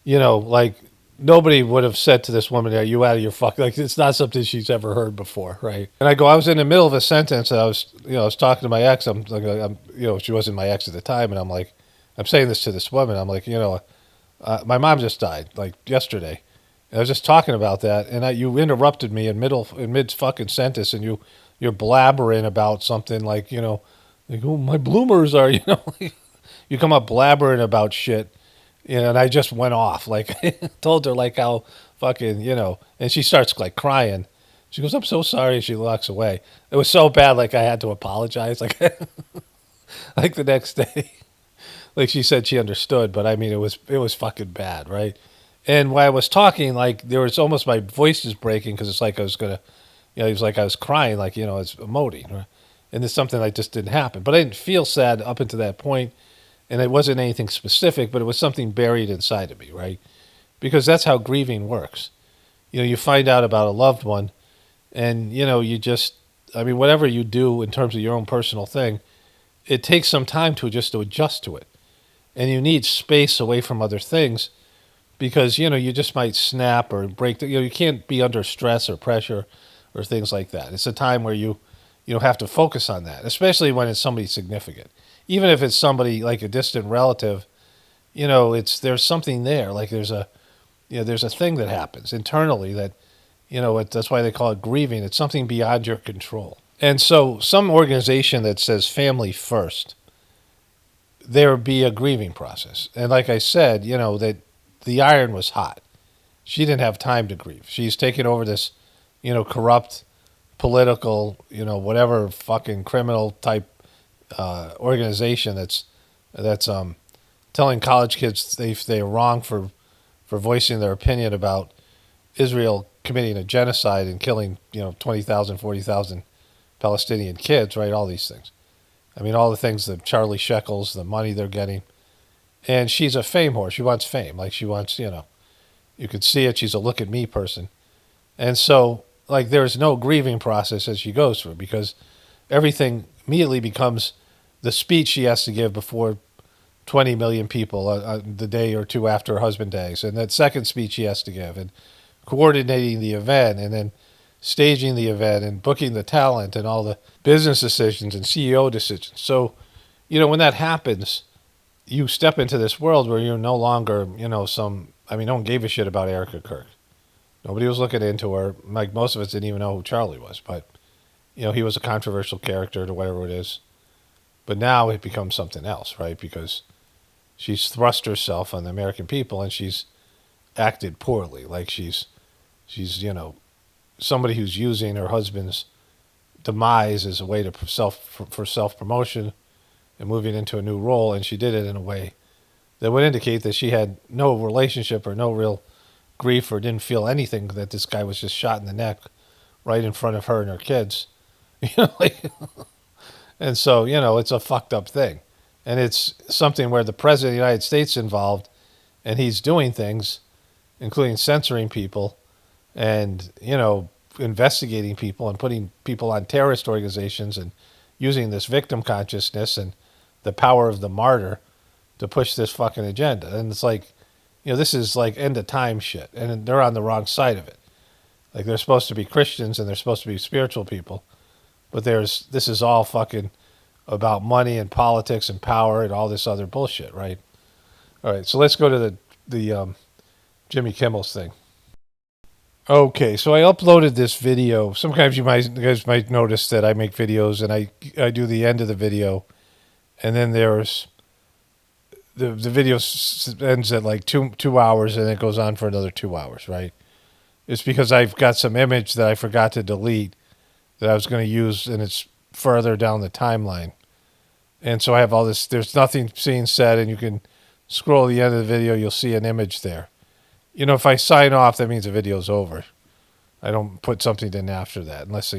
like, nobody would have said to this woman, "Are you out of your fuck?" Like, it's not something she's ever heard before, right? And I was in the middle of a sentence, and I was talking to my ex. I'm like, she wasn't my ex at the time, and I'm like, I'm saying this to this woman. I'm like, my mom just died like yesterday. And I was just talking about that, and you interrupted me in mid fucking sentence, and you're blabbering about something like, like, oh, my bloomers are, you come up blabbering about shit. And I just went off, like, told her, like, how fucking, and she starts, like, crying. She goes, "I'm so sorry," and she walks away. It was so bad, like, I had to apologize, like, like, the next day. Like, she said she understood, but, I mean, it was fucking bad, right? And while I was talking, like, there was almost, my voice is breaking, because it's like I was going to, it was like I was crying, like, it's emoting, right? And it's something that just didn't happen. But I didn't feel sad up until that point. And it wasn't anything specific, but it was something buried inside of me, right? Because that's how grieving works. You find out about a loved one, and, you just, I mean, whatever you do in terms of your own personal thing, it takes some time to adjust to it. And you need space away from other things because, you just might snap or break. You can't be under stress or pressure or things like that. It's a time where you have to focus on that, especially when it's somebody significant. Even if it's somebody like a distant relative, there's something there. Like there's a thing that happens internally that, that's why they call it grieving. It's something beyond your control. And so some organization that says family first, there be a grieving process. And like I said, that the iron was hot. She didn't have time to grieve. She's taken over this, corrupt, political, whatever fucking criminal type organization that's telling college kids they're wrong for voicing their opinion about Israel committing a genocide and killing 20,000, 40,000 Palestinian kids, right? All these things. I mean, all the things, the Charlie Shekels, the money they're getting. And she's a fame whore. She wants fame. Like she wants, you could see it. She's a look at me person. And so, like, there's no grieving process as she goes through because everything immediately becomes the speech she has to give before 20 million people the day or two after her husband dies. And that second speech she has to give and coordinating the event and then staging the event and booking the talent and all the business decisions and CEO decisions. So, when that happens, you step into this world where you're no longer, no one gave a shit about Erika Kirk. Nobody was looking into her. Like most of us didn't even know who Charlie was, but, he was a controversial character to whatever it is. But now it becomes something else, right? Because she's thrust herself on the American people and she's acted poorly. Like she's somebody who's using her husband's demise as a way to for self-promotion and moving into a new role. And she did it in a way that would indicate that she had no relationship or no real grief or didn't feel anything that this guy was just shot in the neck right in front of her and her kids. And so, it's a fucked up thing. And it's something where the president of the United States is involved and he's doing things, including censoring people and, investigating people and putting people on terrorist organizations and using this victim consciousness and the power of the martyr to push this fucking agenda. And it's like, this is like end of time shit. And they're on the wrong side of it. Like they're supposed to be Christians and they're supposed to be spiritual people. But this is all fucking about money and politics and power and all this other bullshit, right? All right, so let's go to the Jimmy Kimmel's thing. Okay, so I uploaded this video. Sometimes you guys might notice that I make videos and I do the end of the video, and then there's the video ends at like two hours and it goes on for another 2 hours, right? It's because I've got some image that I forgot to delete that I was going to use, and it's further down the timeline. And so I have all this, there's nothing being said, and you can scroll to the end of the video, you'll see an image there. If I sign off, that means the video's over. I don't put something in after that, unless,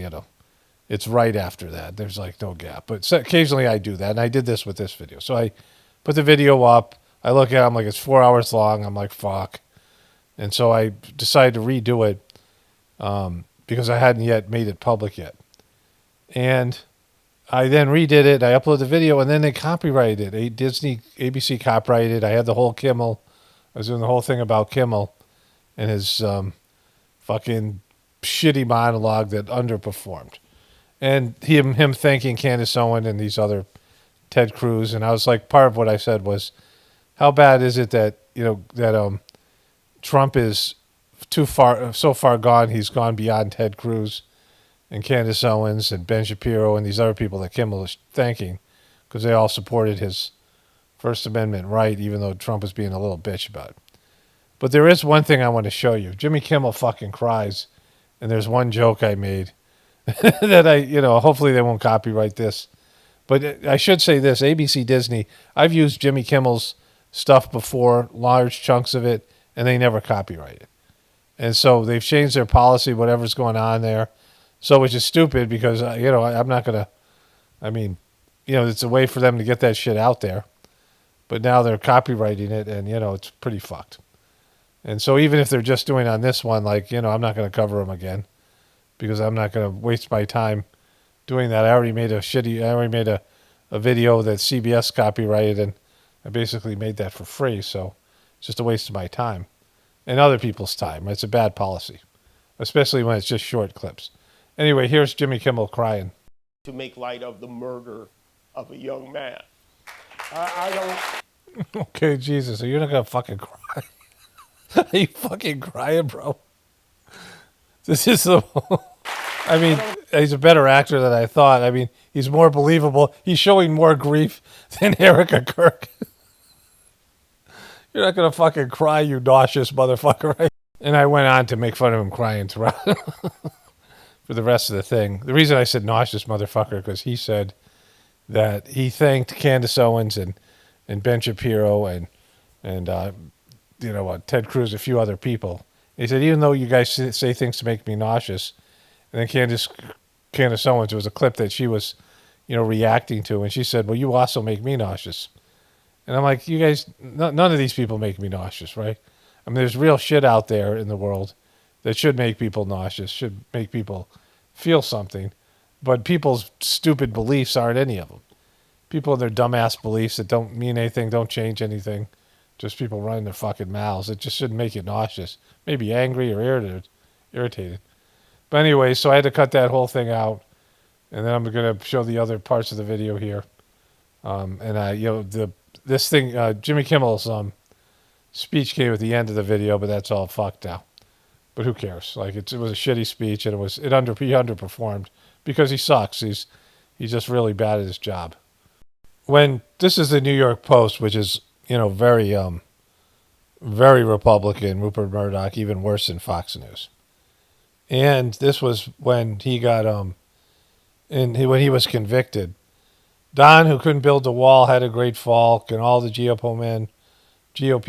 it's right after that. There's like no gap. But occasionally I do that, and I did this with this video. So I put the video up, I look at it, I'm like, it's 4 hours long. I'm like, fuck. And so I decided to redo it because I hadn't yet made it public yet. And I then redid it. I uploaded the video, and then they copyrighted it. ABC copyrighted it. I had the whole Kimmel. I was doing the whole thing about Kimmel and his fucking shitty monologue that underperformed. And him thanking Candace Owen and these other Ted Cruz. And I was like, part of what I said was, how bad is it that, that Trump is so far gone, he's gone beyond Ted Cruz and Candace Owens and Ben Shapiro and these other people that Kimmel is thanking, because they all supported his First Amendment right, even though Trump was being a little bitch about it. But there is one thing I want to show you. Jimmy Kimmel fucking cries, and there's one joke I made that hopefully they won't copyright this. But I should say this, ABC Disney, I've used Jimmy Kimmel's stuff before, large chunks of it, and they never copyright it. And so they've changed their policy, whatever's going on there. So, which is stupid because, I'm not going to, it's a way for them to get that shit out there. But now they're copywriting it, and, it's pretty fucked. And so even if they're just doing on this one, I'm not going to cover them again because I'm not going to waste my time doing that. I already made a video that CBS copyrighted, and I basically made that for free. So it's just a waste of my time and other people's time. It's a bad policy, especially when it's just short clips. Anyway, here's Jimmy Kimmel crying. To make light of the murder of a young man. I don't... Okay, Jesus, are you not going to fucking cry? Are you fucking crying, bro? This is he's a better actor than I thought. He's more believable. He's showing more grief than Erika Kirk. You're not going to fucking cry, you nauseous motherfucker, right? And I went on to make fun of him crying throughout for the rest of the thing. The reason I said nauseous motherfucker, because he said that he thanked Candace Owens and Ben Shapiro and Ted Cruz, a few other people. He said, even though you guys say things to make me nauseous, and then Candace Owens, it was a clip that she was, reacting to, and she said, well, you also make me nauseous. And I'm like, you guys, none of these people make me nauseous, right? There's real shit out there in the world that should make people nauseous, should make people feel something, but people's stupid beliefs aren't any of them. People and their dumbass beliefs that don't mean anything, don't change anything, just people running their fucking mouths. It just shouldn't make you nauseous. Maybe angry or irritated. But anyway, so I had to cut that whole thing out, and then I'm going to show the other parts of the video here. Jimmy Kimmel's speech came at the end of the video, but that's all fucked now. But who cares? It was a shitty speech, and he underperformed because he sucks. He's just really bad at his job. When this is the New York Post, which is very very Republican, Rupert Murdoch, even worse than Fox News. And this was when he got when he was convicted. Don, who couldn't build the wall, had a great fall. Can all the GOP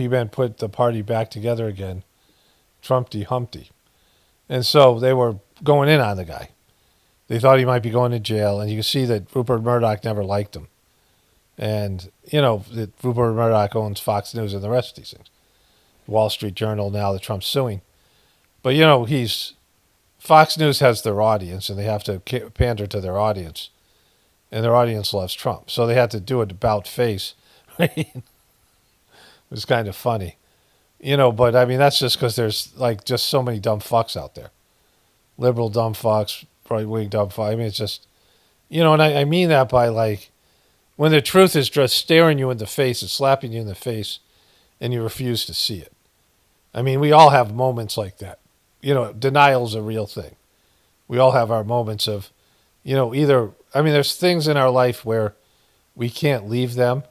men put the party back together again? Trumpty Humpty. And so they were going in on the guy. They thought he might be going to jail, and you can see that Rupert Murdoch never liked him. And, that Rupert Murdoch owns Fox News and the rest of these things. Wall Street Journal now that Trump's suing. But, Fox News has their audience, and they have to pander to their audience. And their audience loves Trump. So they had to do it about face. It was kind of funny. But that's just because there's just so many dumb fucks out there. Liberal dumb fucks, right-wing dumb fucks. It's just, and I mean that by when the truth is just staring you in the face and slapping you in the face and you refuse to see it. We all have moments like that. Denial's a real thing. We all have our moments of, there's things in our life where we can't leave them.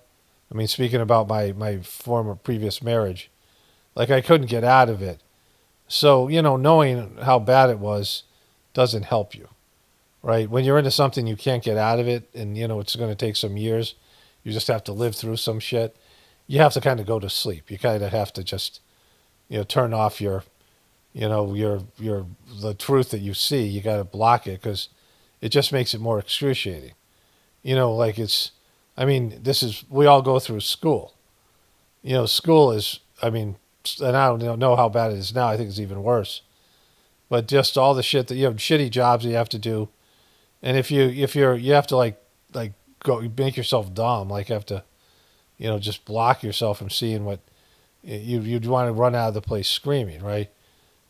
Speaking about my former previous marriage, I couldn't get out of it. So, knowing how bad it was doesn't help you, right? When you're into something, you can't get out of it, and, it's going to take some years. You just have to live through some shit. You have to kind of go to sleep. You kind of have to just, turn off the truth that you see. You got to block it because it just makes it more excruciating. We all go through school. School is, and I don't know how bad it is now. I think it's even worse. But just all the shit that, shitty jobs you have to do. And if you have to like go make yourself dumb, like have to, just block yourself from seeing what you'd want to run out of the place screaming, right?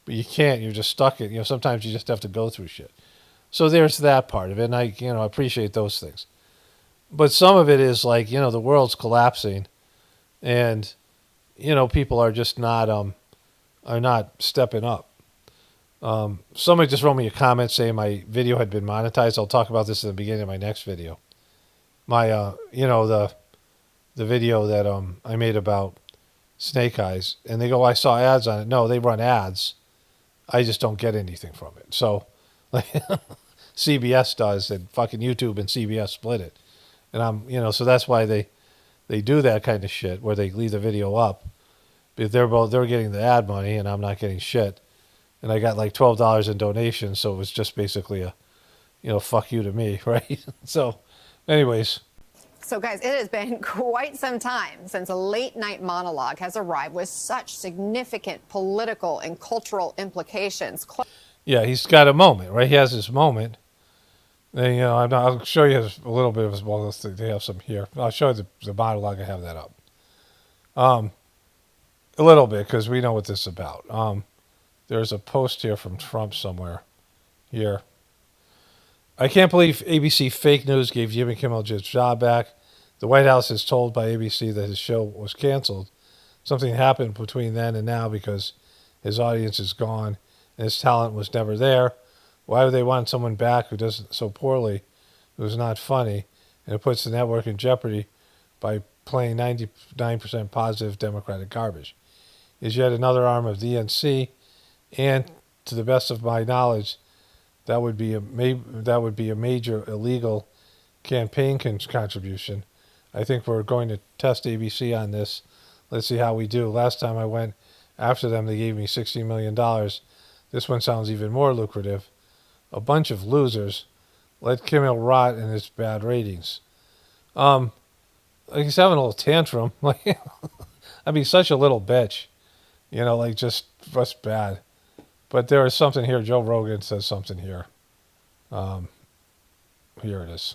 But you can't. You're just stuck in. Sometimes you just have to go through shit. So there's that part of it, and I appreciate those things. But some of it is like, the world's collapsing, and people are just not stepping up. Somebody just wrote me a comment saying my video had been monetized. I'll talk about this at the beginning of my next video. My the video that I made about snake eyes, and they go, I saw ads on it. No, they run ads. I just don't get anything from it. So, like, CBS does, and fucking YouTube and CBS split it. And I'm, so that's why they do that kind of shit where they leave the video up. But they're getting the ad money, and I'm not getting shit. And I got like $12 in donations, so it was just basically a, fuck you to me, right? So, anyways. So, guys, it has been quite some time since a late-night monologue has arrived with such significant political and cultural implications. Yeah, he's got a moment, right? He has his moment. And, I'll show you a little bit of his, well, they have some here. I'll show you the monologue. I have that up. A little bit, because we know what this is about. There's a post here from Trump somewhere. Here. I can't believe ABC fake news gave Jimmy Kimmel his job back. The White House is told by ABC that his show was canceled. Something happened between then and now because his audience is gone and his talent was never there. Why would they want someone back who does it so poorly, who's not funny, and it puts the network in jeopardy by playing 99% positive Democratic garbage? Is yet another arm of the DNC, and to the best of my knowledge, that would be a major illegal campaign contribution. I think we're going to test ABC on this. Let's see how we do. Last time I went after them, they gave me $60 million. This one sounds even more lucrative. A bunch of losers. Let Kimmel rot in his bad ratings. Like he's having a little tantrum. Like, I mean, such a little bitch. Like just bad. But there is something here. Joe Rogan says something here. Here it is.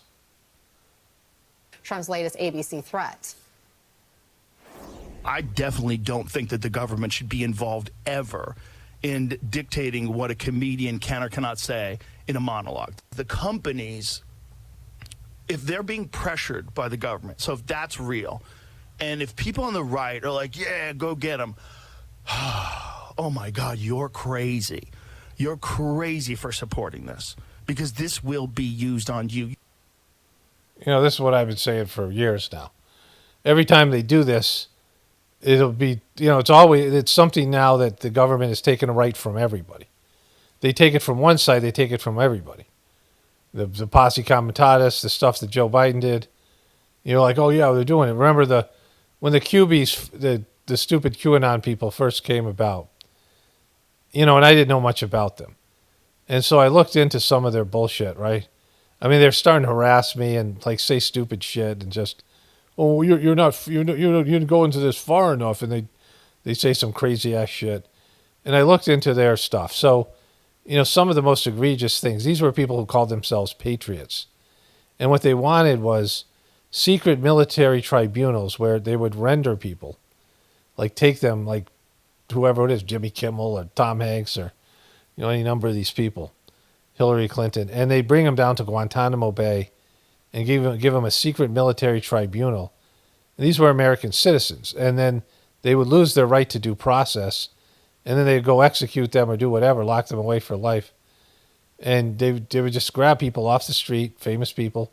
Trump's latest ABC threat. I definitely don't think that the government should be involved ever in dictating what a comedian can or cannot say in a monologue. The companies, if they're being pressured by the government, so if that's real, and if people on the right are like, yeah, go get them, oh my God, you're crazy. You're crazy for supporting this because this will be used on you. This is what I've been saying for years now. Every time they do this, it'll be, it's something now that the government is taking a right from everybody. They take it from one side, they take it from everybody. The posse comitatus, the stuff that Joe Biden did, like, oh yeah, they're doing it. Remember when the QBs, the stupid QAnon people first came about, and I didn't know much about them. And so I looked into some of their bullshit, right? I mean, they're starting to harass me and like say stupid shit and just, oh, you didn't go into this far enough, and they say some crazy ass shit. And I looked into their stuff. So, some of the most egregious things. These were people who called themselves patriots, and what they wanted was secret military tribunals where they would render people, like take them, like whoever it is, Jimmy Kimmel or Tom Hanks or any number of these people, Hillary Clinton, and they bring them down to Guantanamo Bay and give them a secret military tribunal. And these were American citizens. And then they would lose their right to due process, and then they'd go execute them or do whatever, lock them away for life. And they would just grab people off the street, famous people,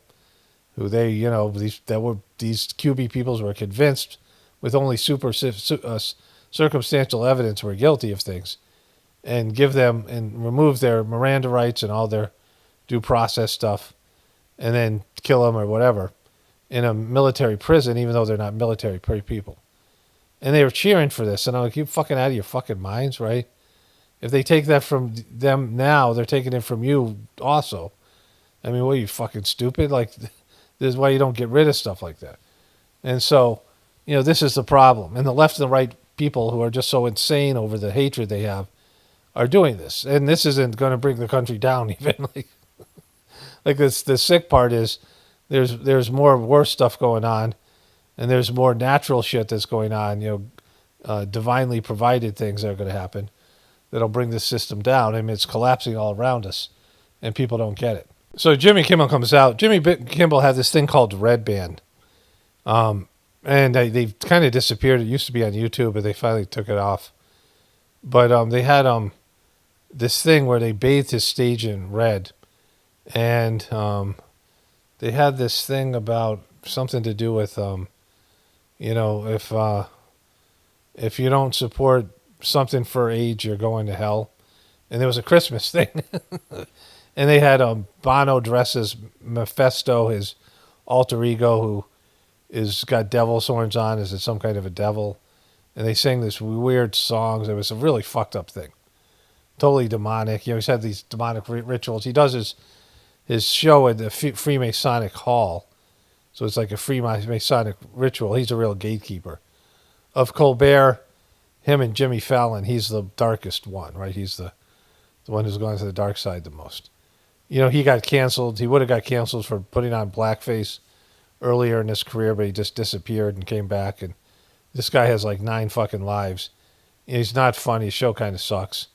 who these QB peoples were convinced with only circumstantial evidence were guilty of things, and give them and remove their Miranda rights and all their due process stuff, and then kill them or whatever in a military prison, even though they're not military people. And they were cheering for this. And I'm like, you fucking out of your fucking minds, right? If they take that from them now, they're taking it from you also. I mean, what are you, fucking stupid? Like, this is why you don't get rid of stuff like that. And so, this is the problem. And the left and the right people who are just so insane over the hatred they have are doing this. And this isn't going to bring the country down even. Like, like this, the sick part is there's more worse stuff going on, and there's more natural shit that's going on. Divinely provided things that are going to happen that'll bring the system down. I mean, it's collapsing all around us, and people don't get it. So Jimmy Kimmel comes out. Kimmel had this thing called Red Band, and they've kind of disappeared. It used to be on YouTube, but they finally took it off. But they had this thing where they bathed his stage in red, and they had this thing about something to do with, if you don't support something for AIDS, you're going to hell. And there was a Christmas thing. And they had Bono dress as Mephisto, his alter ego, who is got devil's horns on, is some kind of a devil. And they sang this weird songs. It was a really fucked up thing. Totally demonic. He's had these demonic rituals. He does his show at the Freemasonic Hall. So it's like a Freemasonic ritual. He's a real gatekeeper. Of Colbert, him and Jimmy Fallon, he's the darkest one, right? He's the one who's gone to the dark side the most. He got canceled. He would have got canceled for putting on blackface earlier in his career, but he just disappeared and came back. And this guy has like 9 fucking lives. He's not funny. His show kind of sucks.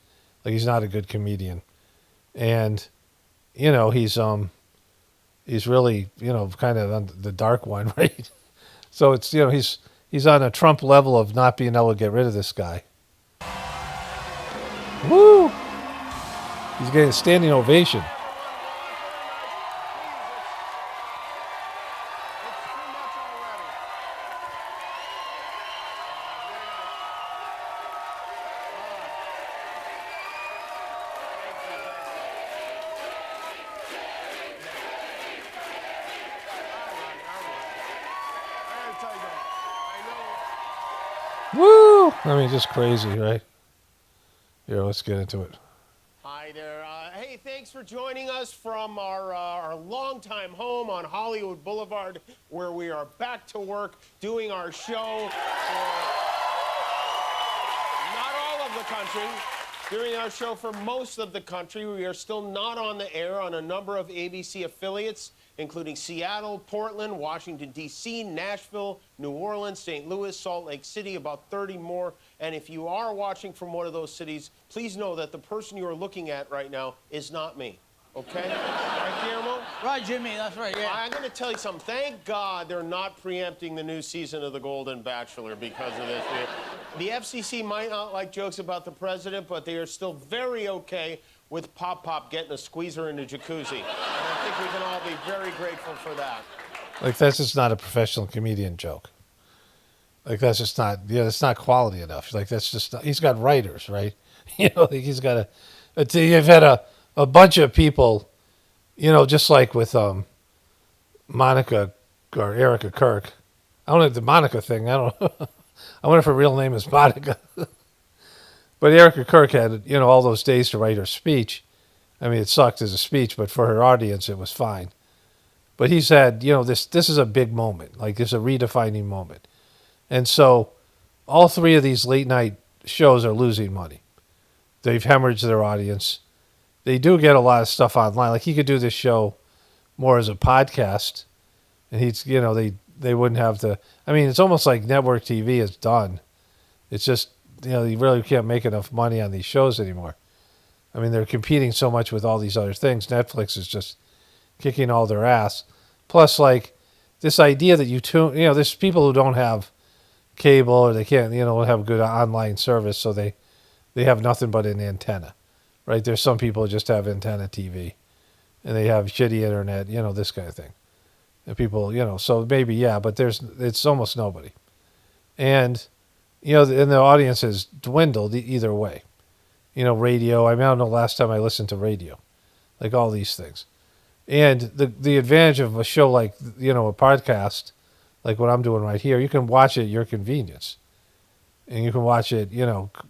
Like, he's not a good comedian. And, he's really, kind of on the dark one, right? So it's, he's on a Trump level of not being able to get rid of this guy. Woo! He's getting a standing ovation. Woo! I mean, just crazy, right? Here, let's get into it. Hi there. Hey, thanks for joining us from our longtime home on Hollywood Boulevard, where we are back to work doing our show for not all of the country. Doing our show for most of the country. We are still not on the air on a number of ABC affiliates, including Seattle, Portland, Washington, D.C., Nashville, New Orleans, St. Louis, Salt Lake City, about 30 more. And if you are watching from one of those cities, please know that the person you are looking at right now is not me. Okay? Right, Guillermo? Right, Jimmy, that's right, yeah. I'm going to tell you something. Thank God they're not preempting the new season of The Golden Bachelor because of this. The FCC might not like jokes about the president, but they are still very okay with Pop getting a squeezer in the jacuzzi. And I think we can all be very grateful for that. Like, that's just not a professional comedian joke. Like, that's just not, it's not quality enough. Like, that's just not, he's got writers, right? He's got you've had a bunch of people, just like with Monica or Erika Kirk. I don't know the Monica thing. I don't know. I wonder if her real name is Monica. But Erika Kirk had, all those days to write her speech. I mean, it sucked as a speech, but for her audience, it was fine. But he said, this is a big moment. Like, it's a redefining moment. And so all 3 of these late night shows are losing money. They've hemorrhaged their audience. They do get a lot of stuff online. Like, he could do this show more as a podcast, and he's, they wouldn't have to. I mean, it's almost like network TV is done. It's just, you really can't make enough money on these shows anymore. I mean, they're competing so much with all these other things. Netflix is just kicking all their ass. Plus, like, this idea that there's people who don't have cable or they can't, don't have good online service, so they have nothing but an antenna. Right, there's some people who just have antenna TV, and they have shitty internet, this kind of thing. And people, so maybe, yeah, but it's almost nobody. And, and the audience has dwindled either way. Radio, I don't know last time I listened to radio, like all these things. And the advantage of a show like, a podcast, like what I'm doing right here, you can watch it at your convenience. And you can watch it,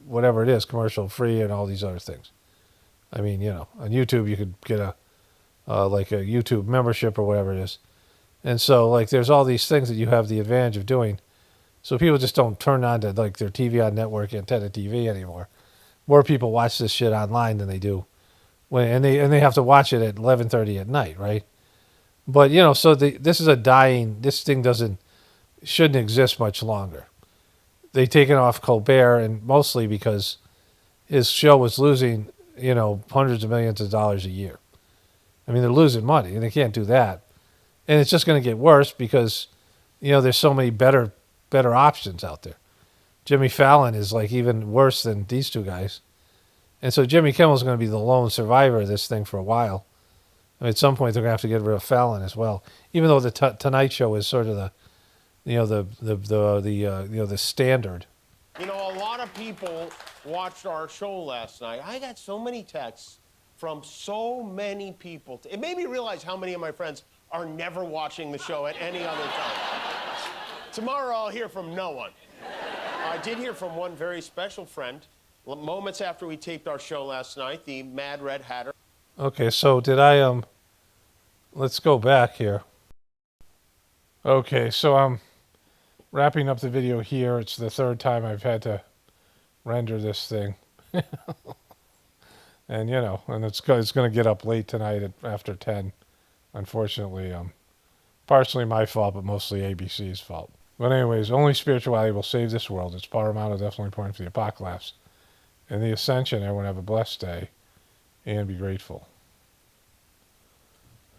whatever it is, commercial free and all these other things. I mean, on YouTube you could get a YouTube membership or whatever it is. And so, like, there's all these things that you have the advantage of doing. So people just don't turn on to, like, their TV on network, antenna TV anymore. More people watch this shit online than they do and they have to watch it at 11:30 at night, right? But so this is this thing shouldn't exist much longer. They taken off Colbert, and mostly because his show was losing, hundreds of millions of dollars a year. I mean, they're losing money, and they can't do that. And it's just going to get worse because, there's so many better options out there. Jimmy Fallon is like even worse than these two guys. And so Jimmy Kimmel's going to be the lone survivor of this thing for a while. I mean, at some point, they're going to have to get rid of Fallon as well. Even though the Tonight Show is sort of the standard. A lot of people watched our show last night. I got so many texts from so many people. It made me realize how many of my friends are never watching the show at any other time. Tomorrow I'll hear from no one. I did hear from one very special friend moments after we taped our show last night, the Mad Red Hatter. Okay, so let's go back here. Okay, so I'm wrapping up the video here. It's the third time I've had to render this thing. And, and it's going to get up late tonight after 10. Unfortunately, partially my fault, but mostly ABC's fault. But anyways, only spirituality will save this world. It's paramount, definitely important for the apocalypse. And the ascension, everyone have a blessed day and be grateful.